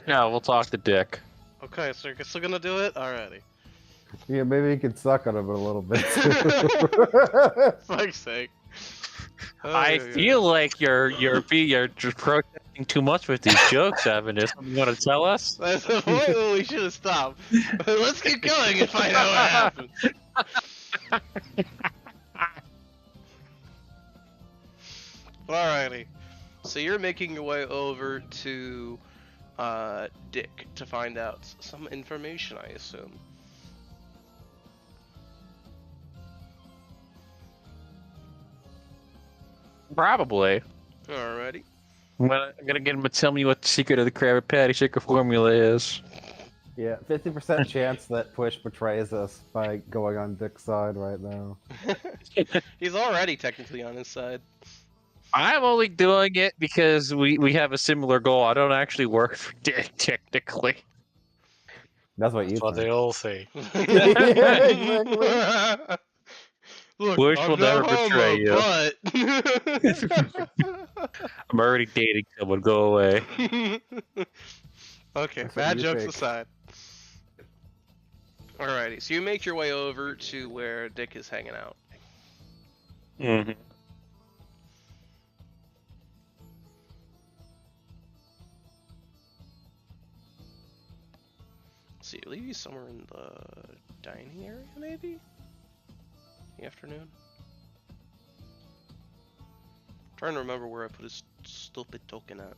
B: No, we'll talk to Dick.
A: Okay, so you're still gonna do it? Alrighty.
C: Yeah, maybe you could suck on him a little bit.
A: Fuck's sake.
B: I feel like you're just protesting too much with these jokes, Evan. Is something you want to tell us?
A: That's the point where we should have stopped. Let's keep going and find out what happens. Alrighty. So you're making your way over to Dick to find out some information, I assume.
B: Probably.
A: Alrighty.
B: I'm gonna get him to tell me what the secret of the Krabby Patty Shaker formula is.
C: Yeah, 50% chance that Push betrays us by going on Dick's side right now.
A: He's already technically on his side.
B: I'm only doing it because we have a similar goal. I don't actually work for Dick, technically.
C: That's what you
D: That's what they
C: think.
D: all say.
C: Yeah, exactly.
A: Look,
B: Bush
A: I'm
B: will
A: no
B: never betray
A: homo,
B: you. I'm already dating someone. Go away.
A: Okay,
C: That's what
A: bad
C: you
A: jokes
C: think.
A: aside. Alrighty, so you make your way over to where Dick is hanging out.
B: Mm-hmm.
A: Let's see, I believe he's somewhere in the dining area, maybe? The afternoon? Trying to remember where I put his stupid token at.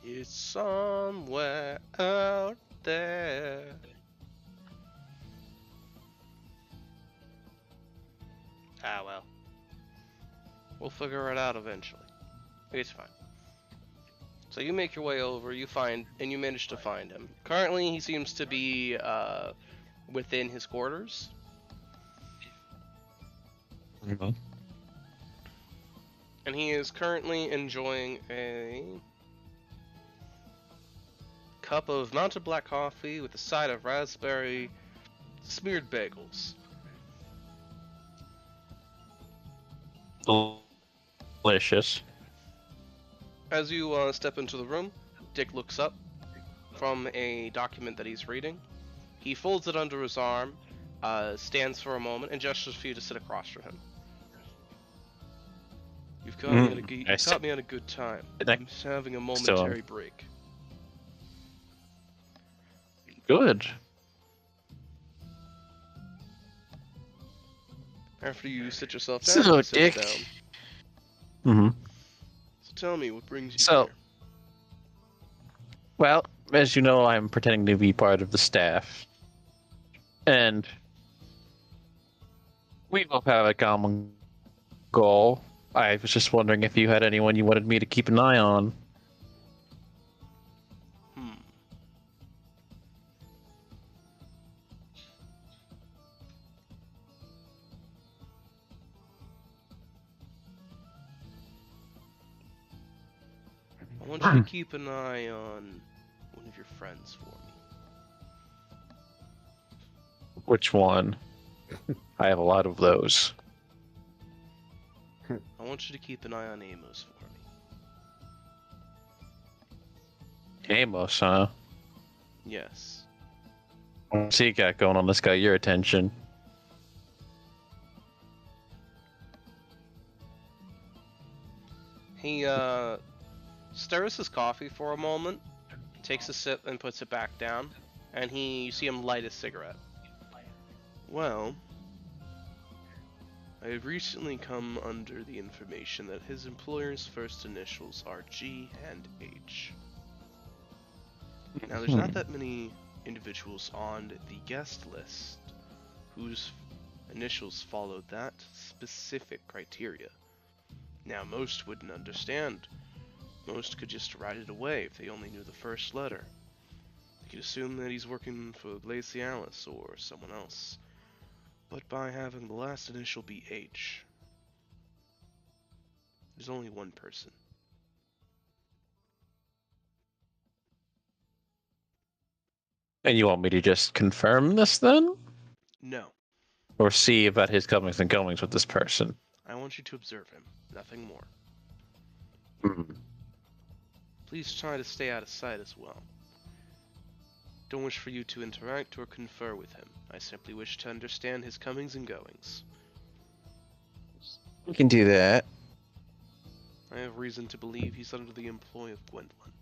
A: It's somewhere out there. Ah, well. We'll figure it out eventually. It's fine. So you make your way over, you manage to find him. Currently, he seems to be within his quarters.
B: Mm-hmm.
A: And he is currently enjoying a cup of mounted black coffee with a side of raspberry smeared bagels.
B: Delicious.
A: As you step into the room, Dick looks up from a document that he's reading. He folds it under his arm, stands for a moment, and gestures for you to sit across from him. You've caught me at a good time. I'm just having a momentary break.
B: Good.
A: After you sit yourself down,
B: So,
A: he sits
B: Dick.
A: down.
B: Mm-hmm.
A: So tell me, what brings you
B: So,
A: here?
B: well, as you know, I'm pretending to be part of the staff. And we both have a common goal. I was just wondering if you had anyone you wanted me to keep an eye on.
A: I want you to keep an eye on one of your friends for me.
B: Which one? I have a lot of those.
A: I want you to keep an eye on Amos for me.
B: Amos, huh?
A: Yes.
B: What's he got going on that's got your attention?
A: He stirs his coffee for a moment, takes a sip and puts it back down, and you see him light a cigarette. Well, I have recently come under the information that his employer's first initials are G and H. Now, there's not that many individuals on the guest list whose initials follow that specific criteria. Now, most wouldn't understand. Most could just write it away if they only knew the first letter. They could assume that he's working for Glacialis or someone else. But by having the last initial be H, there's only one person.
B: And you want me to just confirm this then?
A: No.
B: Or see about his comings and goings with this person?
A: I want you to observe him, nothing more.
B: Hmm.
A: Please try to stay out of sight as well. Don't wish for you to interact or confer with him. I simply wish to understand his comings and goings.
B: We can do that.
A: I have reason to believe he's under the employ of Gwendolyn.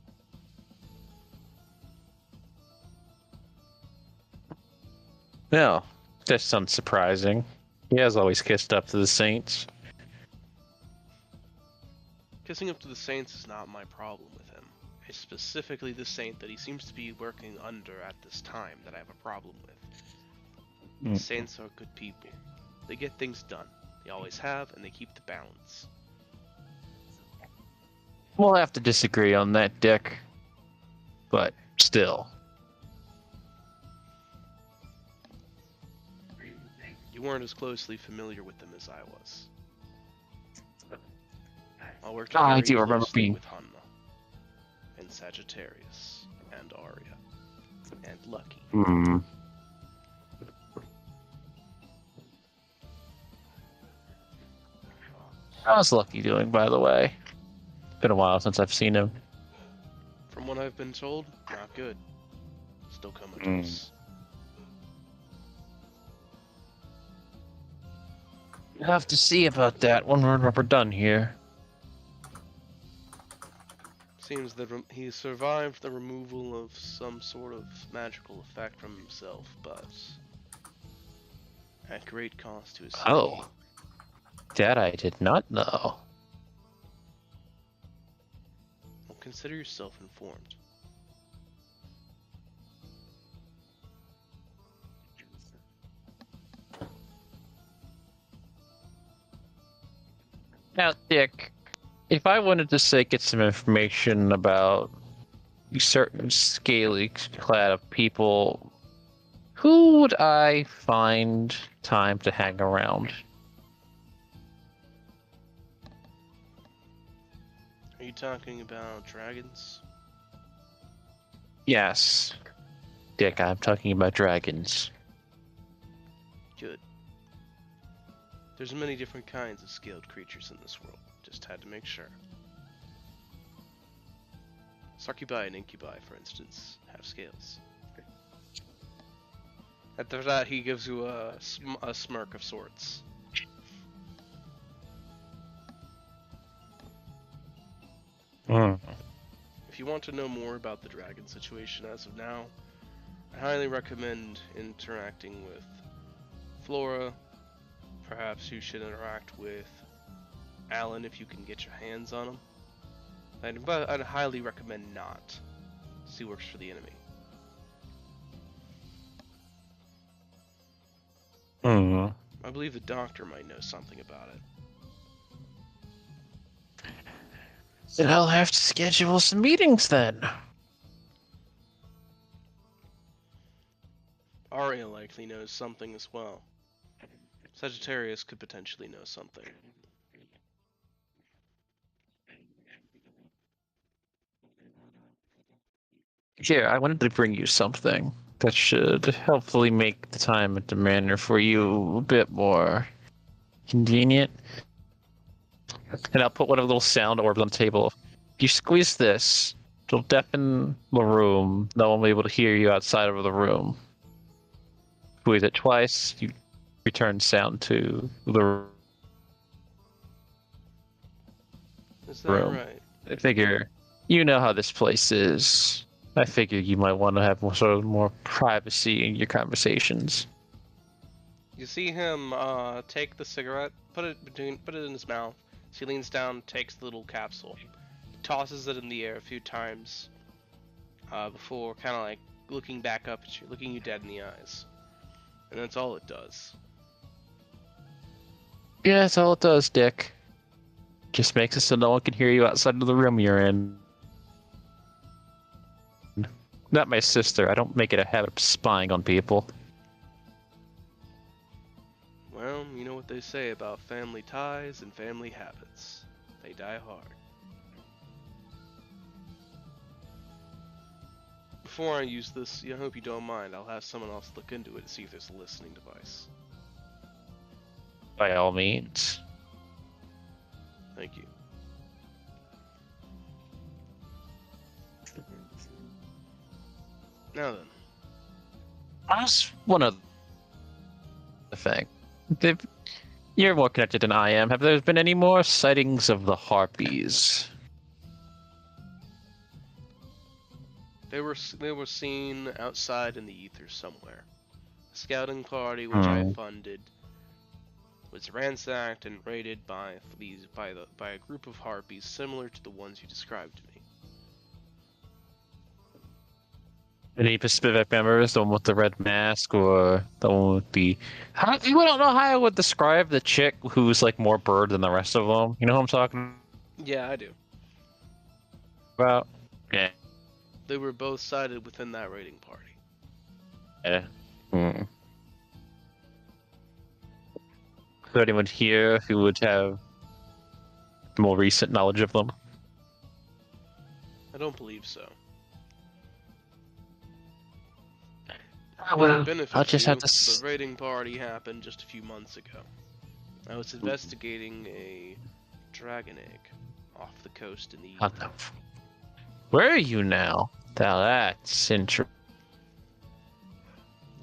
B: No, that sounds surprising. He has always kissed up to the saints.
A: Kissing up to the saints is not my problem with him. It's specifically the saint that he seems to be working under at this time that I have a problem with. The saints are good people. They get things done. They always have, and they keep the balance.
B: We'll have to disagree on that, Dick. But still.
A: You weren't as closely familiar with them as I was. I worked
B: I
A: very
B: do remember
A: closely
B: being...
A: with Hanma, and Sagittarius, and Arya, and Lucky.
B: Hmm. How's Lucky doing, by the way? Been a while since I've seen him.
A: From what I've been told, not good. Still comatose.
B: We'll have to see about that when we're done here.
A: Seems that he survived the removal of some sort of magical effect from himself, but at great cost to his safety.
B: Oh. That I did not know.
A: Well, consider yourself informed.
B: Now, Dick, if I wanted to say get some information about a certain scaly clad of people, who would I find time to hang around?
A: Are you talking about dragons?
B: Yes, Dick, I'm talking about dragons.
A: Good. There's many different kinds of scaled creatures in this world. Just had to make sure. Succubi and incubi, for instance, have scales. After that, he gives you a smirk of sorts. If you want to know more about the dragon situation as of now, I highly recommend interacting with Flora. Perhaps you should interact with Alan if you can get your hands on him. But I'd highly recommend not. He works for the enemy. I believe the doctor might know something about it.
B: Then I'll have to schedule some meetings then.
A: Arya likely knows something as well. Sagittarius could potentially know something.
B: Here, I wanted to bring you something that should hopefully make the time at the manor for you a bit more convenient. And I'll put one of the little sound orbs on the table. If you squeeze this, it'll deafen the room. No one will be able to hear you outside of the room. Squeeze it twice, you return sound to the
A: Is that
B: room.
A: right?
B: I figure you know how this place is. I figure you might want to have more privacy in your conversations.
A: You see him take the cigarette, put it in his mouth. So he leans down, takes the little capsule, tosses it in the air a few times, before kind of like looking back up at you, looking you dead in the eyes, and that's all it does.
B: Yeah, that's all it does, Dick. Just makes it so no one can hear you outside of the room you're in. Not my sister. I don't make it a habit of spying on people.
A: Well, you know what they say about family ties and family habits. They die hard. Before I use this, I hope you don't mind, I'll have someone else look into it and see if there's a listening device.
B: By all means.
A: Thank you. Now then.
B: That's one other thing. You're more connected than I am. Have there been any more sightings of the harpies?
A: They were seen outside in the ether somewhere. A scouting party which I funded was ransacked and raided by a group of harpies similar to the ones you described to me.
B: Any specific members? The one with the red mask, or the one with the? You don't know how I would describe the chick who's like more bird than the rest of them. You know who I'm talking
A: Yeah, I do.
B: about? Yeah.
A: They were both sighted within that raiding party.
B: Yeah. Is there anyone here who would have more recent knowledge of them?
A: I don't believe so.
B: Well,
A: Benefit
B: I'll just
A: you,
B: have to.
A: the raiding party happened just a few months ago. I was investigating a dragon egg off the coast in the
B: What the Where are you now? Now that's interesting.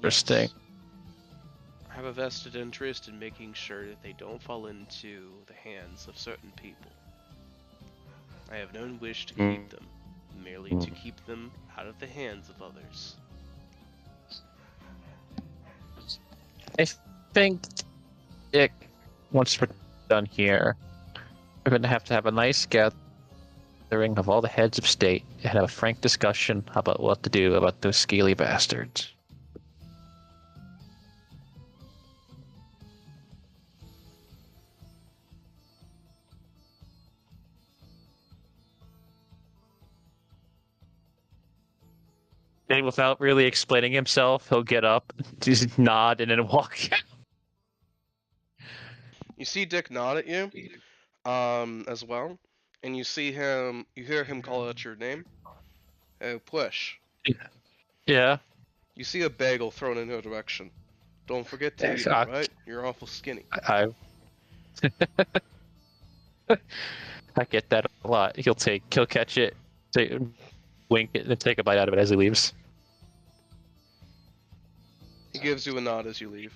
A: Yes. I have a vested interest in making sure that they don't fall into the hands of certain people. I have no wish to keep them, merely to keep them out of the hands of others.
B: I think, Dick, once we're done here, we're going to have a nice gathering gathering of all the heads of state and have a frank discussion about what to do about those scaly bastards. And without really explaining himself, he'll get up, just nod, and then walk out.
A: You see Dick nod at you, as well, and you hear him call out your name. Push.
B: Yeah.
A: You see a bagel thrown in your direction. Don't forget to eat it, right? You're awful skinny.
B: I get that a lot. He'll catch it, wink it, and then take a bite out of it as he leaves.
A: He gives you a nod as you leave.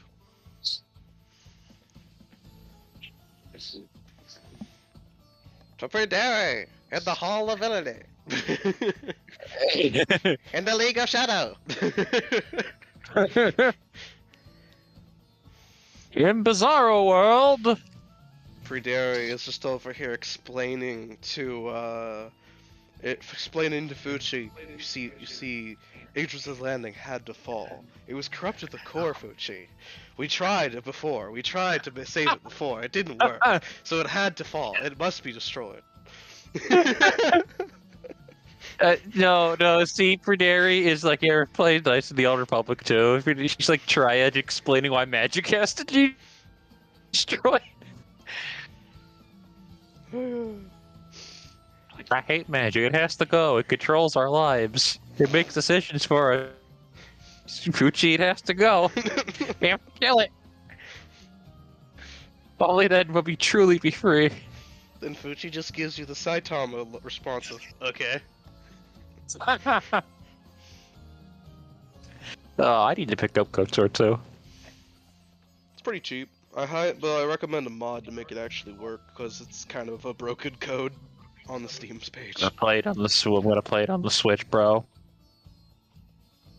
A: To Pryderi, in the Hall of Villainy. In the League of Shadow.
B: In Bizarro World.
A: Pryderi is just over here explaining to Fucci. You see, Idris' landing had to fall. It was corrupt at the core, Fucci. We tried it before. We tried to save it before. It didn't work. So it had to fall. It must be destroyed.
B: No. See, Pryderi is like played nice in the Old Republic too. She's like Triad explaining why magic has to be destroyed. I hate magic. It has to go. It controls our lives. It makes decisions for us. Fucci, it has to go. We have to kill it. Only then will we truly be free.
A: Then Fucci just gives you the Saitama response of, okay.
B: Oh, I need to pick up Kotor too.
A: It's pretty cheap. But I recommend a mod to make it actually work, because it's kind of a broken code on the Steam's page.
B: I'm gonna play it on the Switch, bro.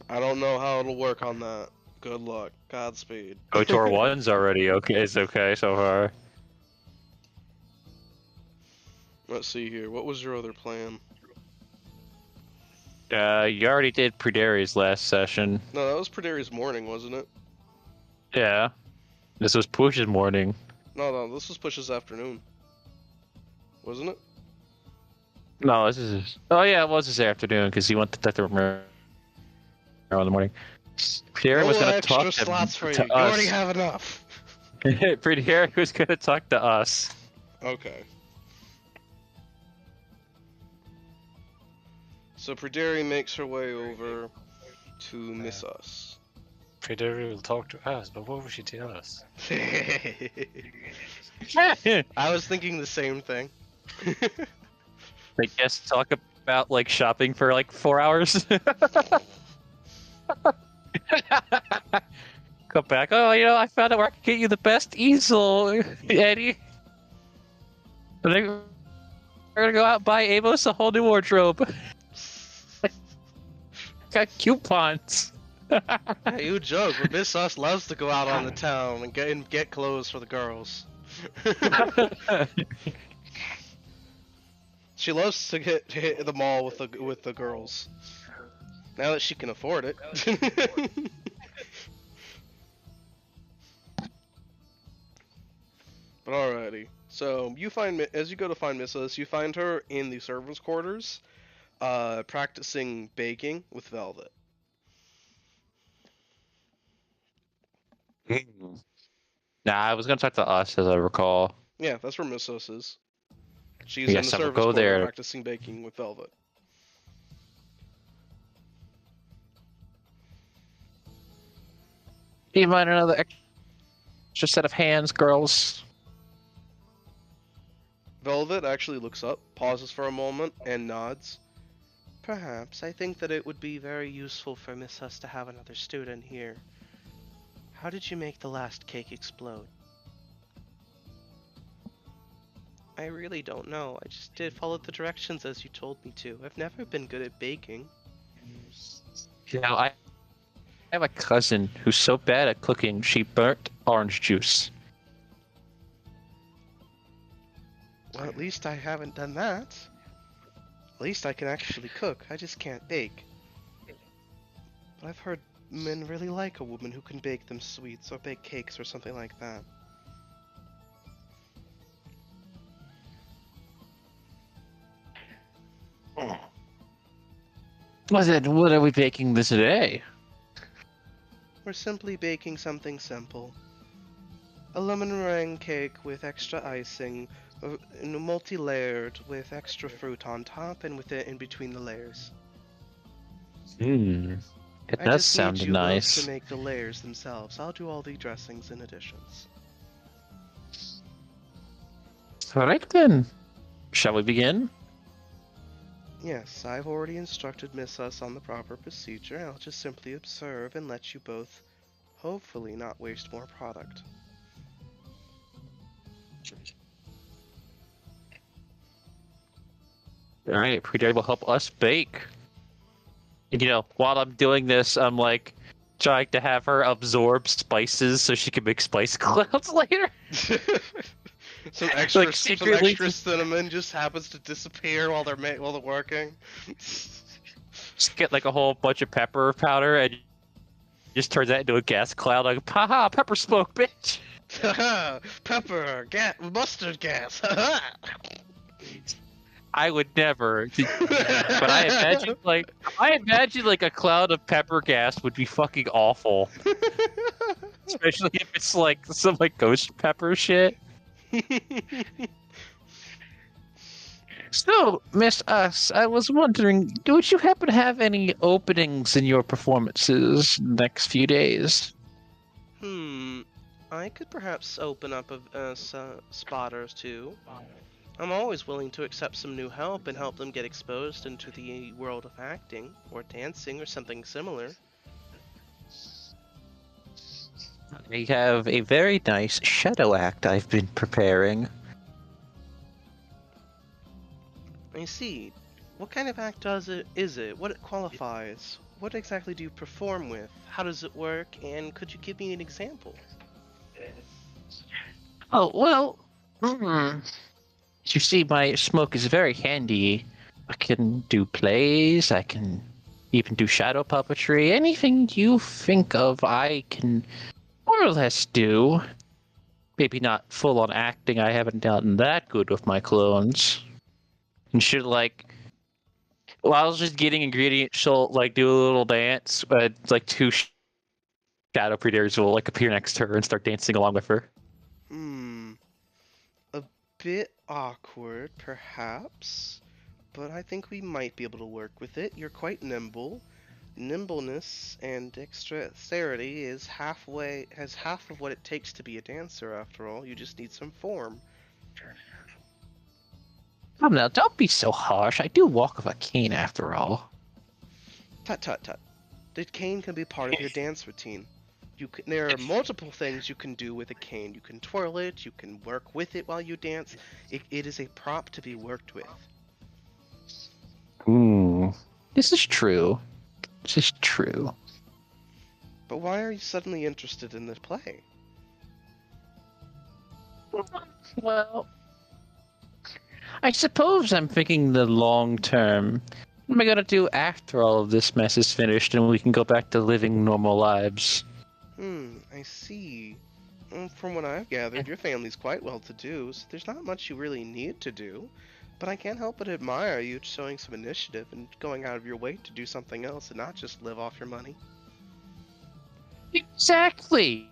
A: I don't know how it'll work on that. Good luck. Godspeed.
B: KOTOR 1's already okay. It's okay so far.
A: Let's see here. What was your other plan?
B: You already did Pryderi's last session.
A: No, that was Pryderi's morning, wasn't it?
B: Yeah. This was Push's morning.
A: No, this was Push's afternoon. Wasn't it?
B: No, this is... Oh yeah, it was this afternoon, because he went to Dr. Romero in the morning. Pryderi was going to talk
A: slots for you.
B: to
A: You
B: us.
A: already have enough.
B: Pryderi was going to talk to us.
A: Okay. So Pryderi makes her way over to miss us.
D: Pryderi will talk to us, but what will she tell us?
A: I was thinking the same thing.
B: They just talk about like shopping for like 4 hours. Come back. Oh, I found out where I can get you the best easel, Eddie. And then we're gonna go out and buy Amos a whole new wardrobe. Got coupons.
A: Hey, you joke, but Miss Us loves to go out on the town and get clothes for the girls. She loves to hit the mall with the girls. Now that she can afford it. But alrighty. So as you go to find Mrs., you find her in the servants' quarters, practicing baking with Velvet.
B: Nah, I was gonna talk to us, as I recall.
A: Yeah, that's where Mrs. is. She's
B: Yes,
A: in the
B: I will
A: servants'
B: go
A: quarter
B: there.
A: practicing baking with Velvet.
B: Do you mind another extra set of hands, girls?
A: Velvet actually looks up, pauses for a moment, and nods. Perhaps. I think that it would be very useful for Miss Us to have another student here. How did you make the last cake explode? I really don't know. I just did follow the directions as you told me to. I've never been good at baking.
B: I have a cousin who's so bad at cooking, she burnt orange juice.
A: Well, at least I haven't done that. At least I can actually cook. I just can't bake. But I've heard men really like a woman who can bake them sweets or bake cakes or something like that.
B: Well then, what are we baking this today?
A: We're simply baking something simple. A lemon meringue cake with extra icing, multi-layered with extra fruit on top and with it in between the layers.
B: It
A: I
B: does
A: just need
B: sound
A: you both to
B: nice.
A: make the layers themselves. I'll do all the dressings and additions.
B: Alright then. Shall we begin?
A: Yes, I've already instructed Miss Us on the proper procedure. I'll just simply observe and let you both, hopefully, not waste more product.
B: Alright, Predate will help us bake. And while I'm doing this, I'm like trying to have her absorb spices so she can make spice clouds later.
A: Some extra,
B: Like,
A: some
B: secretly
A: extra cinnamon just happens to disappear while they're working.
B: Just get like a whole bunch of pepper powder and just turns that into a gas cloud. Like, haha, pepper smoke, bitch.
A: Haha, pepper, mustard gas. Haha.
B: I would never. But I imagine like a cloud of pepper gas would be fucking awful. Especially if it's like some like ghost pepper shit. So, Miss Us, I was wondering, would you happen to have any openings in your performances next few days?
A: I could perhaps open up a spot or two. I'm always willing to accept some new help and help them get exposed into the world of acting, or dancing, or something similar.
B: I have a very nice shadow act I've been preparing.
A: I see. What kind of act is it? What it qualifies? What exactly do you perform with? How does it work? And could you give me an example?
B: Oh, well, you see, my smoke is very handy. I can do plays, I can even do shadow puppetry. Anything you think of, I can more or less do. Maybe not full on acting, I haven't done that good with my clones. And should, like, while I was just getting ingredients, she'll, like, do a little dance, but, like, two shadow predators will, like, appear next to her and start dancing along with her.
A: A bit awkward, perhaps, but I think we might be able to work with it. You're quite nimble. Nimbleness and dexterity has half of what it takes to be a dancer, after all. You just need some form.
B: Come now, don't be so harsh. I do walk with a cane after all.
A: Tut tut tut. The cane can be part of your dance routine. There are multiple things you can do with a cane. You can twirl it, you can work with it while you dance. It is a prop to be worked with.
B: This is true. This is true.
A: But why are you suddenly interested in this play?
B: Well, I suppose I'm thinking the long term. What am I gonna do after all of this mess is finished and we can go back to living normal lives?
A: I see. Well, from what I've gathered, your family's quite well to do, so there's not much you really need to do. But I can't help but admire you showing some initiative and going out of your way to do something else and not just live off your money.
B: Exactly!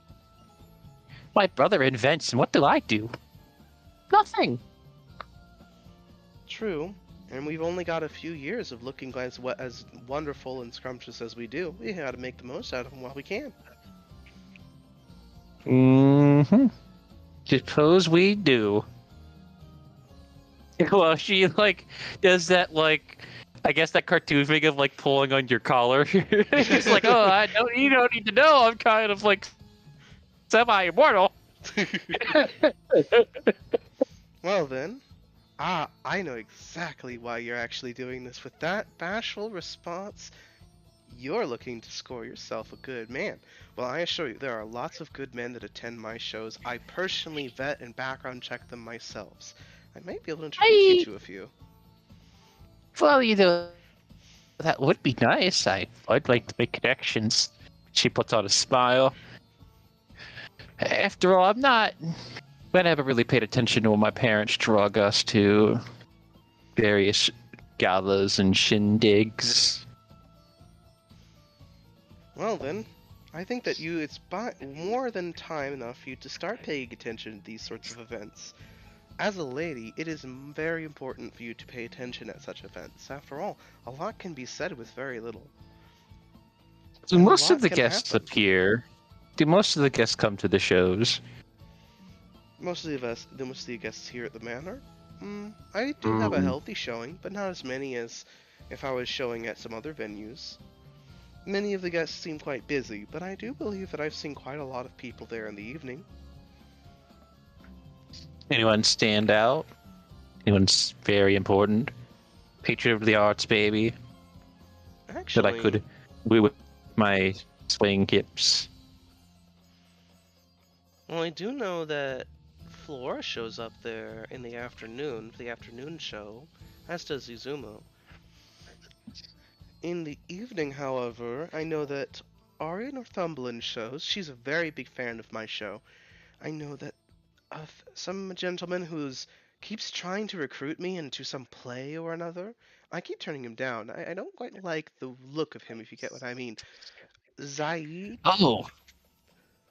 B: My brother invents, and what do I do? Nothing!
A: True, and we've only got a few years of looking as wonderful and scrumptious as we do. We gotta make the most out of them while we can.
B: Suppose we do. Well, she, like, does that, like, I guess that cartoon thing of, like, pulling on your collar. It's like, oh, you don't need to know, I'm kind of, like, semi-immortal.
A: Well then, I know exactly why you're actually doing this. With that bashful response, you're looking to score yourself a good man. Well, I assure you, there are lots of good men that attend my shows. I personally vet and background check them myself. I might be able to introduce you to a few.
B: Well, that would be nice. I'd like to make connections. She puts on a smile. After all, I never really paid attention to when my parents drug us to various galas and shindigs.
A: Well then, I think that it's more than time enough for you to start paying attention to these sorts of events. As a lady, it is very important for you to pay attention at such events. After all, a lot can be said with very little.
B: Do
A: And a
B: most of
A: lot
B: the
A: can
B: guests
A: happen.
B: appear? Do most of the guests come to the shows?
A: Most of the guests here at the manor, I do have a healthy showing, but not as many as if I was showing at some other venues. Many of the guests seem quite busy, but I do believe that I've seen quite a lot of people there in the evening.
B: Anyone stand out? Anyone's very important? Patron of the arts, baby.
A: Actually,
B: That I could with my swing hips.
A: well, I do know that Flora shows up there in the afternoon for the afternoon show, as does Izumo. In the evening, however, I know that Ari Northumberland shows. She's a very big fan of my show. I know that some gentleman who's keeps trying to recruit me into some play or another. I keep turning him down. I don't quite like the look of him, if you get what I mean. Zaid,
B: Oh.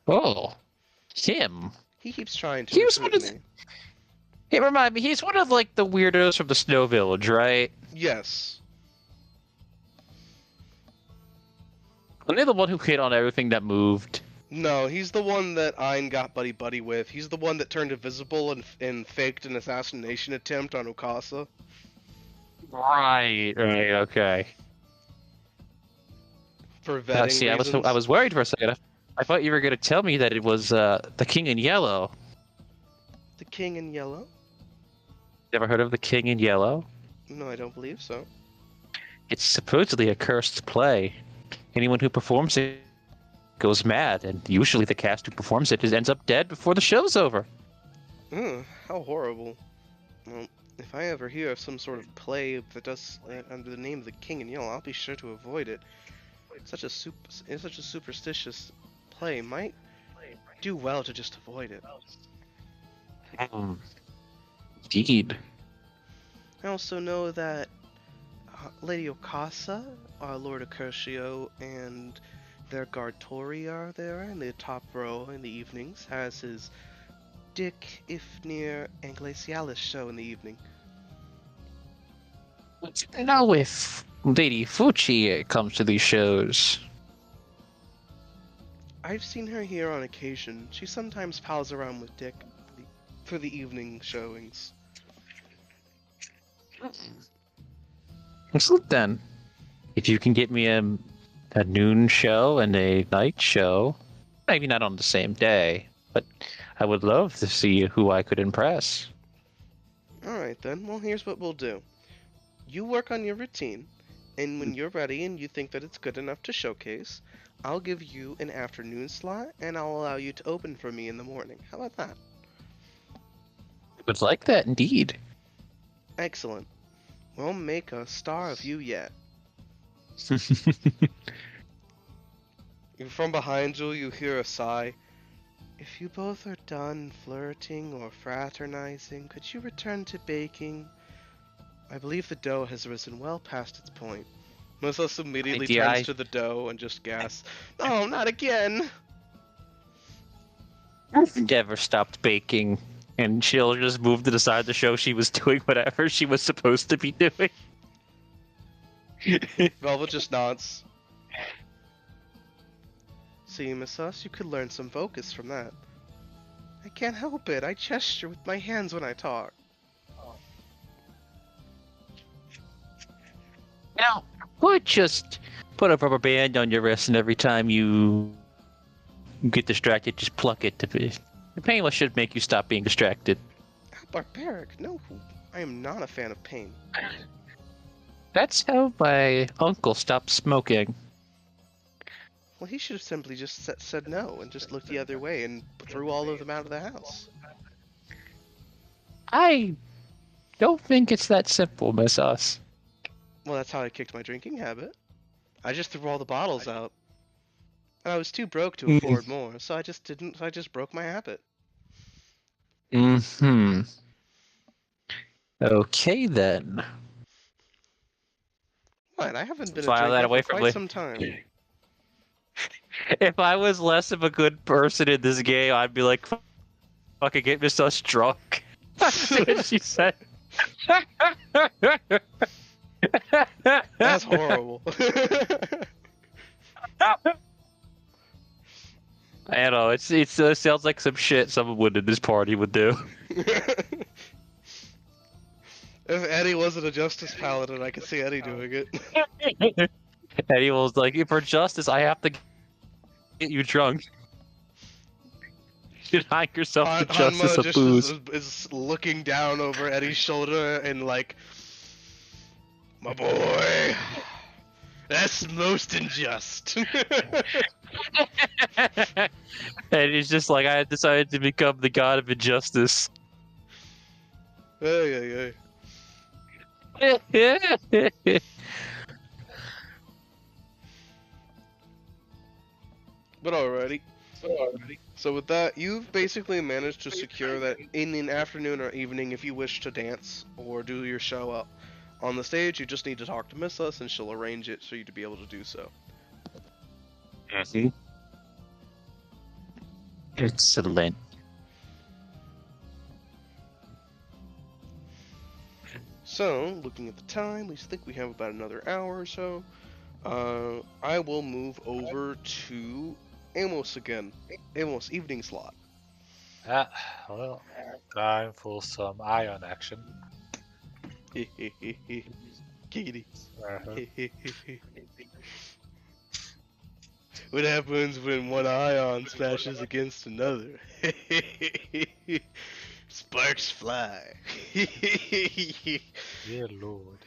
B: Oh. Him.
A: he keeps trying to
B: He was one
A: recruit
B: of the...
A: me.
B: Hey, remind me, he's one of, like, the weirdos from the Snow Village, right?
A: Yes.
B: Wasn't he the one who hit on everything that moved?
A: No, he's the one that Ein got buddy-buddy with. He's the one that turned invisible and faked an assassination attempt on Okasa.
B: Right, okay.
A: For vetting
B: See,
A: reasons.
B: I was worried for a second. I thought you were going to tell me that it was the King in Yellow.
A: The King in Yellow?
B: Ever heard of the King in Yellow?
A: No, I don't believe so.
B: It's supposedly a cursed play. Anyone who performs it goes mad, and usually the cast who performs it ends up dead before the show's over.
A: How horrible. Well, if I ever hear of some sort of play that does under the name of the King in Yellow, I'll be sure to avoid it. Such a superstitious play might do well to just avoid it.
B: Indeed.
A: I also know that Lady Okasa, our Lord Accurcio, and their guard Tori are there in the top row in the evenings, has his Dick Ifnir and Glacialis show in the evening.
B: Now if Lady Fuchi comes to these shows.
A: I've seen her here on occasion. She sometimes pals around with Dick for the evening showings.
B: So then, if you can get me a noon show and a night show, maybe not on the same day, but I would love to see who I could impress.
A: Alright then, well here's what we'll do. You work on your routine, and when you're ready and you think that it's good enough to showcase, I'll give you an afternoon slot, and I'll allow you to open for me in the morning. How about that?
B: I would like that indeed.
A: Excellent. We'll make a star of you yet. From behind you, you hear a sigh. If you both are done flirting or fraternizing, could you return to baking? I believe the dough has risen well past its point. Moses immediately turns to the dough and just gasps, "Oh, not again!"
B: Never stopped baking, and she'll just move to the side of the show she was doing whatever she was supposed to be doing.
A: Velvet just nods. See, Miss Us, you could learn some focus from that. I can't help it. I gesture with my hands when I talk.
B: Now, would just put a rubber band on your wrist, and every time you get distracted, just pluck it. The pain should make you stop being distracted.
A: How barbaric. No, I am not a fan of pain.
B: That's how my uncle stopped smoking.
A: Well, he should have simply just said no and just looked the other way and threw all of them out of the house.
B: I don't think it's that simple, Miss Us.
A: Well, that's how I kicked my drinking habit. I just threw all the bottles out. And I was too broke to afford more, so I just didn't. So I just broke my habit.
B: Hmm. Okay then.
A: What? I haven't been a
B: File that
A: drinker
B: away
A: for
B: from
A: quite
B: me.
A: some time.
B: If I was less of a good person in this game, I'd be like, fucking get me so drunk. That's what she said.
A: That's horrible.
B: I don't know. It sounds like some shit someone in this party would do.
A: If Eddie wasn't a justice paladin, I could see Eddie doing it.
B: And he was like, for justice, I have to get you drunk. You should hike yourself to justice
A: Hanma
B: of
A: just
B: booze.
A: is looking down over Eddie's shoulder and like, my boy, that's most unjust.
B: And he's just like, I had decided to become the god of injustice.
A: Hey. But alrighty. So with that, you've basically managed to secure that in the afternoon or evening, if you wish to dance or do your show up on the stage, you just need to talk to Miss Us and she'll arrange it for you to be able to do so.
B: Excellent.
A: So, looking at the time, we think we have about another hour or so. I will move over to Amos again. Amos, evening slot.
D: Ah, well, time for some ion action.
A: Giggity.
D: Uh-huh.
A: What happens when one ion smashes against another? Sparks fly.
D: Dear Lord.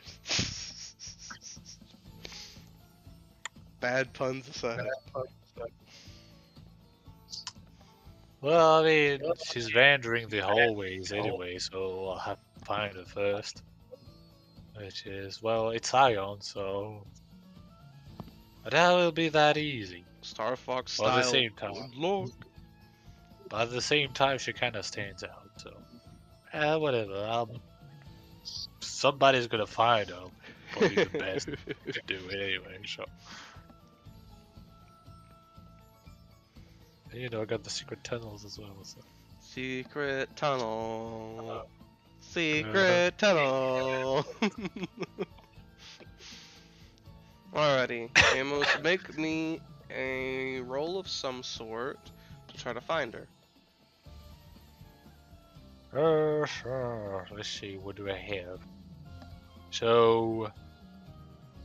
A: Bad puns aside.
D: Well, I mean, she's wandering the hallways anyway, so I'll have to find her first. Which is, well, it's Ion, so... I doubt it'll be that easy.
A: Star Fox
D: Well,
A: style.
D: at the same time.
A: Good Lord.
D: But at the same time, she kind of stands out, so... whatever, somebody's gonna find her. Probably the best to do it anyway, so... And, you know, I got the secret tunnels as well, so...
A: Secret tunnel. Secret tunnel. Alrighty, Amos, make me a roll of some sort to try to find her.
D: Let's see, what do I have? So,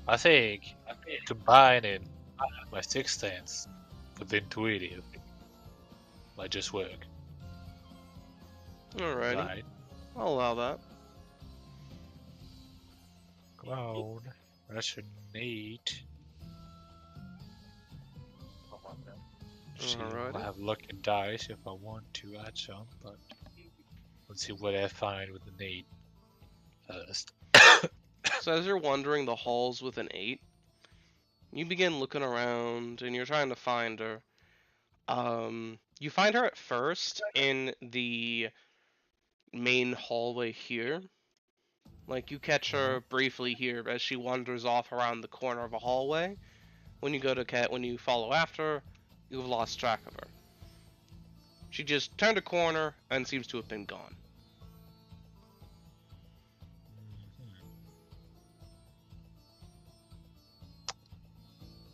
D: I think combining my sixth sense with intuitive might just work.
A: Alrighty,
D: Right.
A: I'll allow that.
D: Come on. That's an 8. See,
A: Alrighty.
D: I have luck and dice if I want to add some, but let's see what I find with an 8 first.
A: So as you're wandering the halls with an 8, you begin looking around and you're trying to find her. You find her at first in the main hallway here. Like, you catch her briefly here as she wanders off around the corner of a hallway. When you go to when you follow after her, you've lost track of her. She just turned a corner and seems to have been gone.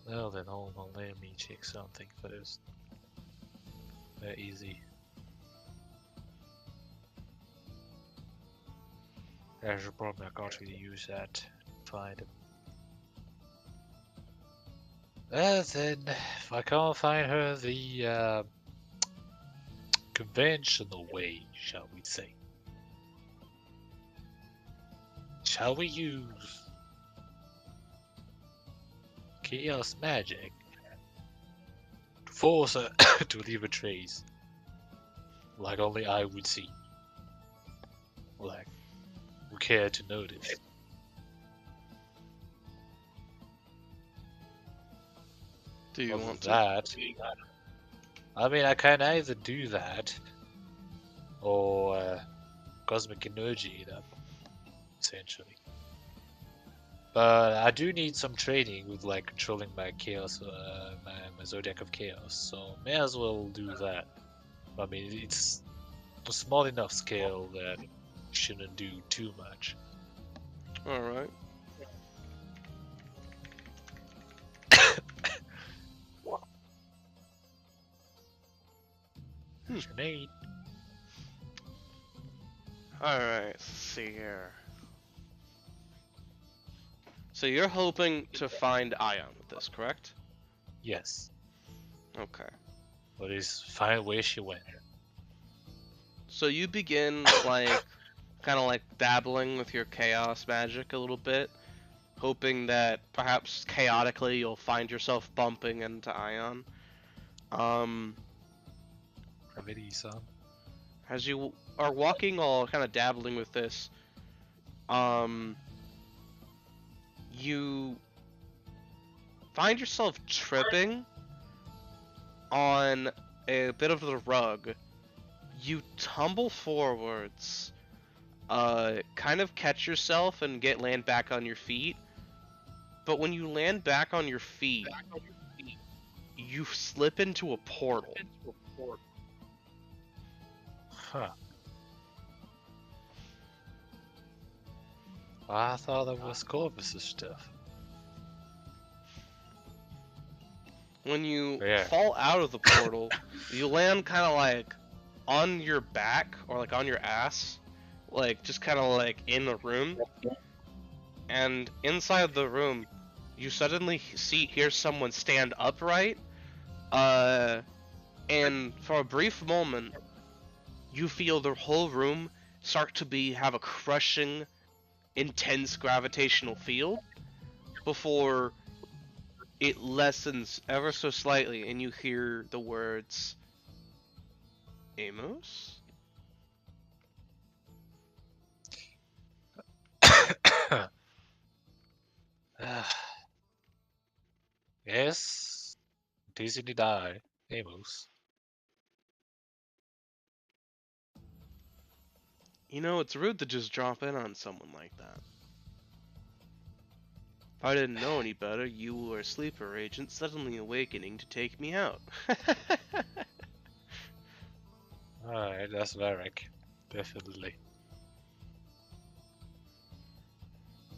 D: Well then, hold on, let me check something first. Very easy. There's a problem, I can't really use that to find him. Well then, if I can't find her the conventional way, shall we say, shall we use chaos magic to force her to leave a trace, like only I would see, like, would care to notice?
A: Do you
D: Other
A: want
D: than
A: to?
D: that, I mean, I can either do that or cosmic energy it up, essentially. But I do need some training with like controlling my chaos, my zodiac of chaos. So may as well do that. I mean, it's a small enough scale that it shouldn't do too much.
A: All right.
D: Grenade.
A: All right. Let's see here. So you're hoping to find Ion with this, correct?
D: Yes,
A: Okay.
D: but is find where she went.
A: So you begin like kind of like dabbling with your chaos magic a little bit, hoping that perhaps chaotically you'll find yourself bumping into Ion. Um,
D: Gravity, son.
A: as you are walking all kind of dabbling with this, you find yourself tripping on a bit of the rug. You tumble forwards, kind of catch yourself and land back on your feet. But when you land back on your feet, you slip into a portal.
D: Huh. I thought that was Corvus's stuff.
A: When you
D: Yeah.
A: fall out of the portal, you land kind of like on your back or like on your ass, like just kind of like in the room. And inside the room, you suddenly hear someone stand upright. And for a brief moment, you feel the whole room start to have a crushing, intense gravitational field before it lessens ever so slightly, and you hear the words, Amos?
D: Yes, it is indeed I, Amos.
A: You know, it's rude to just drop in on someone like that. If I didn't know any better, you were a sleeper agent suddenly awakening to take me out.
D: Alright, that's Varric. Definitely.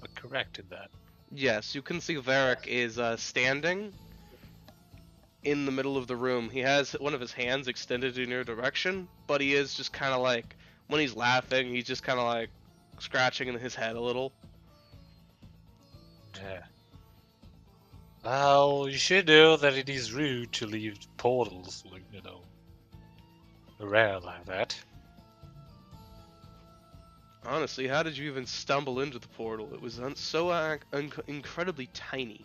D: But correct in that.
A: Yes, you can see Varric is standing in the middle of the room. He has one of his hands extended in your direction, but he is just kind of like, when he's laughing, he's just kind of like scratching in his head a little.
D: Yeah. Well, you should know that it is rude to leave portals, like, around like that.
A: Honestly, how did you even stumble into the portal? It was incredibly tiny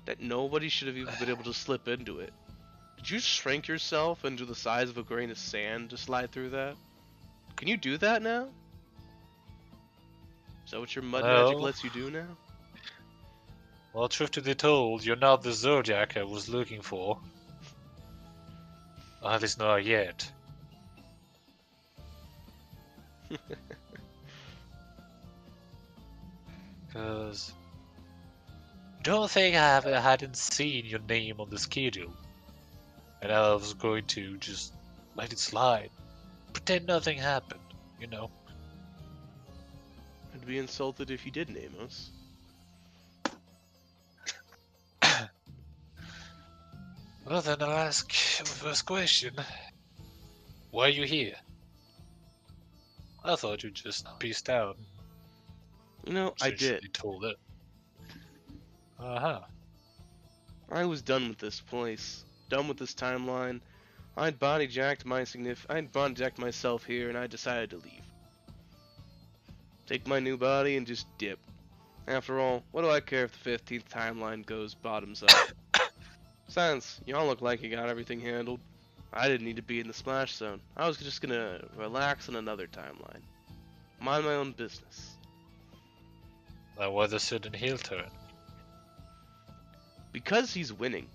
A: that nobody should have even been able to slip into it. Did you shrink yourself into the size of a grain of sand to slide through that? Can you do that now? Is that what your mud magic
D: No.
A: lets you do now?
D: Well, truth to be told, you're not the Zodiac I was looking for. At least not yet. Because don't think I hadn't seen your name on the schedule. And I was going to just let it slide. Pretend nothing happened, you know.
A: I'd be insulted if you didn't, Amos.
D: Well, then I'll ask the first question. Why are you here? I thought you just peaced out.
A: You know, I did.
D: Essentially told it. Uh-huh.
A: I was done with this place. Done with this timeline. I'd bodyjacked myself here, and I decided to leave. Take my new body and just dip. After all, what do I care if the 15th timeline goes bottoms up? Besides, y'all look like you got everything handled. I didn't need to be in the splash zone. I was just gonna relax on another timeline. Mind my own business.
D: Now why the sudden heel turn?
A: because he's winning.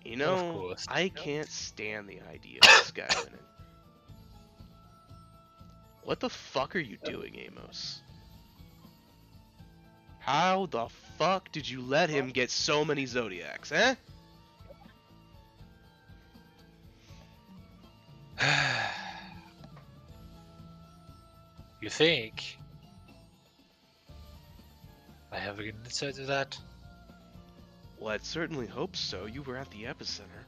A: You
D: Well, of
A: know,
D: course.
A: I can't stand the idea of this guy winning. What the fuck are you doing, Amos? How the fuck did you let him get so many Zodiacs, eh?
D: You think I have an insight to that?
A: Well, I'd certainly hope so. You were at the epicenter.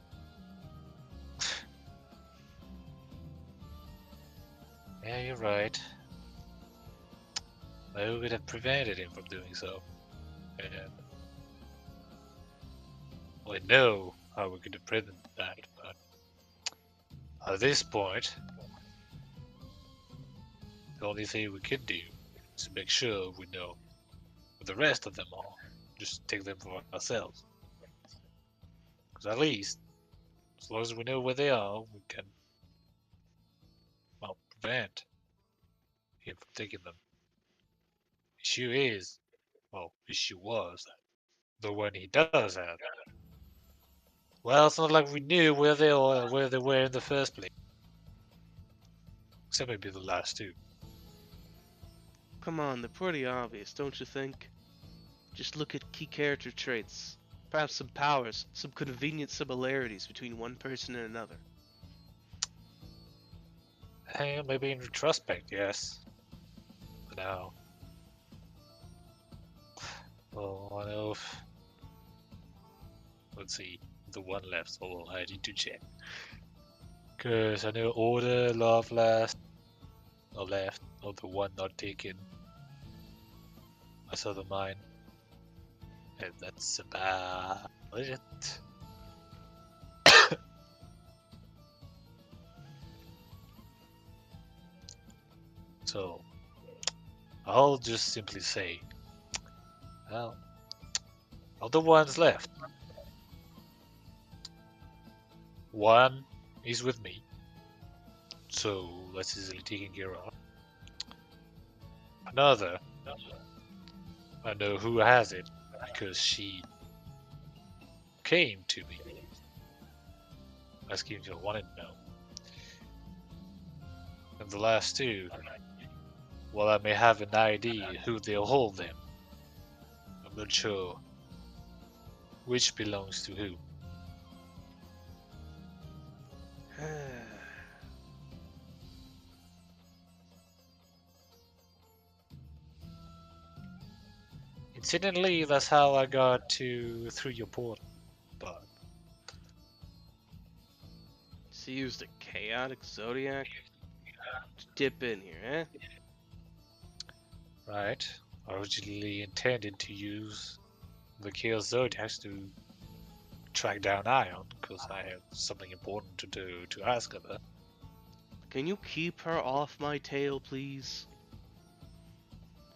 D: Yeah, you're right. I would have prevented him from doing so. And I know how we could have prevented that, but at this point, the only thing we could do is to make sure we know the rest of them all. Just take them for ourselves. Because at least, as long as we know where they are, we can, well, prevent him from taking them. Issue is, well, issue was, the one he does have. Well, it's not like we knew where they were in the first place. Except maybe the last two.
A: Come on, they're pretty obvious, don't you think? Just look at key character traits. Perhaps some powers, some convenient similarities between one person and another.
D: Hey, maybe in retrospect, yes. But now, well, I know if, let's see, the one left, so I need to check. Because I know Order, Love left, or the one not taken. I saw the mine. And that's about it. So, I'll just simply say, well, of the ones left, one is with me, so that's easily taken care of. Another, I know who has it because she came to me asking if I wanted to know. And the last two, well, I may have an idea who they'll hold them. I'm not sure which belongs to who. Incidentally, that's how I got through your portal. But
A: So you used a chaotic Zodiac to dip in here, eh?
D: right, I originally intended to use the Chaos Zodiacs to track down Ion because I have something important to do to ask of her.
A: Can you keep her off my tail, please?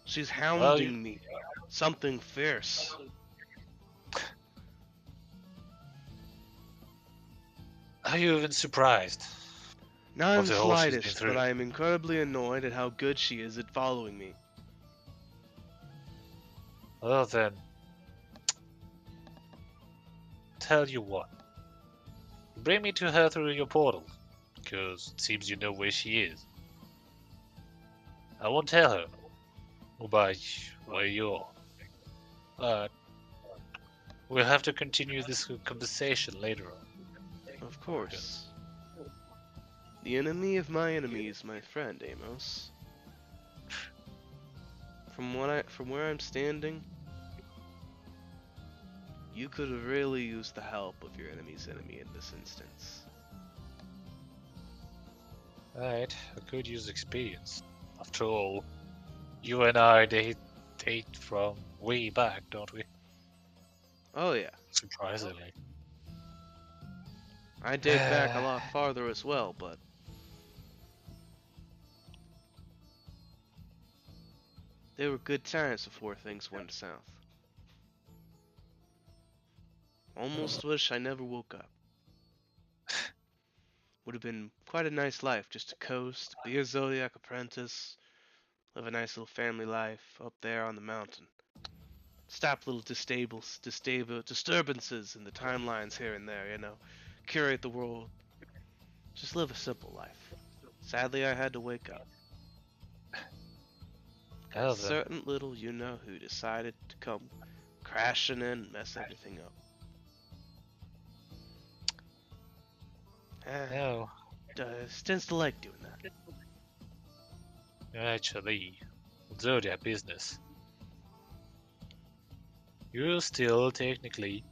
A: She's
D: Well, you,
A: hounding me. Something fierce.
D: are you even surprised?
A: Not in the
D: After all she's been
A: slightest,
D: through.
A: but I am incredibly annoyed at how good she is at following me.
D: Well then, tell you what. Bring me to her through your portal, because it seems you know where she is. I won't tell her about where you are, but we'll have to continue this conversation later on.
A: Of course. The enemy of my enemy is my friend, Amos. From where I'm standing, you could have really used the help of your enemy's enemy in this instance.
D: Alright, I could use experience. After all, you and I date from way back, don't we?
A: Oh yeah,
D: Surprisingly.
A: I date back a lot farther as well, but they were good times before things went south. Almost wish I never woke up. Would have been quite a nice life just to coast, be a Zodiac apprentice, live a nice little family life up there on the mountain. stop little disturbances in the timelines here and there, curate the world, just live a simple life. Sadly, I had to wake up.
D: Well
A: A
D: then,
A: certain little you-know-who decided to come crashing in and mess everything up.
D: no,
A: Tends to like doing that.
D: actually, Zodiac business. You're still technically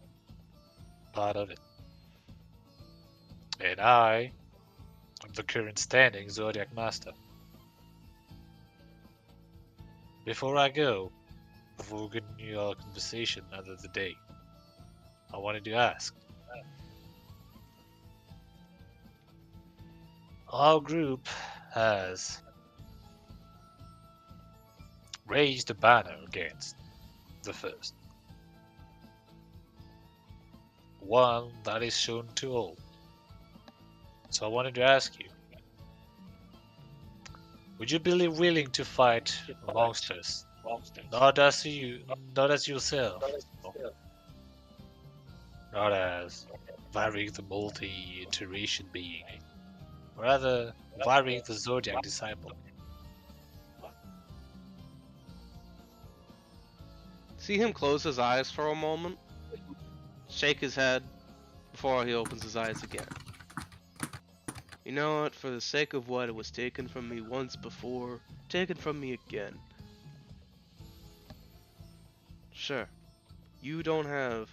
D: part of it. And I am the current standing Zodiac Master. Before I go, before we continue our conversation another day, I wanted to ask. Our group has raised a banner against the first. One that is shown to all. So I wanted to ask you, would you be willing to fight amongst us? Not as yourself, not as Varric the multi-iteration being, rather Varric the Zodiac disciple.
A: See him close his eyes for a moment, shake his head before he opens his eyes again. You know what? For the sake of what was taken from me once before, taken from me again. Sure, you don't have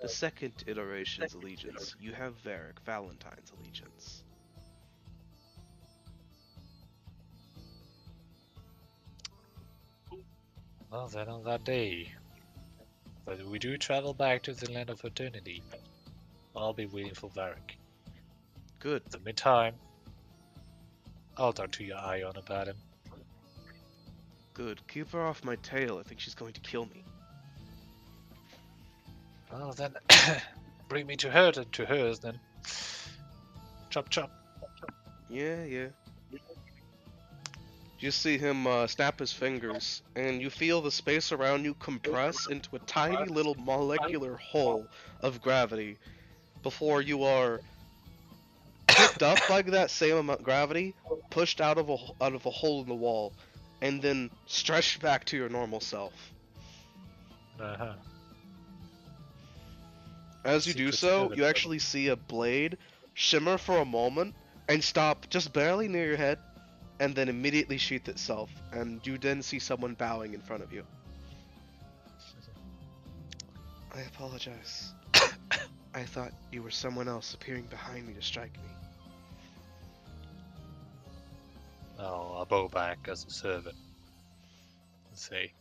A: the second iteration's allegiance. You have Varric Valentine's allegiance.
D: Well, then on that day, but we do travel back to the land of eternity. I'll be waiting for Varric.
A: Good.
D: In the meantime, I'll talk to your Ion about him.
A: Good. Keep her off my tail. I think she's going to kill me.
D: Well then, bring me to her and to hers then. Chop chop.
A: Yeah. You see him snap his fingers, and you feel the space around you compress into a tiny little molecular hole of gravity before you are picked up by that same amount of gravity, pushed out of a hole in the wall, and then stretched back to your normal self.
D: Uh-huh.
A: As you do
D: Secret
A: so,
D: heaven.
A: you actually see a blade shimmer for a moment and stop just barely near your head, and then immediately sheath itself, and you then see someone bowing in front of you. I apologize. I thought you were someone else appearing behind me to strike me.
D: I'll bow back as a servant and say,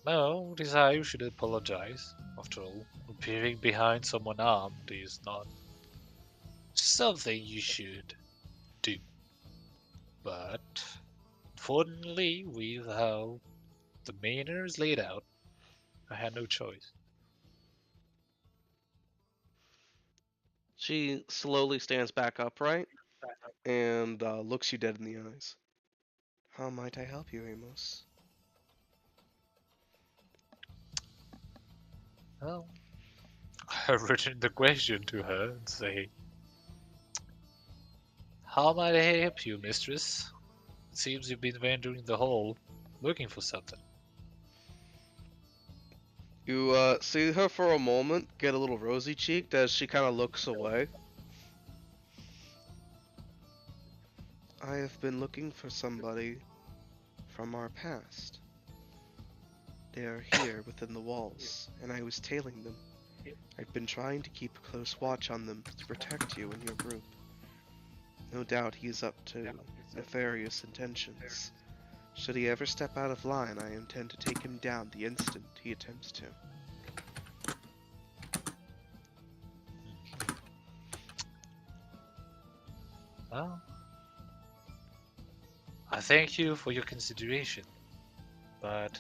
D: no, it is I who should apologize. After all, appearing behind someone armed is not something you should do. But, unfortunately, with how the manor is laid out, I had no choice.
A: She slowly stands back upright and looks you dead in the eyes. How might I help you, Amos?
D: Well, I returned the question to her and say, how might I help you, mistress? It seems you've been wandering the hall, looking for something.
A: You see her for a moment get a little rosy-cheeked as she kind of looks away. I have been looking for somebody from our past. They are here within the walls, and I was tailing them. I've been trying to keep a close watch on them to protect you and your group. No doubt he is up to nefarious intentions. Should he ever step out of line, I intend to take him down the instant he attempts to.
D: Well, I thank you for your consideration, but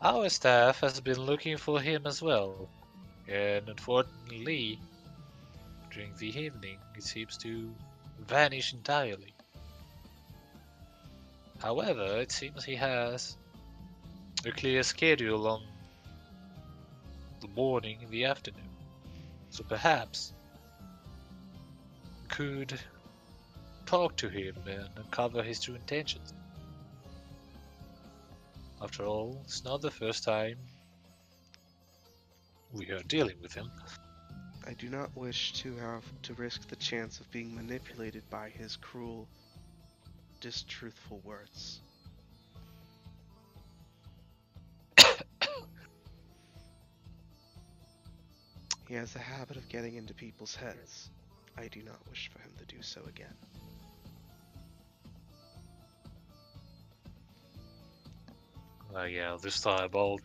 D: our staff has been looking for him as well, and unfortunately, during the evening, he seems to vanish entirely. However, it seems he has a clear schedule on the morning and the afternoon. So perhaps we could talk to him and uncover his true intentions. After all, it's not the first time we are dealing with him.
A: I do not wish to have to risk the chance of being manipulated by his cruel, distruthful words. He has a habit of getting into people's heads. I do not wish for him to do so again.
D: Yeah, this time I'll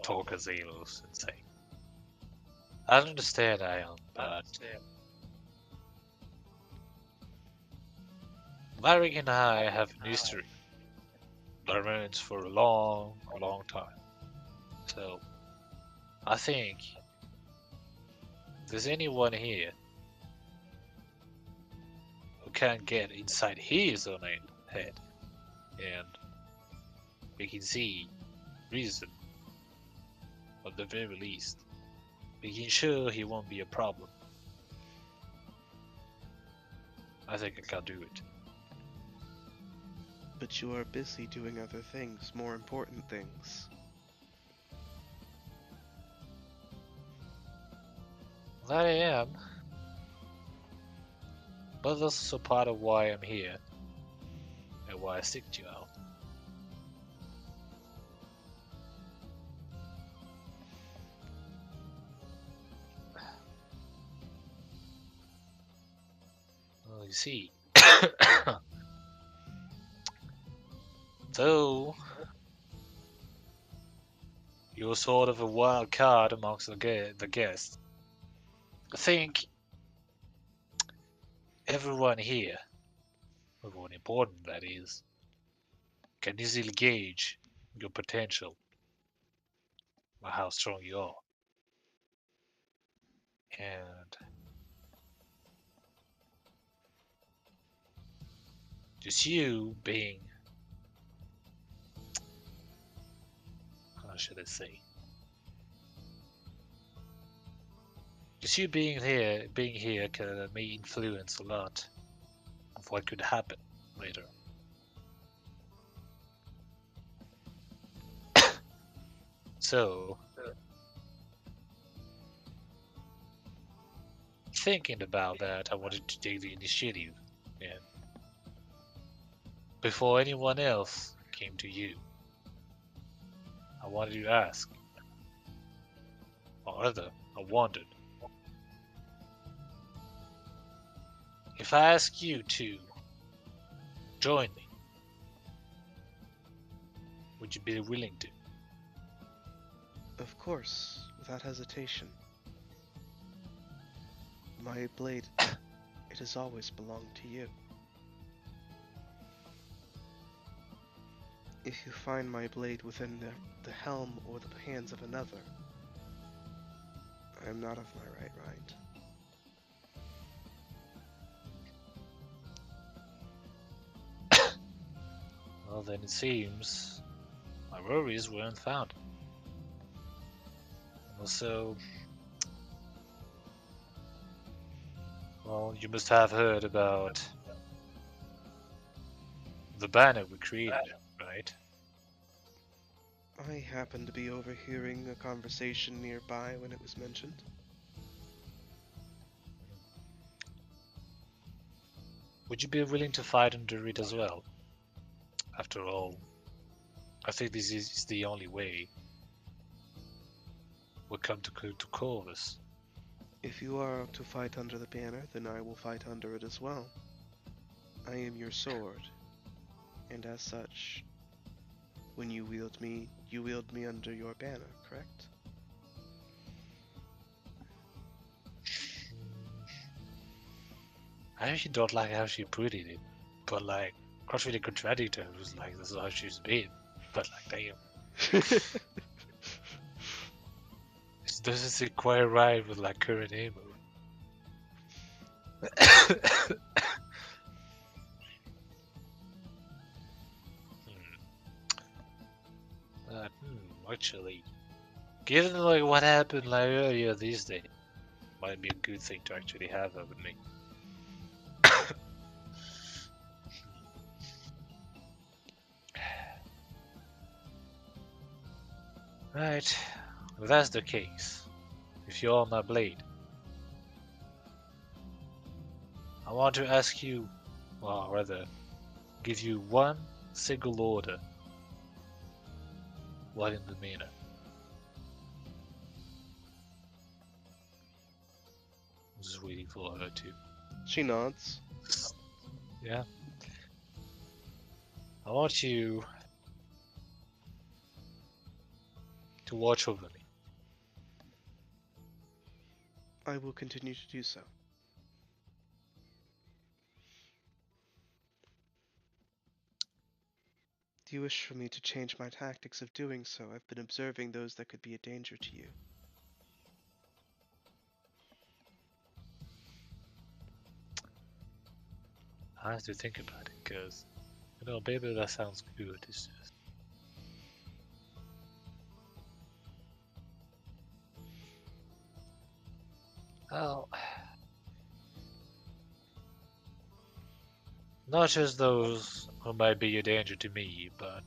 D: talk as Elos and say, I understand, Ion, but Larry and I have an history that runs for a long, long time. So, I think if there's anyone here who can get inside his own head and we can see reason, at the very least, we can ensure he won't be a problem. I think I can do it.
A: But you are busy doing other things, more important things.
D: That I am. But that's also part of why I'm here. And why I stick to you out. Well, you see, though you're sort of a wild card amongst the guests, I think everyone here, everyone important that is, can easily gauge your potential by how strong you are. And just you being, how should I say? Just you being here may influence a lot of what could happen later. So, thinking about that, I wanted to take the initiative, and before anyone else came to you, I wanted to ask, or rather, I wondered, if I ask you to join me, would you be willing to?
A: Of course, without hesitation. My blade, it has always belonged to you. If you find my blade within the helm or the hands of another, I am not of my right mind.
D: Well, then it seems my worries weren't founded. Also, well, you must have heard about the banner we created, right?
A: I happened to be overhearing a conversation nearby when it was mentioned.
D: Would you be willing to fight under it as well? After all, I think this is the only way we'll come to call this.
A: If you are to fight under the banner, then I will fight under it as well. I am your sword, and as such, when you wield me under your banner, correct?
D: I actually don't like how she put it, but like, not really contradictory. It was like, this is how she's been. But like, damn. It doesn't seem quite right with like current aim. But, actually, given like what happened like earlier these days, might be a good thing to actually have her with me. Right, if that's the case, if you're on my blade, I want to ask you, or rather, give you one single order while in the manor. I'm just waiting for her to.
A: She nods.
D: Yeah. I want you to watch over me.
A: I will continue to do so. Do you wish for me to change my tactics of doing so? I've been observing those that could be a danger to you.
D: I have to think about it, because, maybe that sounds good. It's just. Well, not just those who might be a danger to me, but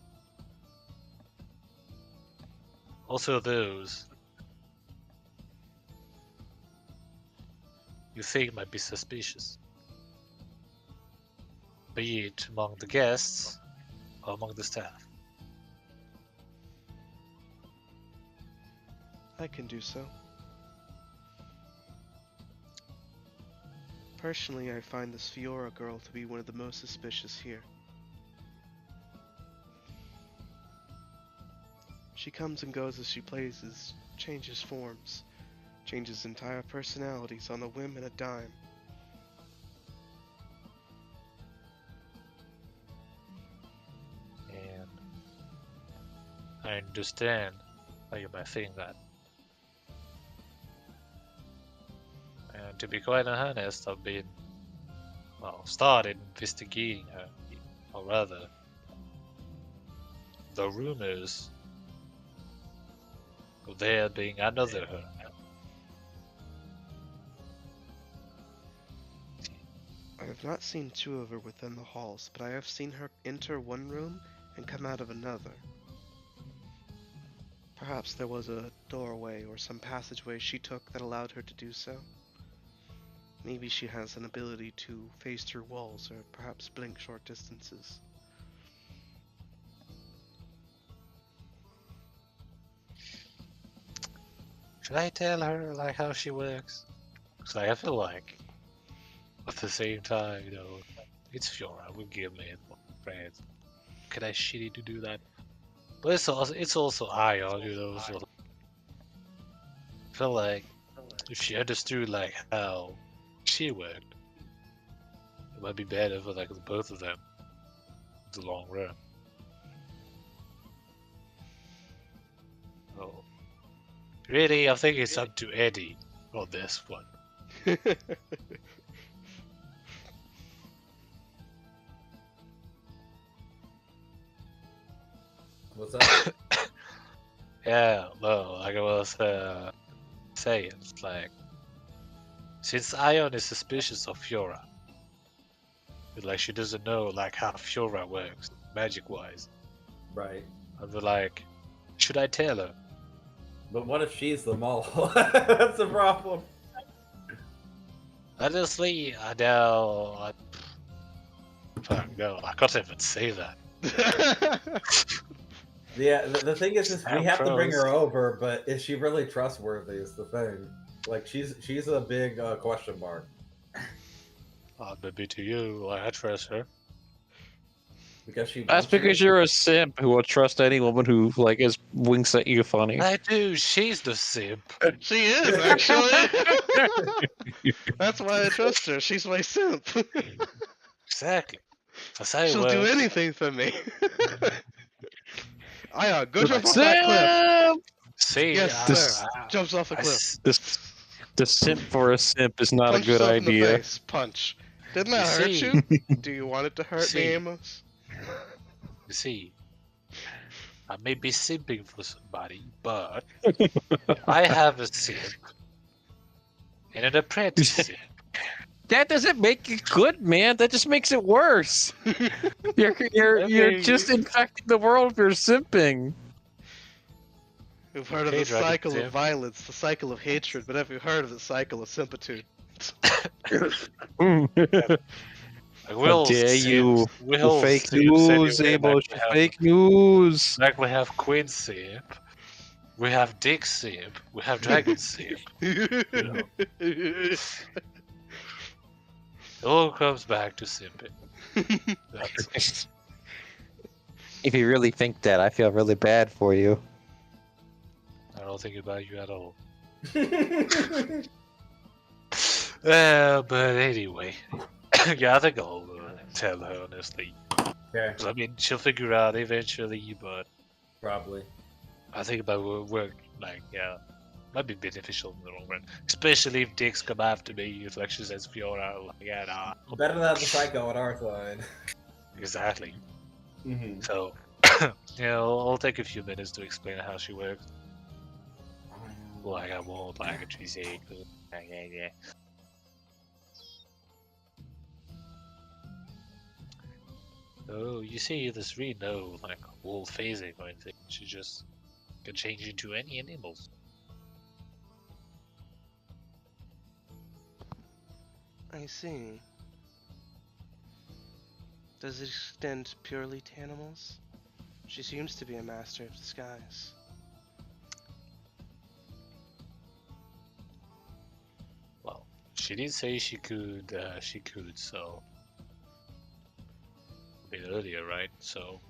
D: also those you think might be suspicious. Be it among the guests or among the staff.
A: I can do so. Personally, I find this Fiora girl to be one of the most suspicious here. She comes and goes as she pleases, changes forms, changes entire personalities on a whim and a dime.
D: And I understand how you might think that. And to be quite honest, I've been, started investigating her, or rather, the rumors of there being another her.
A: I have not seen two of her within the halls, but I have seen her enter one room and come out of another. Perhaps there was a doorway or some passageway she took that allowed her to do so. Maybe she has an ability to phase through walls or perhaps blink short distances.
D: Should I tell her like how she works? Cause I feel like at the same time, it's Fiora. We give me friends. Can I shitty to do that? But it's also Ion, So I feel like if she understood like how she worked, it might be better for like the both of them in the long run. Oh, really? I think it's up to Eddie on this one.
C: What's up?
D: Yeah, no, like I was saying, it's like since Ion is suspicious of Fiora, but like she doesn't know like how Fiora works magic wise.
C: Right.
D: I'd be like, should I tell her?
C: But what if she's the mole? That's the problem.
D: Honestly, I know. Fuck no, I can't even say that.
C: Yeah, the thing is we
D: Sound
C: have to bring
D: pros.
C: her over, but is she really trustworthy is the thing. Like, she's a big question mark.
D: Maybe to you, like, I trust her.
C: Because she
B: That's
C: wants you
B: because
C: to-
B: you're a simp who will trust any woman who like is winks at you funny.
D: I do, she's the simp.
A: She is, actually! That's why I trust her. She's my simp.
D: Exactly. That's how it
A: She'll do
D: works.
A: anything for me. Aya, go jump off that cliff.
B: Simp!
D: See,
A: Yes,
B: This-
A: sir. Jumps off the cliff.
B: The simp for a simp is not
A: Punch
B: a good
A: yourself in the
B: idea.
A: face. Punch. Didn't that
D: You
A: hurt
D: see?
A: you? Do you want it to hurt me,
D: See?
A: Amos?
D: You see, I may be simping for somebody, but I have a simp and an apprentice simp.
B: That doesn't make it good, man. That just makes it worse. You're
D: Okay.
B: just infecting the world with your simping.
A: We've heard
D: Okay,
A: of the
D: Dragon
A: cycle of
D: Simp.
A: violence, the cycle of hatred, but have you heard of the cycle of sympathy?
D: I
B: How
D: will
B: dare you?
D: will
B: Fake
D: simps
B: news,
D: anyway,
B: Amos. Fake news.
D: like we have Queen simp, we have Dick simp, we have Dragon simp. You know, it all comes back to simping. That's
B: If you really think that, I feel really bad for you.
D: I don't think about you at all.
E: Yeah.
D: But anyway, yeah, I think I'll tell her honestly.
E: Okay,
D: 'Cause, I mean, she'll figure out eventually, but
E: probably.
D: I think about work, like, yeah, might be beneficial in the long run. Especially if dicks come after me, if like she says Fiona, like, yeah, nah.
E: Better to have the psycho on our side.
D: Exactly.
E: Mm-hmm.
D: So, yeah, I'll take a few minutes to explain how she works. Like, I won't, like, actually say, yeah. Oh, you see, there's really no, like, wall phasing or anything. She just can change into any animals.
A: I see. Does it extend purely to animals? She seems to be a master of disguise.
D: Well, she did say she could, so. A bit earlier, right? So.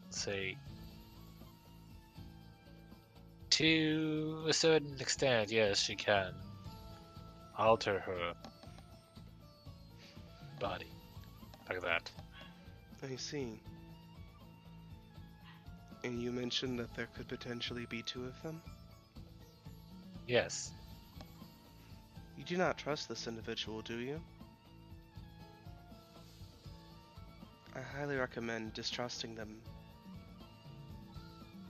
D: Let's say. To a certain extent, yes, she can alter her body. Like that.
A: I see. And you mentioned that there could potentially be two of them?
D: Yes.
A: You do not trust this individual, do you? I highly recommend distrusting them.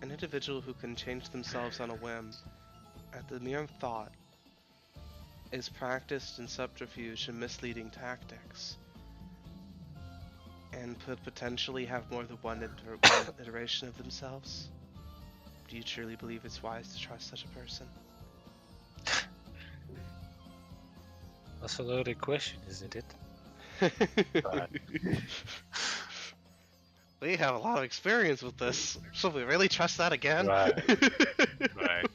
A: An individual who can change themselves on a whim, at the mere thought, is practiced in subterfuge and misleading tactics, and could potentially have more than one iteration of themselves. Do you truly believe it's wise to trust such a person?
D: That's a loaded question, isn't it? But
A: We have a lot of experience with this. Should we really trust that again?
D: Right. Right.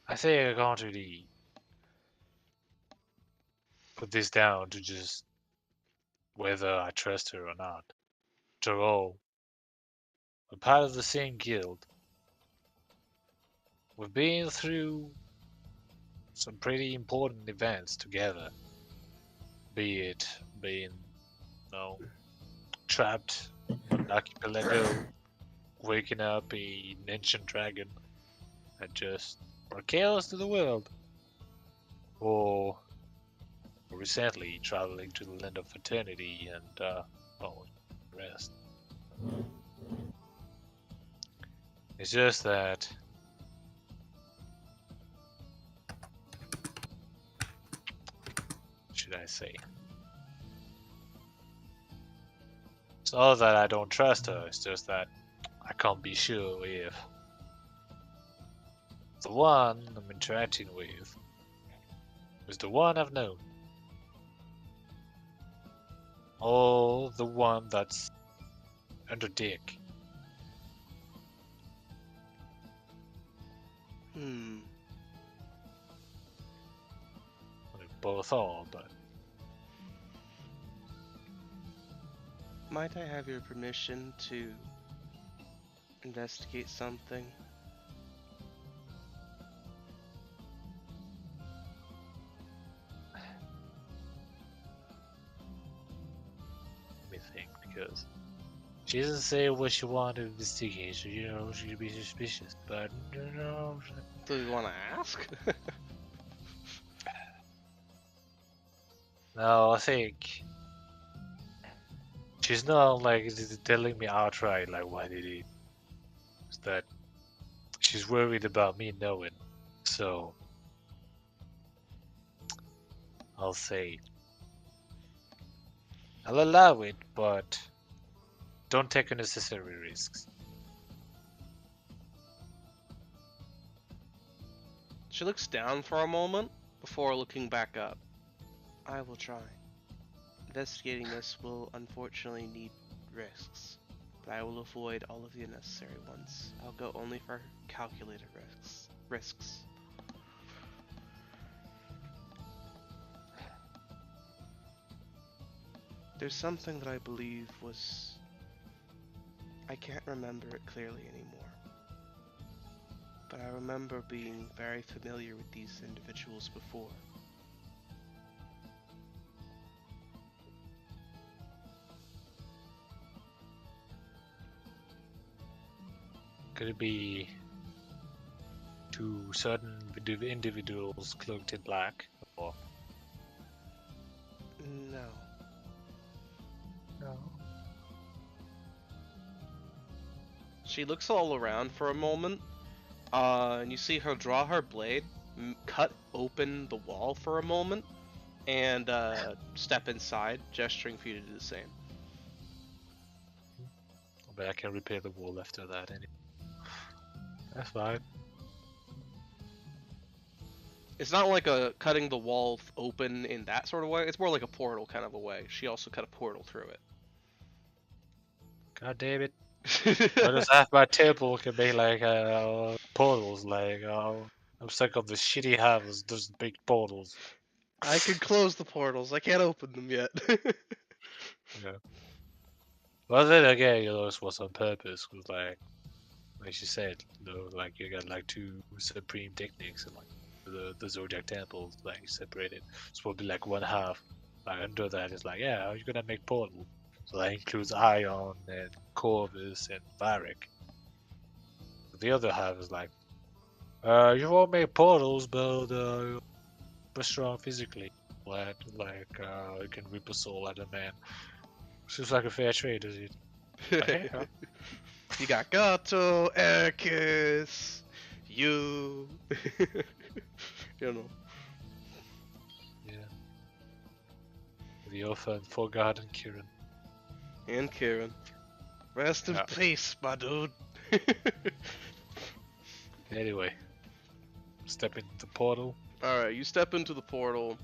D: I think I can't really put this down to just whether I trust her or not. After all, we're part of the same guild. We've been through some pretty important events together. Be it being, trapped on an archipelago, waking up an ancient dragon that just brought chaos to the world, or recently traveling to the land of fraternity and, well, the rest. It's just that should I say? It's not that I don't trust her, it's just that I can't be sure if the one I'm interacting with is the one I've known, or the one that's under Dick.
A: Hmm.
D: I mean, both are, but
A: Might I have your permission to investigate something?
D: let me think, because She doesn't say what she wanted to investigate, so you know she'd be suspicious. But you know,
A: Do you want to ask?
D: no, I think she's not like telling me outright like what it is. It's that she's worried about me knowing. So I'll say I'll allow it, but don't take unnecessary risks.
A: She looks down for a moment before looking back up. I will try. Investigating this will unfortunately need risks, but I will avoid all of the unnecessary ones. I'll go only for calculated risks. There's something that I believe was... I can't remember it clearly anymore. But I remember being very familiar with these individuals before.
D: Could it be two certain individuals cloaked in black? Or
A: No.
D: no?
A: She looks all around for a moment, and you see her draw her blade, cut open the wall for a moment, and step inside, gesturing for you to do the same.
D: But I can repair the wall after that anyway. That's fine.
A: It's not like a cutting the wall open in that sort of way. It's more like a portal kind of a way. She also cut a portal through
D: God damn it.
A: it.
D: I just have my table can be like portals, like I'm sick of the shitty havens, those big portals.
A: I can close the portals. I can't open them yet.
D: Yeah. Well then again, you know, this was on purpose, because like she said, you know, like you got like two supreme techniques and like the zodiac temples like separated. So it'll be like one half. Like under that is like, yeah, you're gonna make portal. So that includes Ion and Corvus and Varric. The other half is like, you won't make portals, but you're strong physically. Like you can rip a soul out of man. Seems like a fair trade, does it? Okay, yeah.
A: You got Gato, Erkis, you. You know.
D: Yeah. The orphan, forgotten Kieran.
A: And Kieran. Rest in
D: Yeah.
A: peace, my dude.
D: Anyway, step into the portal.
A: Alright, you step into the portal.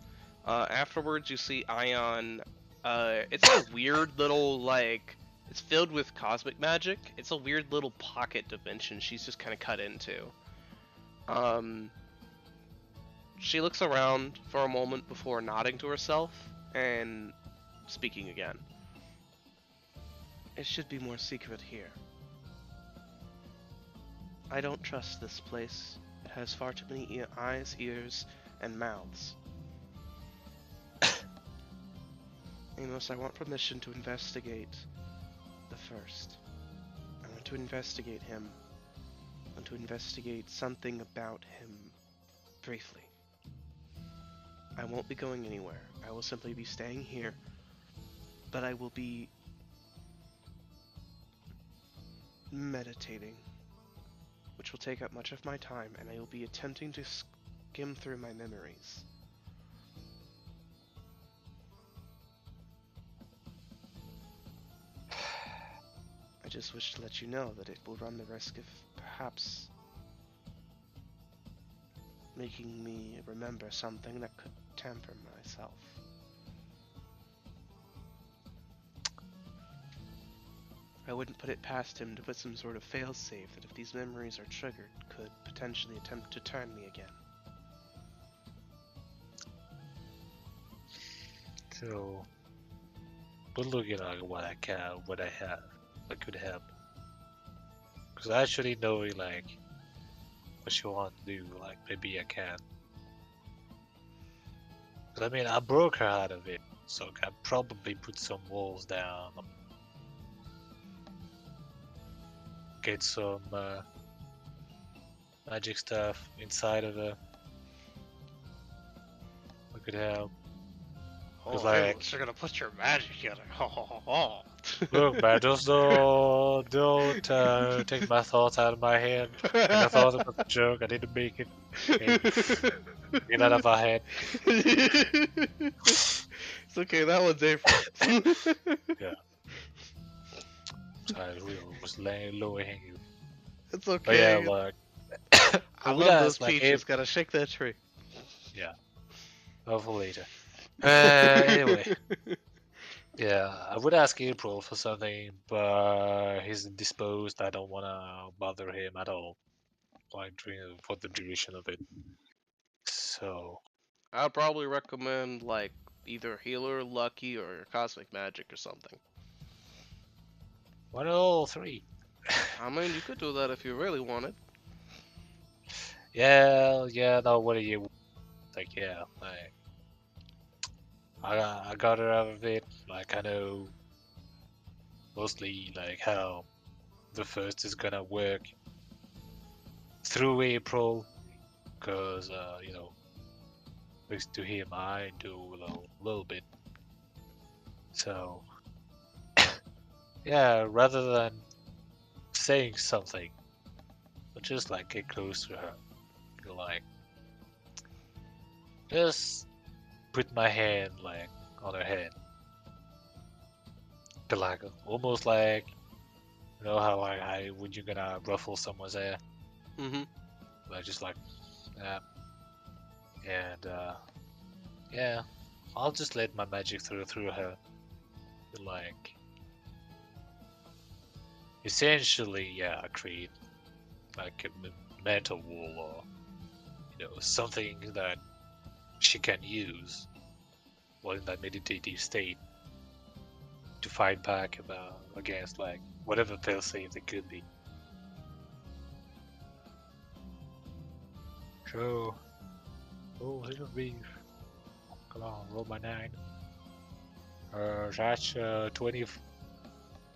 A: Afterwards, you see Ion. It's a weird little, like, it's filled with cosmic magic. It's a weird little pocket dimension she's just kind of cut into. She looks around for a moment before nodding to herself and speaking again. It should be more secret here. I don't trust this place. It has far too many eyes, ears, and mouths. Amos, I want permission to investigate the first. I want to investigate him. I want to investigate something about him briefly. I won't be going anywhere. I will simply be staying here. But I will be meditating, which will take up much of my time, and I will be attempting to skim through my memories. I just wish to let you know that it will run the risk of perhaps making me remember something that could tamper myself. I wouldn't put it past him to put some sort of failsafe that if these memories are triggered, could potentially attempt to turn me again.
D: So, we're looking at what I have, what could help. Because I actually know like what you want to do. Like maybe I can. Because I mean, I broke her out of it, so I can probably put some walls down. get some magic stuff inside of her. We could help.
A: Oh,
D: like-
A: hey, you're gonna put your magic together. Ho, ho, ho, ho.
D: Look, man, just don't take my thoughts out of my head. Like, I thought it was a joke. I didn't make it. Okay. Get out of my head.
A: It's okay, that one's April.
D: I was laying low hanging.
A: It's
D: But
A: okay.
D: yeah, like
A: I
D: would
A: love those
D: ask, like,
A: peaches. Gotta shake that tree.
D: for later. Anyway, yeah, I would ask April for something, but he's indisposed. I don't wanna bother him at all, like for the duration of it. So
A: I'd probably recommend like either healer, lucky, or cosmic magic or something.
D: why not all three?
A: I mean, you could do that if you really wanted.
D: Yeah, no, what are you like? Yeah, like I got her out of it. Like I know mostly like how the first is gonna work through April, cause thanks to him I do a little bit. So yeah, rather than saying something, but just like get close to her, like just put my hand like on her head, but like almost like how like when you're gonna ruffle someone's hair,
A: Mm-hmm.
D: like just like that, and yeah, I'll just let my magic through her, like essentially, yeah, create like a mental wall or something that she can use while in that meditative state to fight back against like whatever failsafe it could be. So, oh, little beef. Come on, roll my 9. That's 20,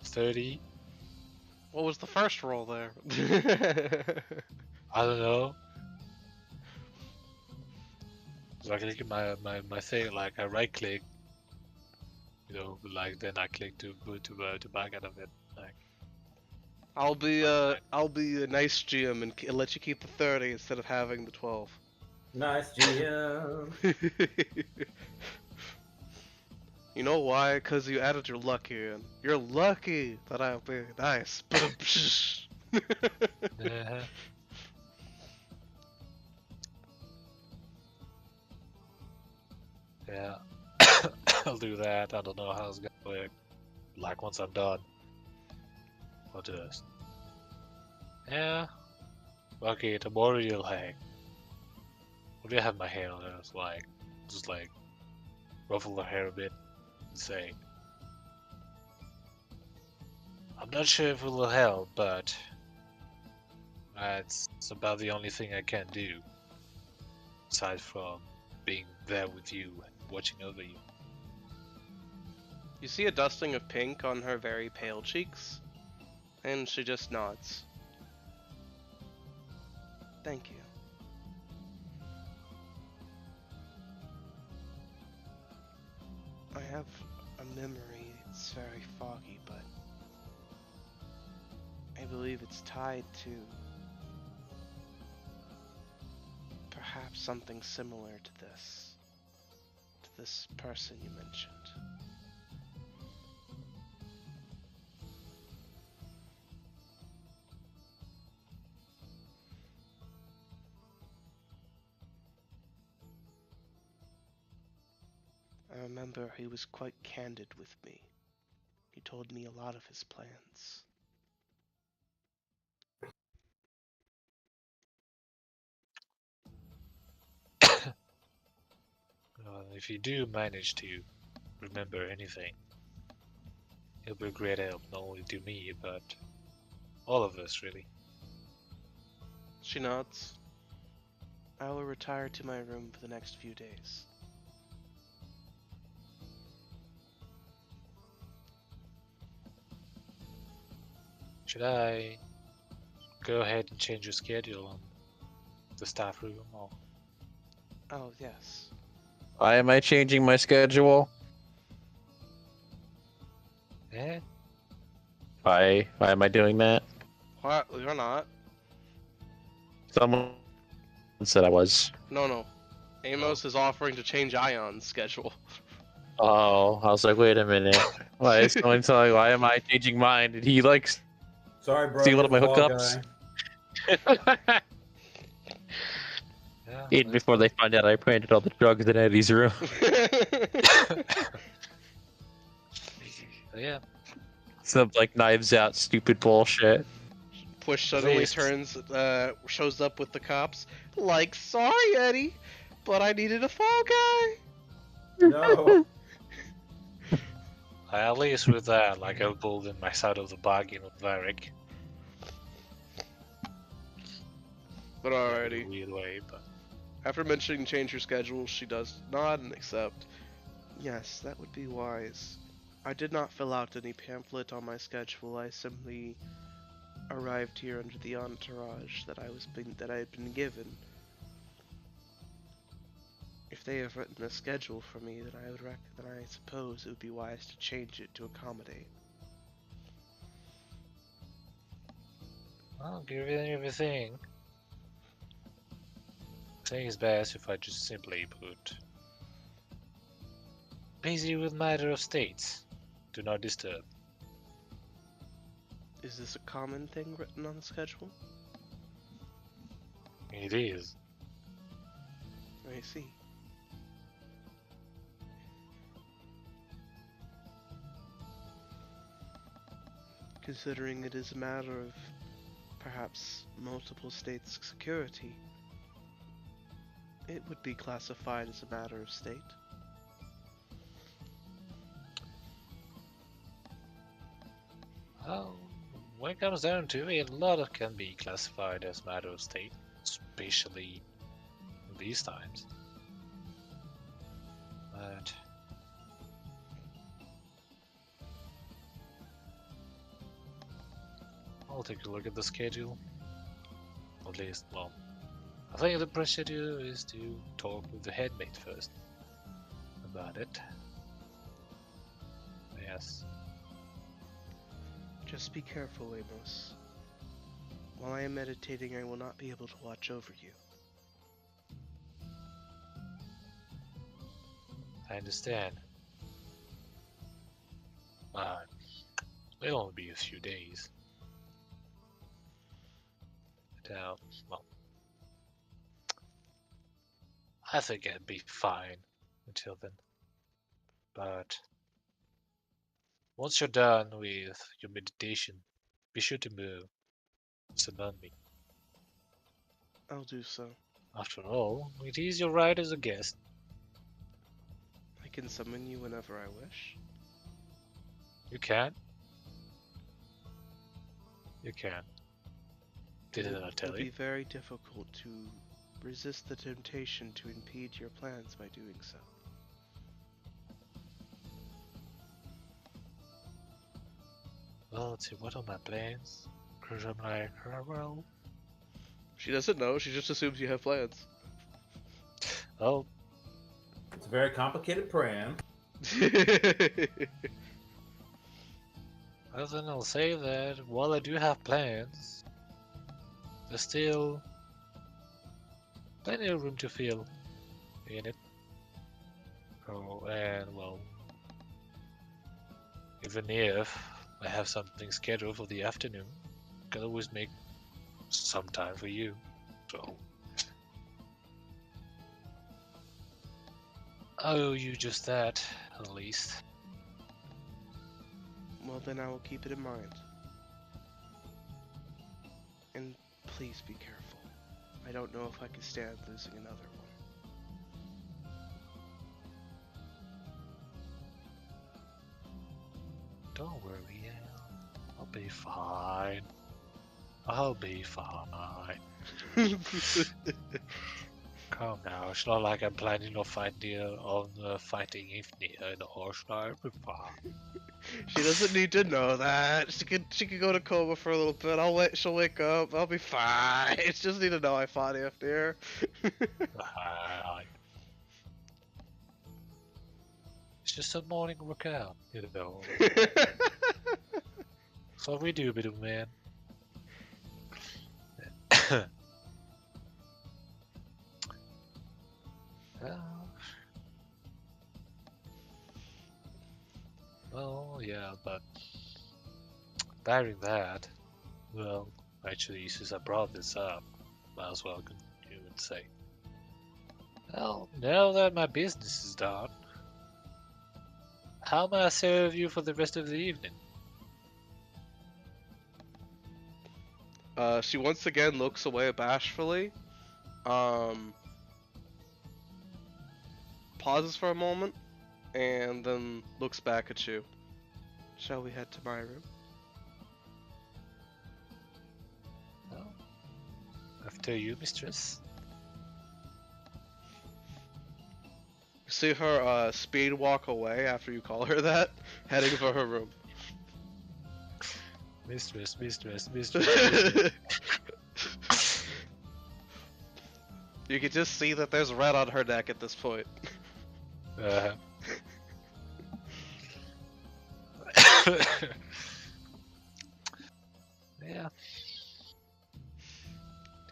D: 30.
A: What was the first roll there?
D: I don't know. So I click my thing, like I right click, like then I click to back out of it. Like
A: I'll be a nice GM and let you keep the 30 instead of having the 12.
E: Nice GM.
A: You know why? Because you added your lucky in. You're lucky that I'll be nice.
D: uh-huh. Yeah, I'll do that. I don't know how it's gonna work. Like once I'm done, I'll just okay. Tomorrow you'll like, what do you have my hair on? It's like just like ruffle her hair a bit and say, I'm not sure if it will help, but that's about the only thing I can do aside from being there with you and watching over you.
A: You see a dusting of pink on her very pale cheeks, and she just nods. Thank you. I have a memory, it's very foggy, but I believe it's tied to perhaps something similar to this person you mentioned. I remember he was quite candid with me. He told me a lot of his plans.
D: If you do manage to remember anything, it'll be a great help not only to me, but all of us, really.
A: She nods. I will retire to my room for the next few days.
D: Should I go ahead and change your schedule on the staff room. Or...
A: Oh, yes.
B: Why am I changing my schedule?
D: Eh?
B: Why am I doing that?
A: What? You're not.
B: Someone said I was.
A: No. Amos is offering to change Ion's schedule.
B: Oh, I was like, wait a minute. Why is someone telling? Why am I changing mine? Did he like
E: Sorry, bro.
B: steal
E: You're
B: one of my
E: the fall
B: hookups?
E: guy.
D: Yeah.
B: Even before they find out I planted all the drugs in Eddie's room.
D: Yeah.
B: Some like knives out stupid bullshit.
A: Push suddenly
D: least-
A: shows up with the cops. Like, sorry, Eddie, but I needed a fall guy.
E: No.
D: At least with that, like, I pulled in my side of the bargain with Varric.
A: But alrighty.
D: Weird way, but
A: After mentioning change your schedule, she does nod and accept. Yes, that would be wise. I did not fill out any pamphlet on my schedule. I simply arrived here under the entourage that I had been given. If they have written a schedule for me, then I suppose it would be wise to change it to accommodate.
D: I'll give you everything. I think it's best if I just simply put busy with matter of states. Do not disturb.
A: Is this a common thing written on the schedule?
D: It is.
A: I see. Considering it is a matter of perhaps multiple states' security, it would be classified as a matter of state.
D: Well, when it comes down to it, a lot of can be classified as matter of state, especially in these times. But I'll take a look at the schedule. At least, well, I think the procedure is to talk with the headmate first about it. Yes.
A: Just be careful, Amos. While I am meditating, I will not be able to watch over you.
D: I understand. It'll only be a few days. But, well, I think I'd be fine until then. But once you're done with your meditation, be sure to summon me.
A: I'll do so.
D: After all, it is your right as a guest.
A: I can summon you whenever I wish.
D: You can. You can. Didn't I
A: It
D: tell
A: will
D: you?
A: be very difficult to resist the temptation to impede your plans by doing so.
D: Well, let's see, what are my plans? Because I'm like, well,
A: She doesn't know, she just assumes you have plans.
D: oh,
E: It's a very complicated plan.
D: well then I'll say that while I do have plans, there's still plenty of room to fill in it. Oh, and well, even if I have something scheduled for the afternoon, I can always make some time for you. So I owe you just that, at least.
A: Well, then I will keep it in mind. And please be careful. I don't know if I can stand losing another one.
D: Don't worry, I'll be fine. I'll be fine. Calm now. It's not like I'm planning on fighting Symphony in the horse before.
A: She doesn't need to know that. She can go to coma for a little bit. She'll wake up. I'll be fine. She just need to know I fought after.
D: It's just a morning workout, you know. That's what we do, little man. Well, yeah, but barring that, well, actually, since I brought this up, might as well continue and say, well, now that my business is done, how may I serve you for the rest of the evening?
A: She once again looks away bashfully. Pauses for a moment, and then looks back at you. Shall we head to my room?
D: Well, after you, mistress.
A: You see her speed walk away after you call her that, heading for her room.
D: Mistress.
A: You can just see that there's red on her neck at this point.
D: Yeah.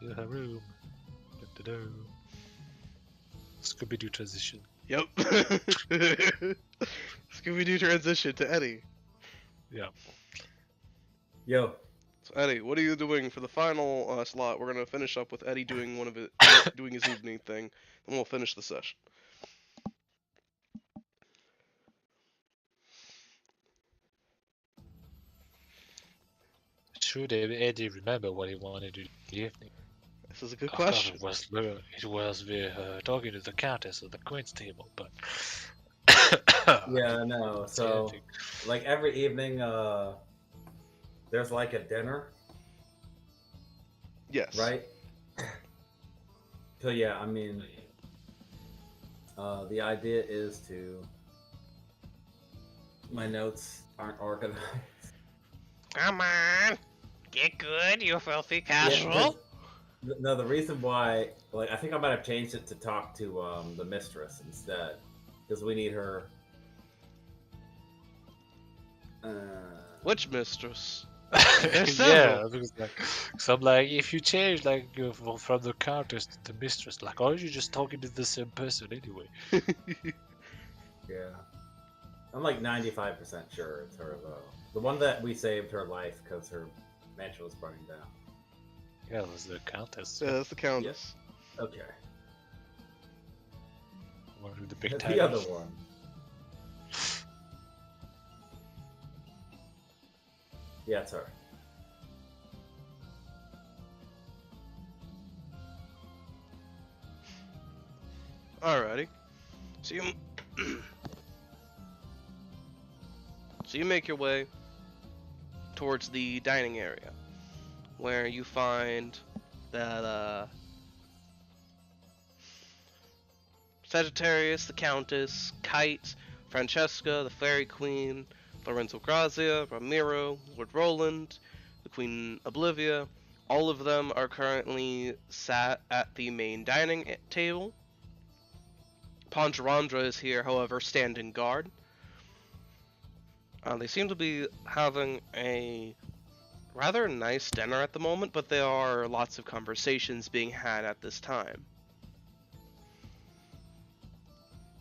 D: To her room. Scooby-Doo transition.
A: Yep. Scooby-Doo transition to Eddie.
D: Yeah.
E: Yo,
A: So Eddie, what are you doing for the final slot? We're gonna finish up with Eddie doing doing his evening thing, and we'll finish the session.
D: Should Eddie remember what he wanted to do in the evening?
A: This is a good
D: Of course,
A: question.
D: it was talking to the Countess at the Queen's table, but
E: yeah, no. So, like every evening, there's like a dinner,
A: Yes.
E: right? So yeah, I mean, the idea is to. My notes aren't organized.
A: Come on, get good, you filthy
E: Yeah,
A: casual.
E: no, the reason why, like, I think I might have changed it to talk to the mistress instead, because we need her.
A: Which mistress?
D: yeah, because so I'm like, if you change from the Countess to the mistress, like, aren't you just talking to the same person anyway?
E: Yeah, I'm like 95% sure it's her though. The one that we saved her life because her mansion was burning down.
D: Yeah, it was the Countess.
A: Yeah, that's the Countess.
E: Okay.
D: One with the big
E: The other
D: tires.
E: one. Yeah, it's her.
A: Alrighty. So you, so you make your way towards the dining area, where you find that Sagittarius, the Countess, Kite, Francesca, the Fairy Queen, Lorenzo Grazia, Ramiro, Lord Roland, the Queen Oblivia, all of them are currently sat at the main dining table. Poncherandra is here, however, standing guard. They seem to be having a rather nice dinner at the moment, but there are lots of conversations being had at this time.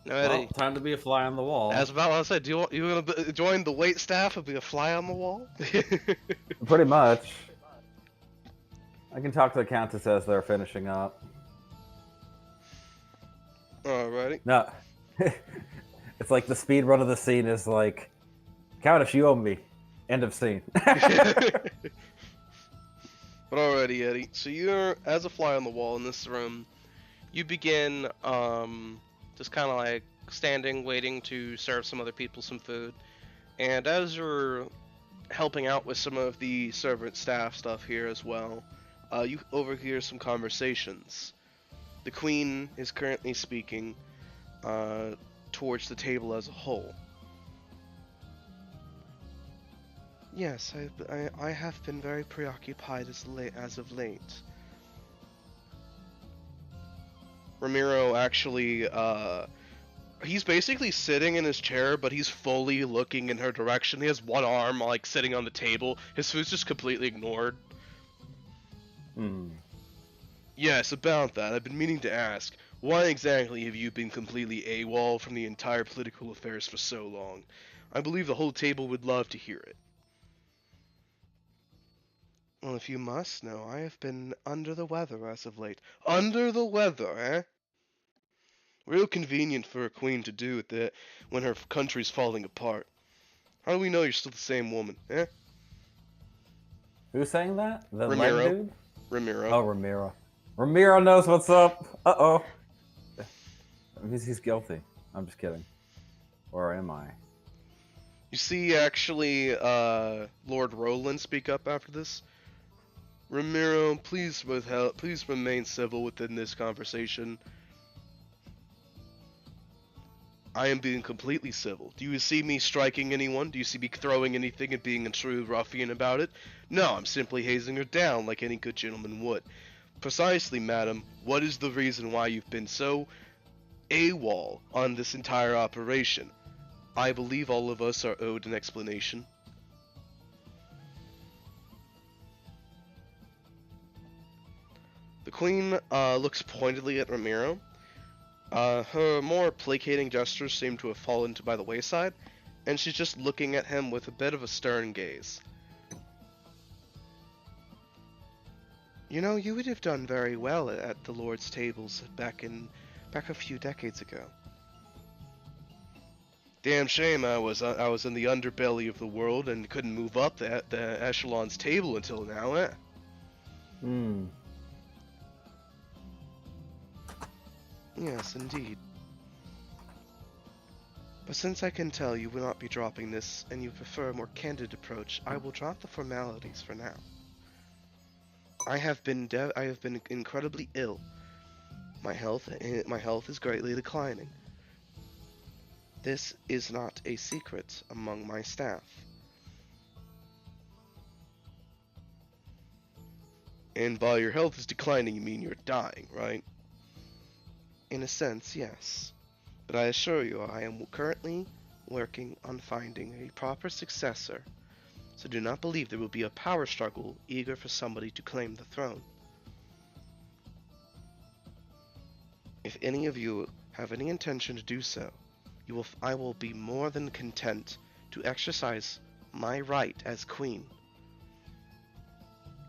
A: Now, Eddie,
C: Well, time to be a fly on the wall.
A: as about I said, you gonna join the wait staff and be a fly on the wall?
C: Pretty much. I can talk to the Countess as they're finishing up.
A: Alrighty.
C: No. It's like the speed run of the scene is like, Countess, you owe me. End of scene.
A: But alrighty, Eddie. So you're, as a fly on the wall in this room, you begin just kind of like standing, waiting to serve some other people some food. And as you're helping out with some of the servant staff stuff here as well, you overhear some conversations. The queen is currently speaking towards the table as a whole. Yes, I have been very preoccupied as of late. Ramiro actually, he's basically sitting in his chair, but he's fully looking in her direction. He has one arm, like, sitting on the table. His food's just completely ignored. Yes, about that. I've been meaning to ask. Why exactly have you been completely AWOL from the entire political affairs for so long? I believe the whole table would love to hear it. Well, if you must know, I have been under the weather as of late. Under the weather, eh? Real convenient for a queen to do it when her country's falling apart. How do we know you're still the same woman, eh?
C: Who's saying that? The leg
A: Ramiro.
C: dude?
A: Ramiro.
C: Oh, Ramiro. Ramiro knows what's up. Uh-oh. That means he's guilty. I'm just kidding. Or am I?
A: You see, actually, Lord Roland speak up after this. Ramiro, please remain civil within this conversation. I am being completely civil. Do you see me striking anyone? Do you see me throwing anything and being a true ruffian about it? No, I'm simply hazing her down like any good gentleman would. Precisely, madam, what is the reason why you've been so AWOL on this entire operation? I believe all of us are owed an explanation. The queen looks pointedly at Ramiro. Her more placating gestures seem to have fallen by the wayside, and she's just looking at him with a bit of a stern gaze. You know, you would have done very well at the Lord's tables back a few decades ago. Damn shame I was in the underbelly of the world and couldn't move up the echelon's table until now, eh? Yes, indeed. But since I can tell you will not be dropping this, and you prefer a more candid approach, I will drop the formalities for now. I have been incredibly ill. My health is greatly declining. This is not a secret among my staff. And by your health is declining, you mean you're dying, right? In a sense, yes. But I assure you, I am currently working on finding a proper successor, so do not believe there will be a power struggle eager for somebody to claim the throne. If any of you have any intention to do so, I will be more than content to exercise my right as queen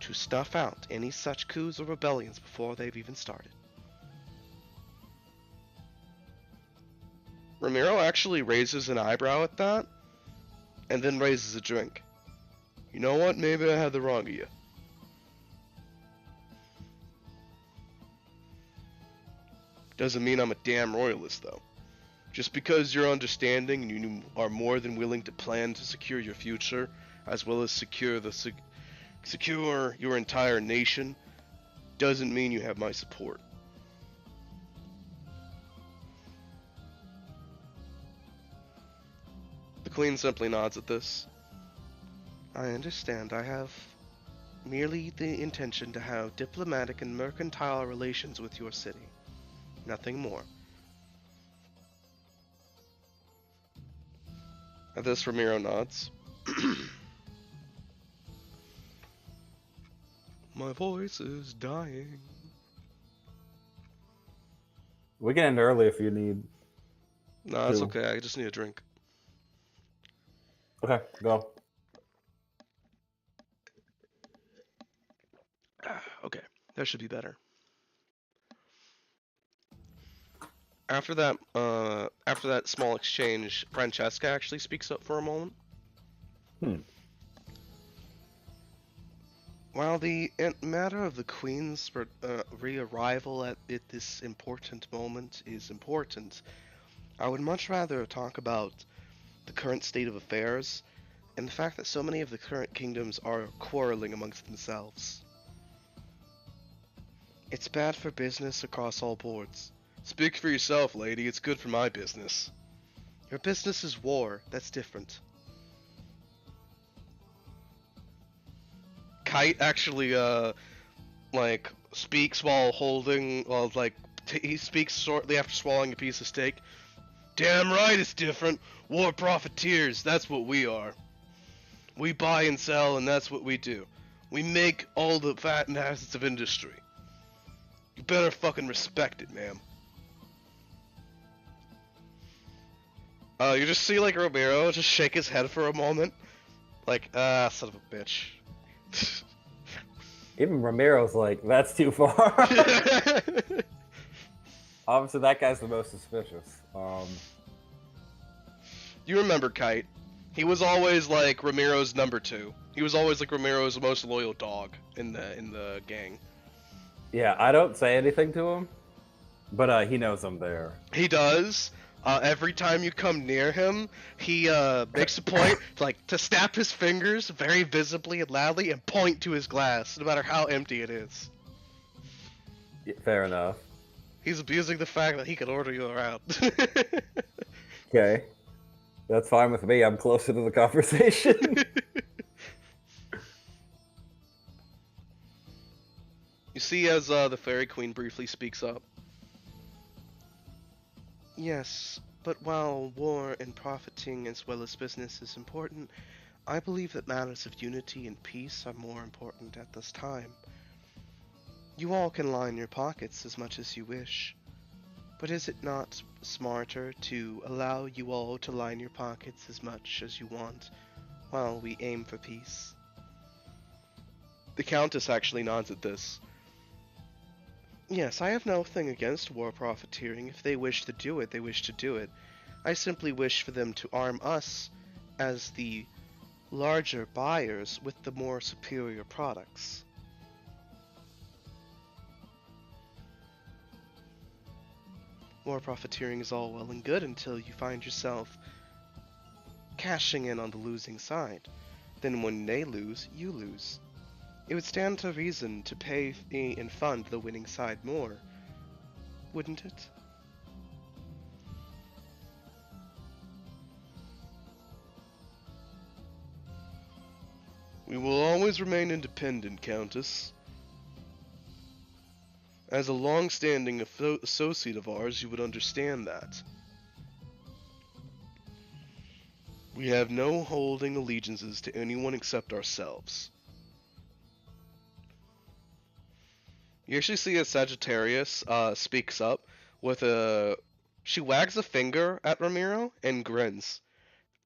A: to snuff out any such coups or rebellions before they've even started. Ramiro actually raises an eyebrow at that, and then raises a drink. You know what? Maybe I had the wrong of you. Doesn't mean I'm a damn royalist, though. Just because you're understanding and you are more than willing to plan to secure your future, as well as secure your entire nation, doesn't mean you have my support. The Queen simply nods at this. I understand. I have merely the intention to have diplomatic and mercantile relations with your city. Nothing more. At this, Ramiro nods. My voice is dying.
C: We can end early if you need.
A: No, that's okay. I just need a drink.
C: Okay, go.
A: Okay, that should be better. After that small exchange, Francesca actually speaks up for a moment. While the matter of the Queen's re-arrival at this important moment is important, I would much rather talk about the current state of affairs and the fact that so many of the current kingdoms are quarreling amongst themselves. It's bad for business across all boards. Speak for yourself, lady. It's good for my business. Your business is war. That's different. Kite actually, like, speaks while holding, he speaks shortly after swallowing a piece of steak. Damn right it's different. War profiteers, that's what we are. We buy and sell, and that's what we do. We make all the fat and assets of industry. You better fucking respect it, ma'am. You just see, like, Romero just shake his head for a moment. Like, son of a bitch.
C: Even Ramiro's like, that's too far. Obviously, that guy's the most suspicious.
A: You remember Kite. He was always, like, Ramiro's number 2. He was always, like, Ramiro's most loyal dog in the gang.
C: Yeah, I don't say anything to him, but he knows I'm there.
A: He does. Every time you come near him, he makes a point to snap his fingers very visibly and loudly and point to his glass, no matter how empty it is.
C: Yeah, fair enough.
A: He's abusing the fact that he can order you around.
C: Okay. That's fine with me. I'm closer to the conversation.
A: You see as the Fairy Queen briefly speaks up. Yes, but while war and profiting as well as business is important, I believe that matters of unity and peace are more important at this time. You all can line your pockets as much as you wish, but is it not smarter to allow you all to line your pockets as much as you want while we aim for peace? The Countess actually nods at this. Yes, I have nothing against war profiteering. If they wish to do it, they wish to do it. I simply wish for them to arm us as the larger buyers with the more superior products. War profiteering is all well and good until you find yourself cashing in on the losing side. Then when they lose, you lose. It would stand to reason to pay and fund the winning side more, wouldn't it? We will always remain independent, Countess. As a long-standing associate of ours, you would understand that. We have no holding allegiances to anyone except ourselves. You actually see a Sagittarius speaks up with a... She wags a finger at Ramiro and grins.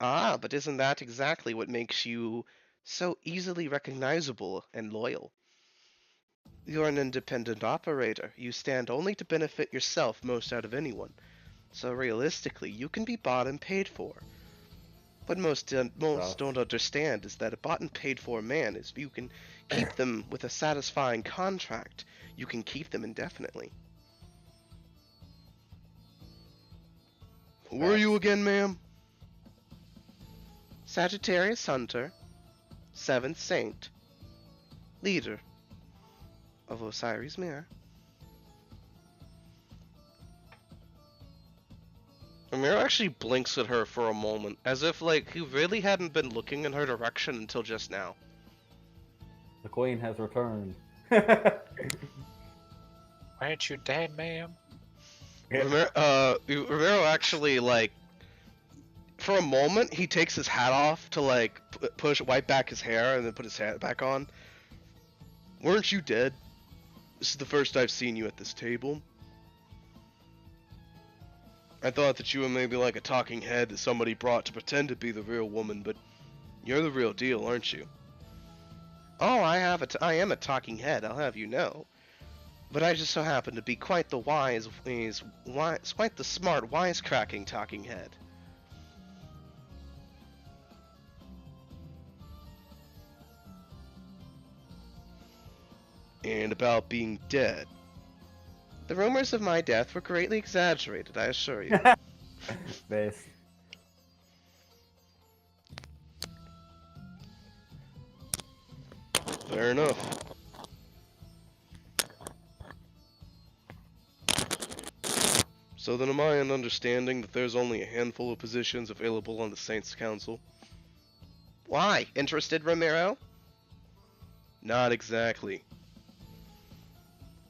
A: Ah, but isn't that exactly what makes you so easily recognizable and loyal? You're an independent operator. You stand only to benefit yourself most out of anyone. So realistically, you can be bought and paid for. What most don't understand is that a bought and paid for man is you can keep them with a satisfying contract. You can keep them indefinitely. Who are you again, ma'am? Sagittarius Hunter, 7th Saint, leader of Osiris Mirror. Ramiro actually blinks at her for a moment, as if, like, he really hadn't been looking in her direction until just now.
C: The queen has returned.
D: Aren't you dead, ma'am?
A: Ramiro actually, like, for a moment, he takes his hat off to, like, wipe back his hair and then put his hat back on. Weren't you dead? This is the first I've seen you at this table. I thought that you were maybe like a talking head that somebody brought to pretend to be the real woman, but you're the real deal, aren't you? Oh, I am a talking head, I'll have you know. But I just so happen to be quite the quite the smart, wisecracking talking head. And about being dead. The rumors of my death were greatly exaggerated, I assure you.
C: Base.
A: Fair enough. So then am I in understanding that there's only a handful of positions available on the Saints Council? Why? Interested, Ramiro? Not exactly.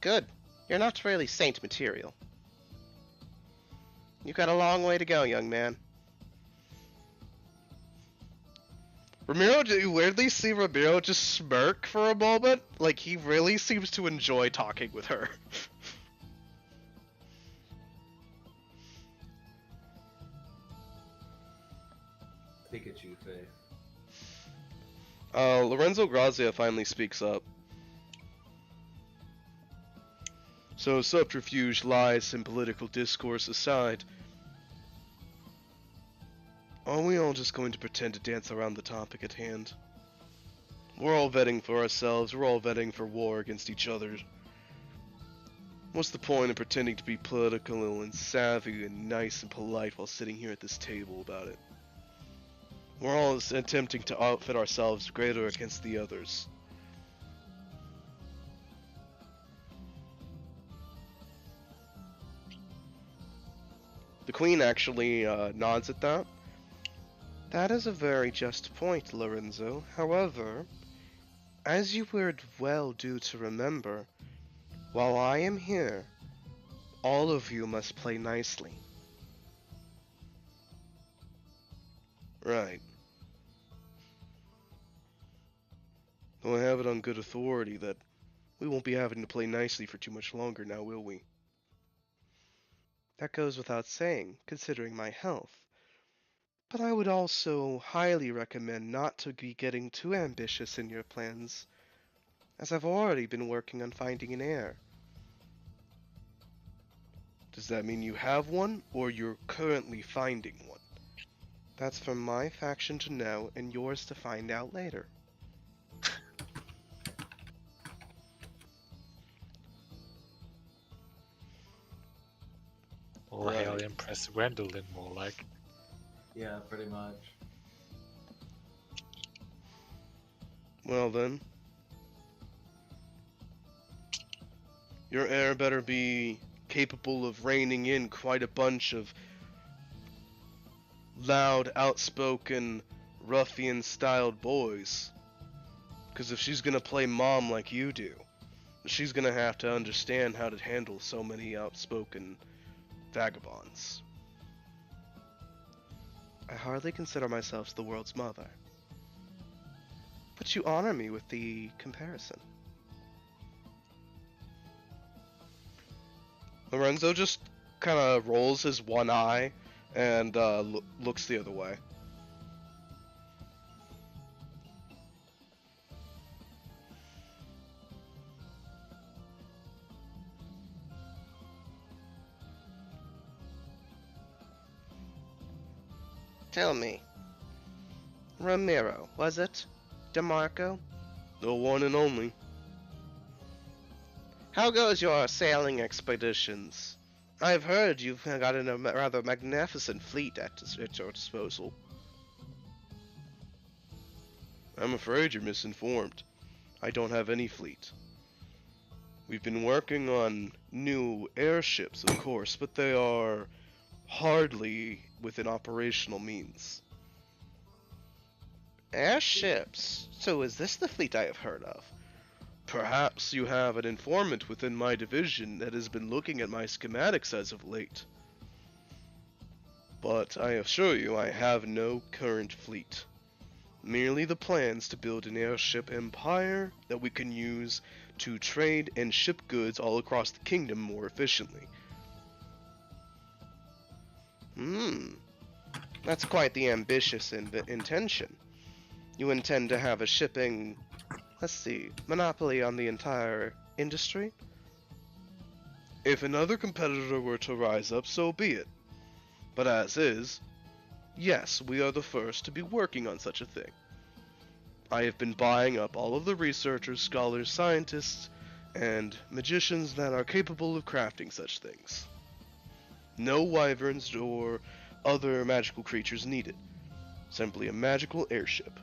A: Good. You're not really saint material. You've got a long way to go, young man. Ramiro, do you weirdly see Ramiro just smirk for a moment? Like, he really seems to enjoy talking with her.
E: Pikachu face.
A: Lorenzo Grazia finally speaks up. So subterfuge, lies, and political discourse aside, are we all just going to pretend to dance around the topic at hand? We're all vetting for ourselves, we're all vetting for war against each other. What's the point of pretending to be political and savvy and nice and polite while sitting here at this table about it? We're all attempting to outfit ourselves greater against the others. The Queen actually nods at that. That is a very just point, Lorenzo. However, as you would well do to remember, while I am here, all of you must play nicely. Right. Though I have it on good authority that we won't be having to play nicely for too much longer now, will we? That goes without saying, considering my health. But I would also highly recommend not to be getting too ambitious in your plans, as I've already been working on finding an heir. Does that mean you have one, or you're currently finding one? That's for my faction to know, and yours to find out later.
D: Or hail Empress Gwendolyn more like.
E: Yeah, pretty much.
A: Well then, your heir better be capable of reining in quite a bunch of loud, outspoken, ruffian-styled boys. Because if she's gonna play mom like you do, she's gonna have to understand how to handle so many outspoken vagabonds. I hardly consider myself the world's mother, but you honor me with the comparison. Lorenzo just kind of rolls his one eye and looks the other way. Tell me, Ramiro, was it? DeMarco? The one and only. How goes your sailing expeditions? I've heard you've got a rather magnificent fleet at your disposal. I'm afraid you're misinformed. I don't have any fleet. We've been working on new airships, of course, but they are hardly within operational means. Airships? So is this the fleet I have heard of? Perhaps you have an informant within my division that has been looking at my schematics as of late. But I assure you I have no current fleet. Merely the plans to build an airship empire that we can use to trade and ship goods all across the kingdom more efficiently. That's quite the ambitious intention. You intend to have a shipping, let's see, monopoly on the entire industry? If another competitor were to rise up, so be it. But as is, yes, we are the first to be working on such a thing. I have been buying up all of the researchers, scholars, scientists, and magicians that are capable of crafting such things. No wyverns or other magical creatures needed. Simply a magical airship.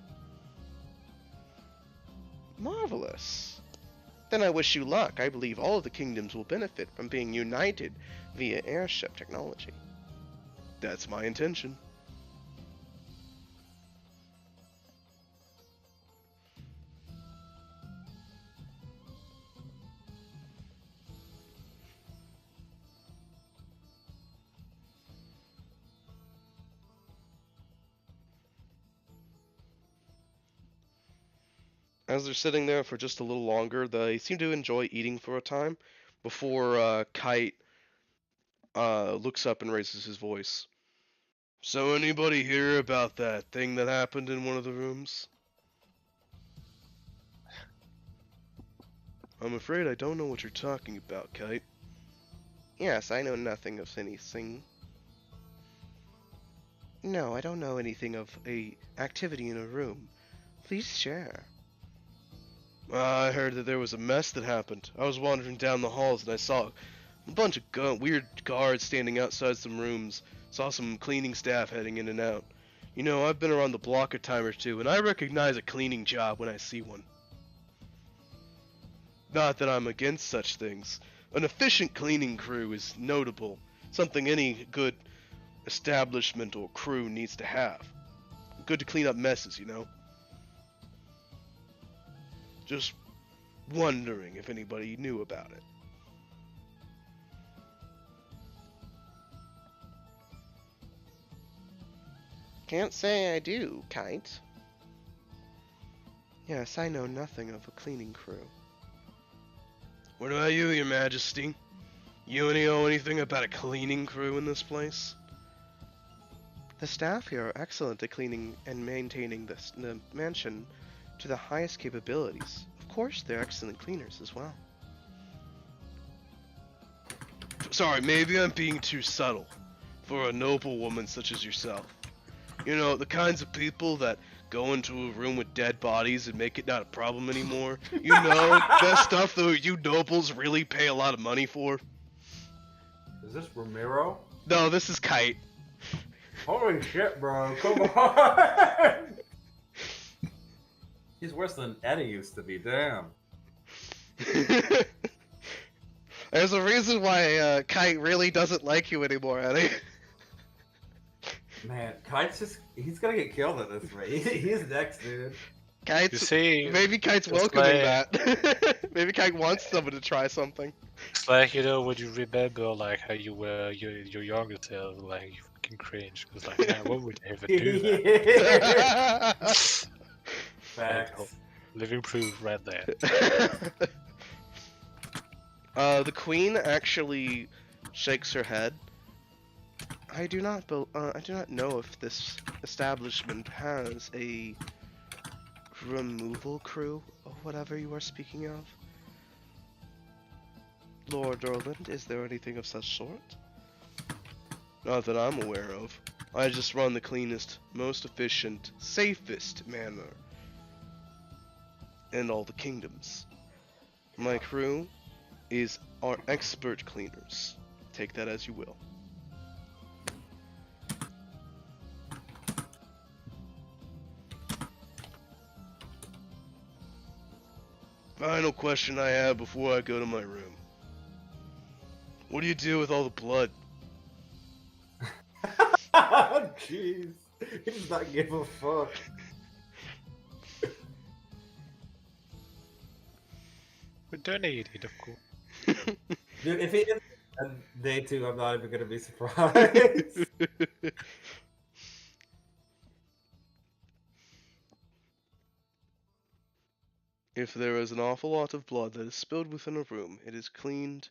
A: Marvelous. Then I wish you luck. I believe all of the kingdoms will benefit from being united via airship technology. That's my intention. As they're sitting there for just a little longer, they seem to enjoy eating for a time before Kite looks up and raises his voice. So anybody hear about that thing that happened in one of the rooms? I'm afraid I don't know what you're talking about, Kite. Yes, I know nothing of anything. No, I don't know anything of a activity in a room. Please share. I heard that there was a mess that happened. I was wandering down the halls and I saw a bunch of weird guards standing outside some rooms. Saw some cleaning staff heading in and out. You know, I've been around the block a time or two, and I recognize a cleaning job when I see one. Not that I'm against such things. An efficient cleaning crew is notable, something any good establishment or crew needs to have. Good to clean up messes, you know? Just wondering if anybody knew about it. Can't say I do, Kite. Yes, I know nothing of a cleaning crew. What about you, Your Majesty? You know anything about a cleaning crew in this place? The staff here are excellent at cleaning and maintaining the mansion to the highest capabilities. Of course, they're excellent cleaners as well. Sorry, maybe I'm being too subtle for a noble woman such as yourself. You know, the kinds of people that go into a room with dead bodies and make it not a problem anymore. You know, that stuff that you nobles really pay a lot of money for.
E: Is this Ramiro?
A: No, this is Kite.
E: Holy shit, bro. Come on. He's worse than Eddie used to be. Damn.
A: There's a reason why Kite really doesn't like you anymore, Eddie.
E: Man, Kite's just—he's gonna get killed at this rate. He's next, dude.
A: Kite's,
D: see,
A: maybe Kite's welcoming that. Maybe Kite wants someone to try something.
D: It's like, you know, when you remember, like, how you were your younger self, like, you fucking cringe. It's like, man, what would they ever do that?
E: Facts.
D: Living proof right there.
A: The queen actually shakes her head. I do not know if this establishment has a removal crew or whatever you are speaking of. Lord Orland, is there anything of such sort? Not that I'm aware of. I just run the cleanest, most efficient, safest manor in all the kingdoms. My crew are expert cleaners. Take that as you will. Final question I have before I go to my room. What do you do with all the blood?
E: Jeez. He does not give a fuck.
D: We donated, of course.
E: Dude, if he is on day 2, I'm not even gonna be surprised.
A: If there is an awful lot of blood that is spilled within a room, it is cleaned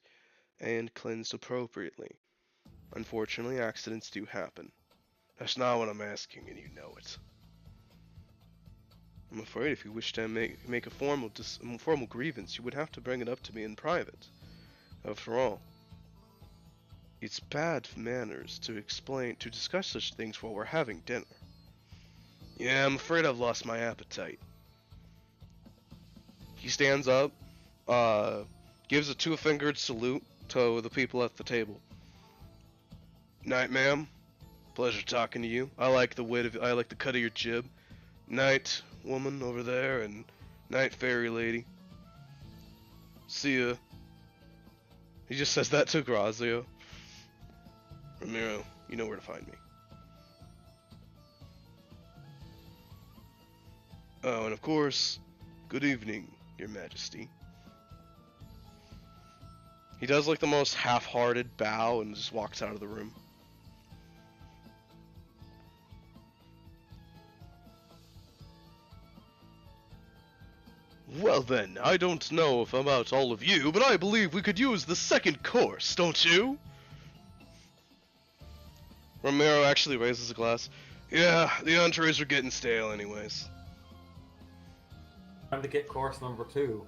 A: and cleansed appropriately. Unfortunately, accidents do happen. That's not what I'm asking, and you know it. I'm afraid if you wish to make a formal grievance, you would have to bring it up to me in private. After all, it's bad manners to discuss such things while we're having dinner. Yeah, I'm afraid I've lost my appetite. He stands up, gives a 2-fingered salute to the people at the table. Night, ma'am. Pleasure talking to you. I like the cut of your jib. Night, woman over there, and night, fairy lady. See ya. He just says that to Grazio. Ramiro, you know where to find me. Oh, and of course, good evening, Your Majesty. He does like the most half-hearted bow and just walks out of the room. Well then, I don't know if about all of you, but I believe we could use the second course, don't you? Romero actually raises a glass. Yeah, the entrees are getting stale anyways.
E: Time to get course number 2.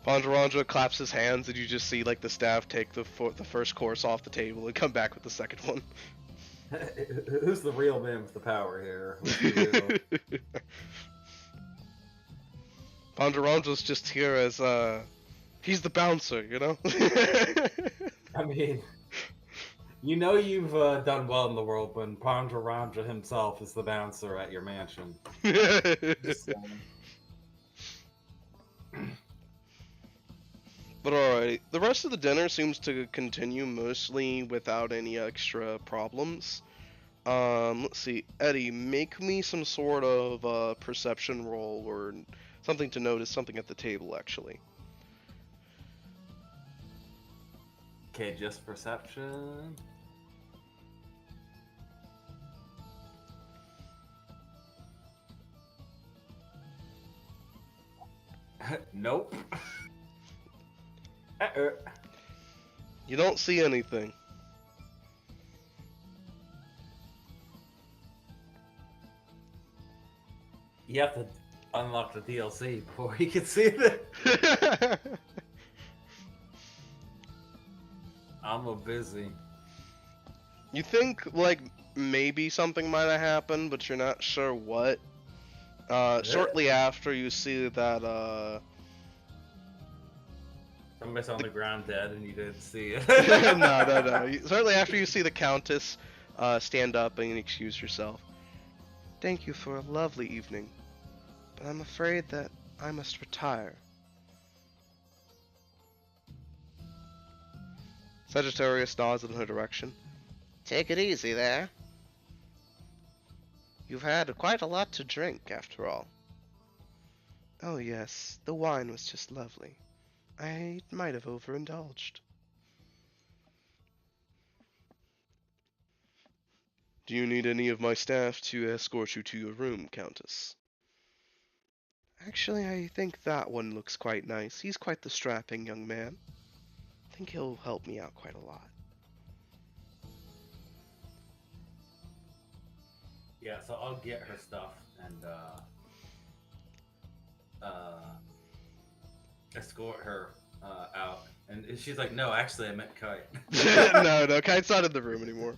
A: Ponderandra claps his hands and you just see like the staff take the first course off the table and come back with the second one.
E: Who's the real man with the power here? Who's the real...
A: Ponderandra's just here as he's the bouncer, you know?
E: I mean, you know you've done well in the world when Ponderandra himself is the bouncer at your mansion. Just saying.
A: But alright, the rest of the dinner seems to continue mostly without any extra problems. Let's see, Eddie, make me some sort of perception roll or something to notice something at the table, actually.
E: Okay, just perception. Nope.
A: You don't see anything.
E: You have to unlock the DLC before you can see it. I'm a busy.
A: You think, like, maybe something might have happened, but you're not sure what. Shortly after you see that,
E: Somebody's on the ground dead and you didn't see it.
A: No. Certainly after you see the Countess stand up and excuse herself. Thank you for a lovely evening, but I'm afraid that I must retire. Sagittarius nods in her direction. Take it easy there. You've had quite a lot to drink, after all. Oh yes, the wine was just lovely. I might have overindulged. Do you need any of my staff to escort you to your room, Countess? Actually, I think that one looks quite nice. He's quite the strapping young man. I think he'll help me out quite a lot.
E: Yeah, so I'll get her stuff and escort her out. And she's like, no, actually, I meant Kite.
A: No, Kite's not in the room anymore.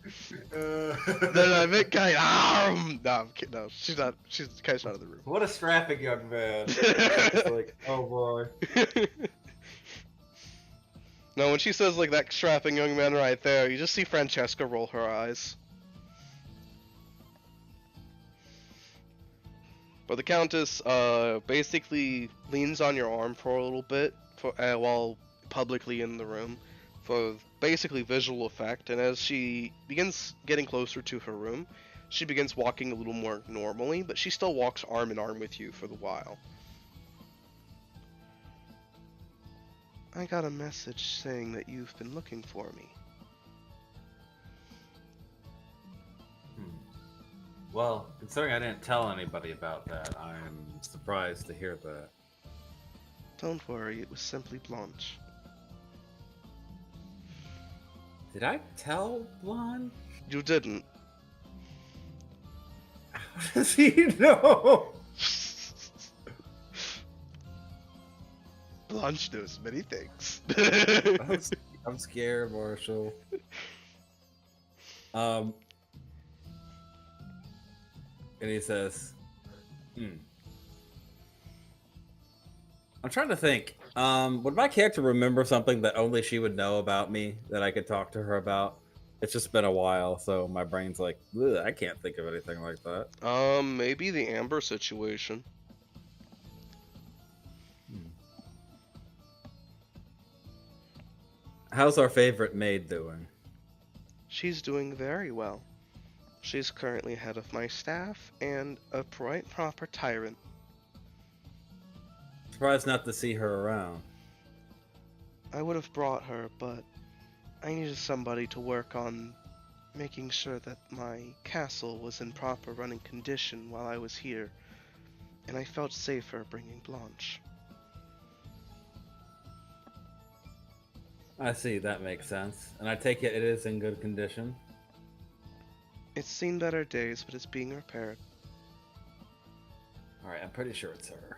A: No, I meant Kite. No, she's not. Kite's not in the room.
E: What a strapping young man. It's like, oh boy.
A: No, when she says like that strapping young man right there, you just see Francesca roll her eyes. But the Countess basically leans on your arm for a little bit while publicly in the room for basically visual effect, and as she begins getting closer to her room, she begins walking a little more normally, but she still walks arm in arm with you for the while. I got a message saying that you've been looking for me.
E: Well, considering I didn't tell anybody about that, I'm surprised to hear that.
A: Don't worry, it was simply Blanche.
E: Did I tell Blonde?
A: You didn't.
E: How does he know?
A: Blanche knows many things.
C: I'm scared, Marshall. And he says, I'm trying to think. Would my character remember something that only she would know about me that I could talk to her about? It's just been a while, so my brain's like, I can't think of anything like that.
A: Maybe the Amber situation.
E: How's our favorite maid doing?
A: She's doing very well. She's currently head of my staff and a right proper tyrant.
E: Surprised not to see her around.
A: I would have brought her, but I needed somebody to work on making sure that my castle was in proper running condition while I was here, and I felt safer bringing Blanche.
E: I see, that makes sense. And I take it is in good condition.
A: It's seen better days, but it's being repaired.
E: Alright, I'm pretty sure it's her.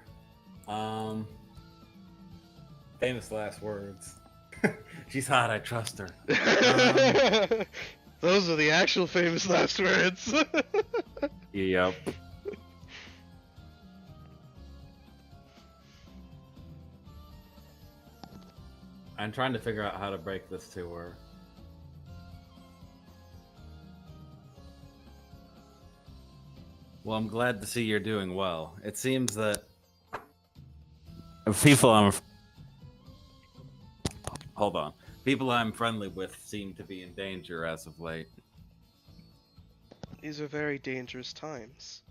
E: Famous last words. She's hot, I trust her.
A: Those are the actual famous last words.
E: Yep. I'm trying to figure out how to break this to her. Well, I'm glad to see you're doing well. It seems that people I'm friendly with seem to be in danger as of late.
A: These are very dangerous times.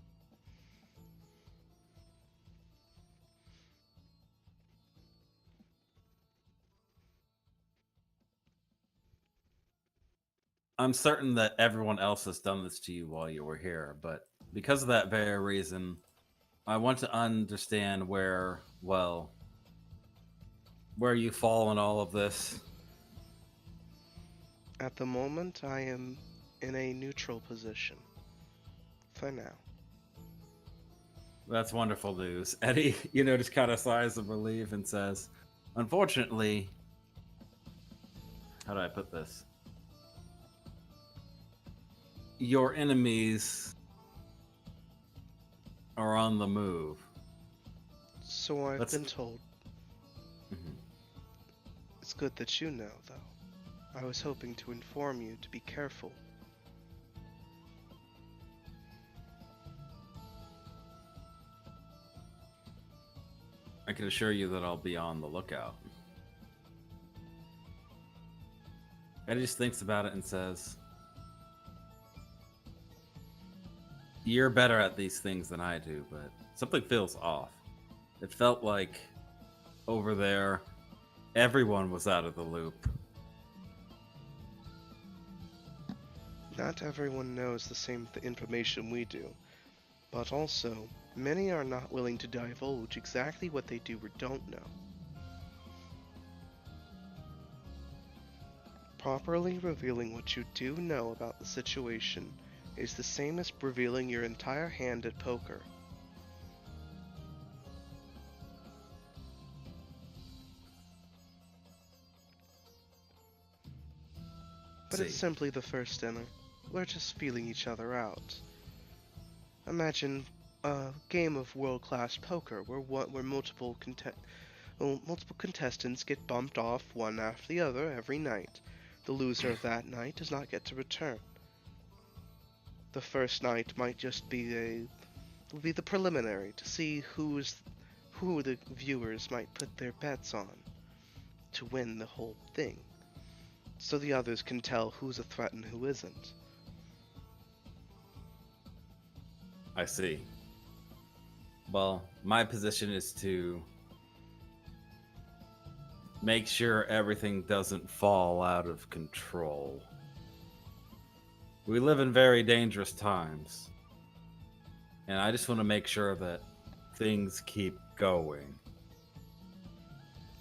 E: I'm certain that everyone else has done this to you while you were here, but because of that very reason, I want to understand where you fall in all of this.
A: At the moment, I am in a neutral position. For now.
E: That's wonderful news. Eddie, just kind of sighs of relief and says, unfortunately, how do I put this? Your enemies are on the move.
A: So I've been told.
E: Mhm.
A: It's good that you know, though. I was hoping to inform you to be careful.
E: I can assure you that I'll be on the lookout. Eddie just thinks about it and says, you're better at these things than I do, but something feels off. It felt like over there, everyone was out of the loop.
A: Not everyone knows the same information we do, but also, many are not willing to divulge exactly what they do or don't know. Properly revealing what you do know about the situation is the same as revealing your entire hand at poker. But it's simply the first dinner. We're just feeling each other out. Imagine a game of world-class poker where multiple contestants get bumped off one after the other every night. The loser of that night does not get to return. The first night might just be the preliminary to see who the viewers might put their bets on to win the whole thing, so the others can tell who's a threat and who isn't.
E: I see. Well, my position is to make sure everything doesn't fall out of control. We live in very dangerous times, and I just want to make sure that things keep going.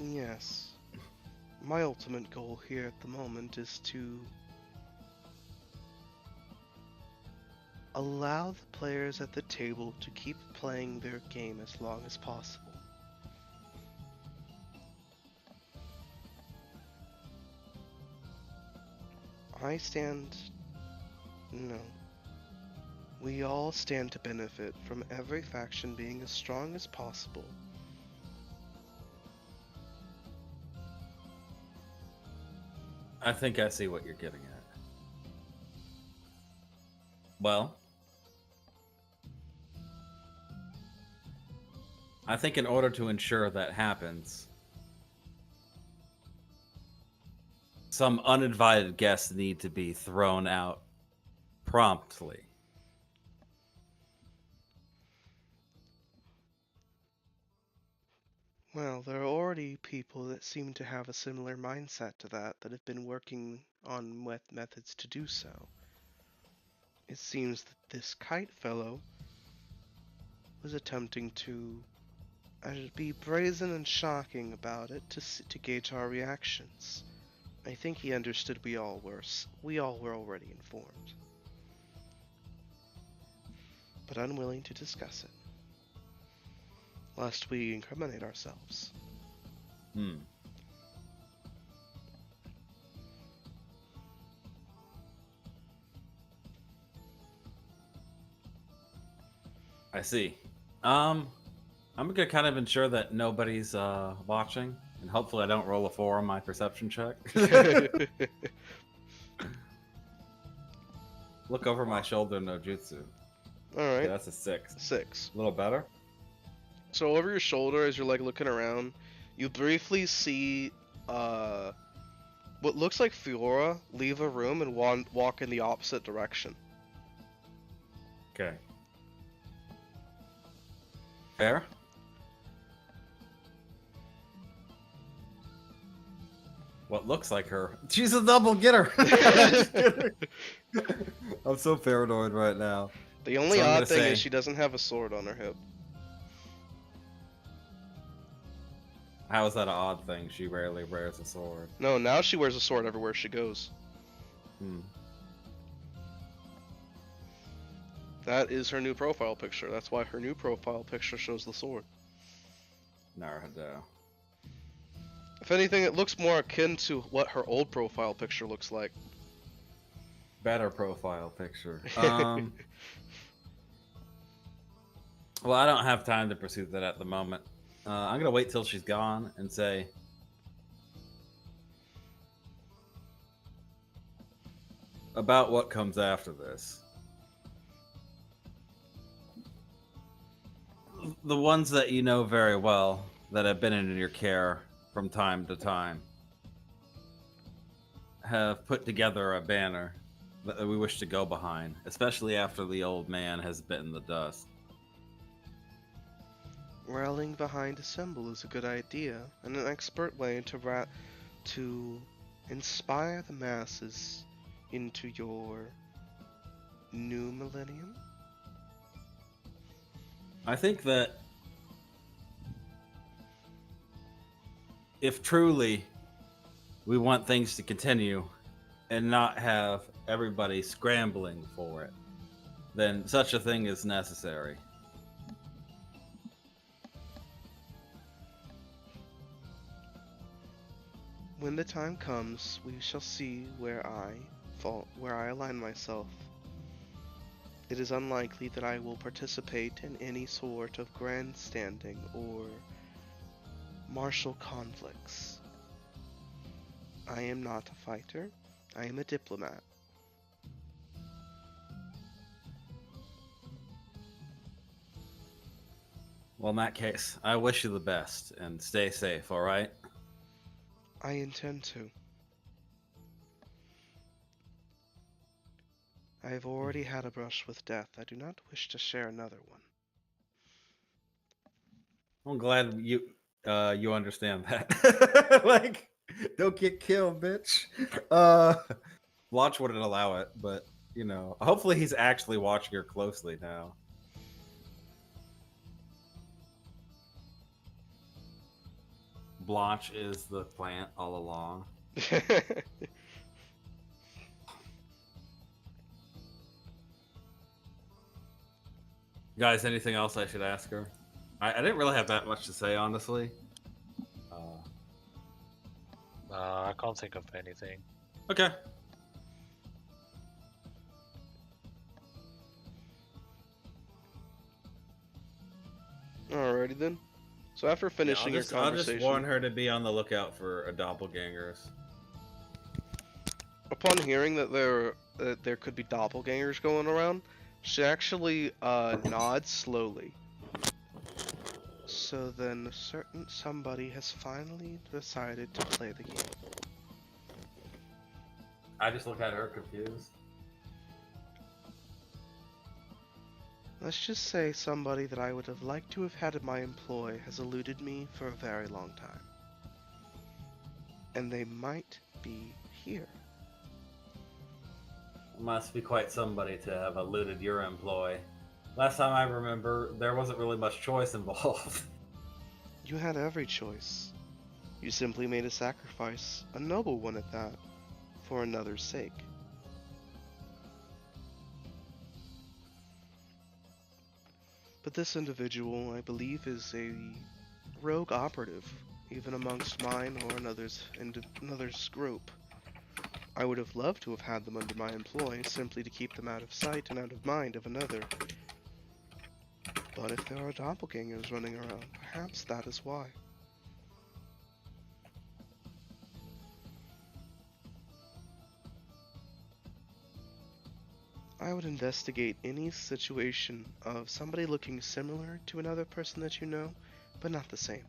A: Yes. My ultimate goal here at the moment is to allow the players at the table to keep playing their game as long as possible. We all stand to benefit from every faction being as strong as possible.
E: I think I see what you're getting at. Well, I think in order to ensure that happens, some uninvited guests need to be thrown out promptly.
A: Well, there are already people that seem to have a similar mindset to that have been working on methods to do so. It seems that this kite fellow was attempting to be brazen and shocking about it to gauge our reactions. I think he understood we all were already informed, but unwilling to discuss it, lest we incriminate ourselves.
E: I see. I'm gonna kind of ensure that nobody's watching, and hopefully I don't roll a 4 on my perception check. Look over my shoulder, no jutsu.
A: Alright.
E: Okay, that's a 6.
A: 6.
E: A little better.
A: So over your shoulder, as you're like looking around, you briefly see what looks like Fiora leave a room and walk in the opposite direction.
E: Okay. Fair. What looks like her. She's a double getter. I'm so paranoid right now.
A: The only
E: So I'm
A: odd
E: gonna
A: thing
E: say-
A: is she doesn't have a sword on her hip.
E: How is that an odd thing? She rarely wears a sword.
A: No, now she wears a sword everywhere she goes. That is her new profile picture. That's why her new profile picture shows the sword.
E: Naruto.
A: If anything, it looks more akin to what her old profile picture looks like.
E: Better profile picture. Well, I don't have time to pursue that at the moment. I'm gonna wait till she's gone and say, about what comes after this. The ones that you know very well, that have been in your care from time to time, have put together a banner that we wish to go behind, especially after the old man has bitten the dust.
A: Rallying behind a symbol is a good idea, and an expert way to inspire the masses into your new millennium.
E: I think that if truly we want things to continue and not have everybody scrambling for it, then such a thing is necessary.
A: When the time comes, we shall see where I align myself. It is unlikely that I will participate in any sort of grandstanding or martial conflicts. I am not a fighter. I am a diplomat.
E: Well, in that case, I wish you the best and stay safe, all right?
A: I intend to. I have already had a brush with death. I do not wish to share another one.
E: I'm glad you understand that. Like, don't get killed, bitch. Watch wouldn't allow it, but you know, hopefully he's actually watching her closely now. Blanche is the plant all along. Guys, anything else I should ask her? I didn't really have that much to say, honestly.
D: I can't think of anything.
E: Okay.
A: Alrighty then. So after finishing your
E: I'll
A: conversation,
E: just warn her to be on the lookout for doppelgangers.
A: upon hearing that there could be doppelgangers going around, she actually nods slowly. So then, somebody has finally decided to play the game.
E: I just look at her confused.
A: Let's just say somebody that I would have liked to have had in my employ has eluded me for a very long time. And they might be here.
E: Must be quite somebody to have eluded your employ. Last time I remember, there wasn't really much choice involved.
A: You had every choice. You simply made a sacrifice, a noble one at that, for another's sake. But this individual, I believe, is a rogue operative, even amongst mine or another's group. I would have loved to have had them under my employ, simply to keep them out of sight and out of mind of another. But if there are doppelgangers running around, perhaps that is why. I would investigate any situation of somebody looking similar to another person that you know, but not the same.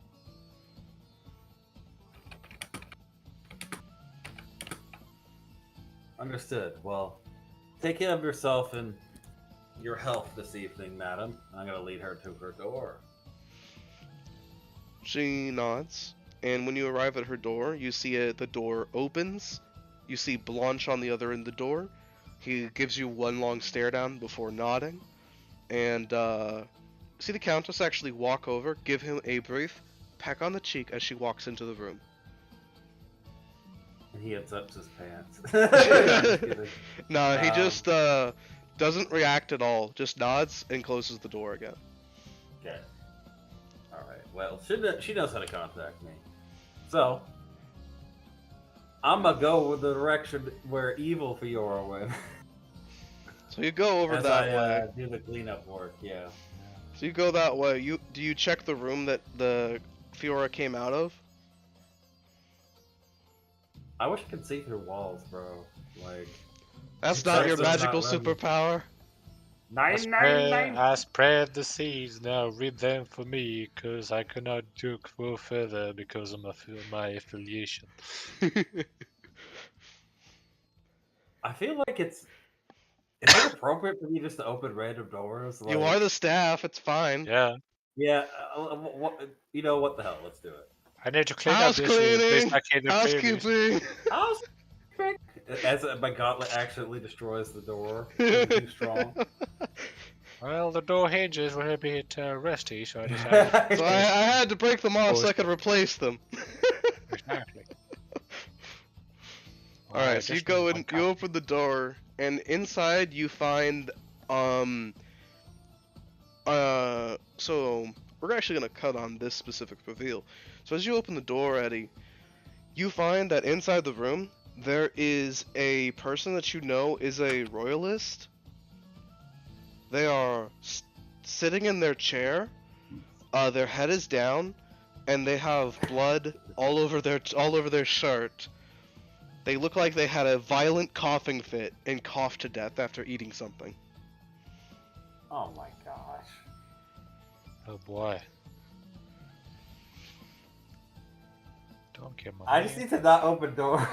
E: Understood. Well, take care of yourself and your health this evening, madam. I'm gonna lead her to her door.
A: She nods, and when you arrive at her door, you see the door opens. You see Blanche on the other end of the door. He gives you one long stare down before nodding, and see the Countess actually walk over, give him a brief peck on the cheek as she walks into the room.
E: And he unzips his pants. Just kidding.
A: No, he just doesn't react at all. Just nods and closes the door again.
E: Okay. Alright, well, she knows how to contact me. So, I'm gonna go with the direction where evil Fiora went.
A: So you go over
E: As
A: that
E: I
A: way.
E: do the cleanup work, yeah.
A: So you go that way. Do you check the room that the Fiora came out of?
E: I wish I could see through walls, bro. Like,
A: That's not your
E: That's
A: magical
E: not running.
A: superpower.
D: I spread the seeds, now read them for me, cause I cannot go further because of my affiliation.
E: I feel like is it appropriate for me just to open random doors? Like,
A: You are the staff. It's fine.
D: Yeah,
E: Yeah, you know what the hell? Let's do it.
D: I need to clean up
A: House
D: this place
A: cleaning.
D: like in the previous.
A: Housekeeping.
E: As my gauntlet accidentally destroys the door, it's too strong.
D: Well, the door hinges were a bit rusty, so I decided
A: So I had to break them off so I could replace them.
D: exactly.
A: Alright, so you go in, you open the door, and inside you find, so we're actually gonna cut on this specific reveal. So as you open the door, Eddie, you find that inside the room, there is a person that you know is a royalist. They are sitting in their chair, their head is down, and they have blood all over their shirt. They look like they had a violent coughing fit and coughed to death after eating something.
E: Oh my gosh.
D: Oh boy. Don't get my
E: I just need to not open doors.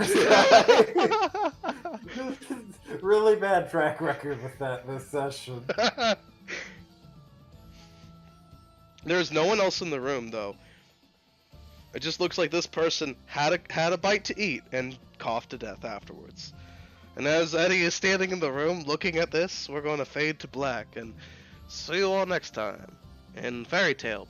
E: Really bad track record with this session.
A: There's no one else in the room though. It just looks like this person had a bite to eat and coughed to death afterwards. And as Eddie is standing in the room looking at this, we're going to fade to black and see you all next time in Fairy Tale.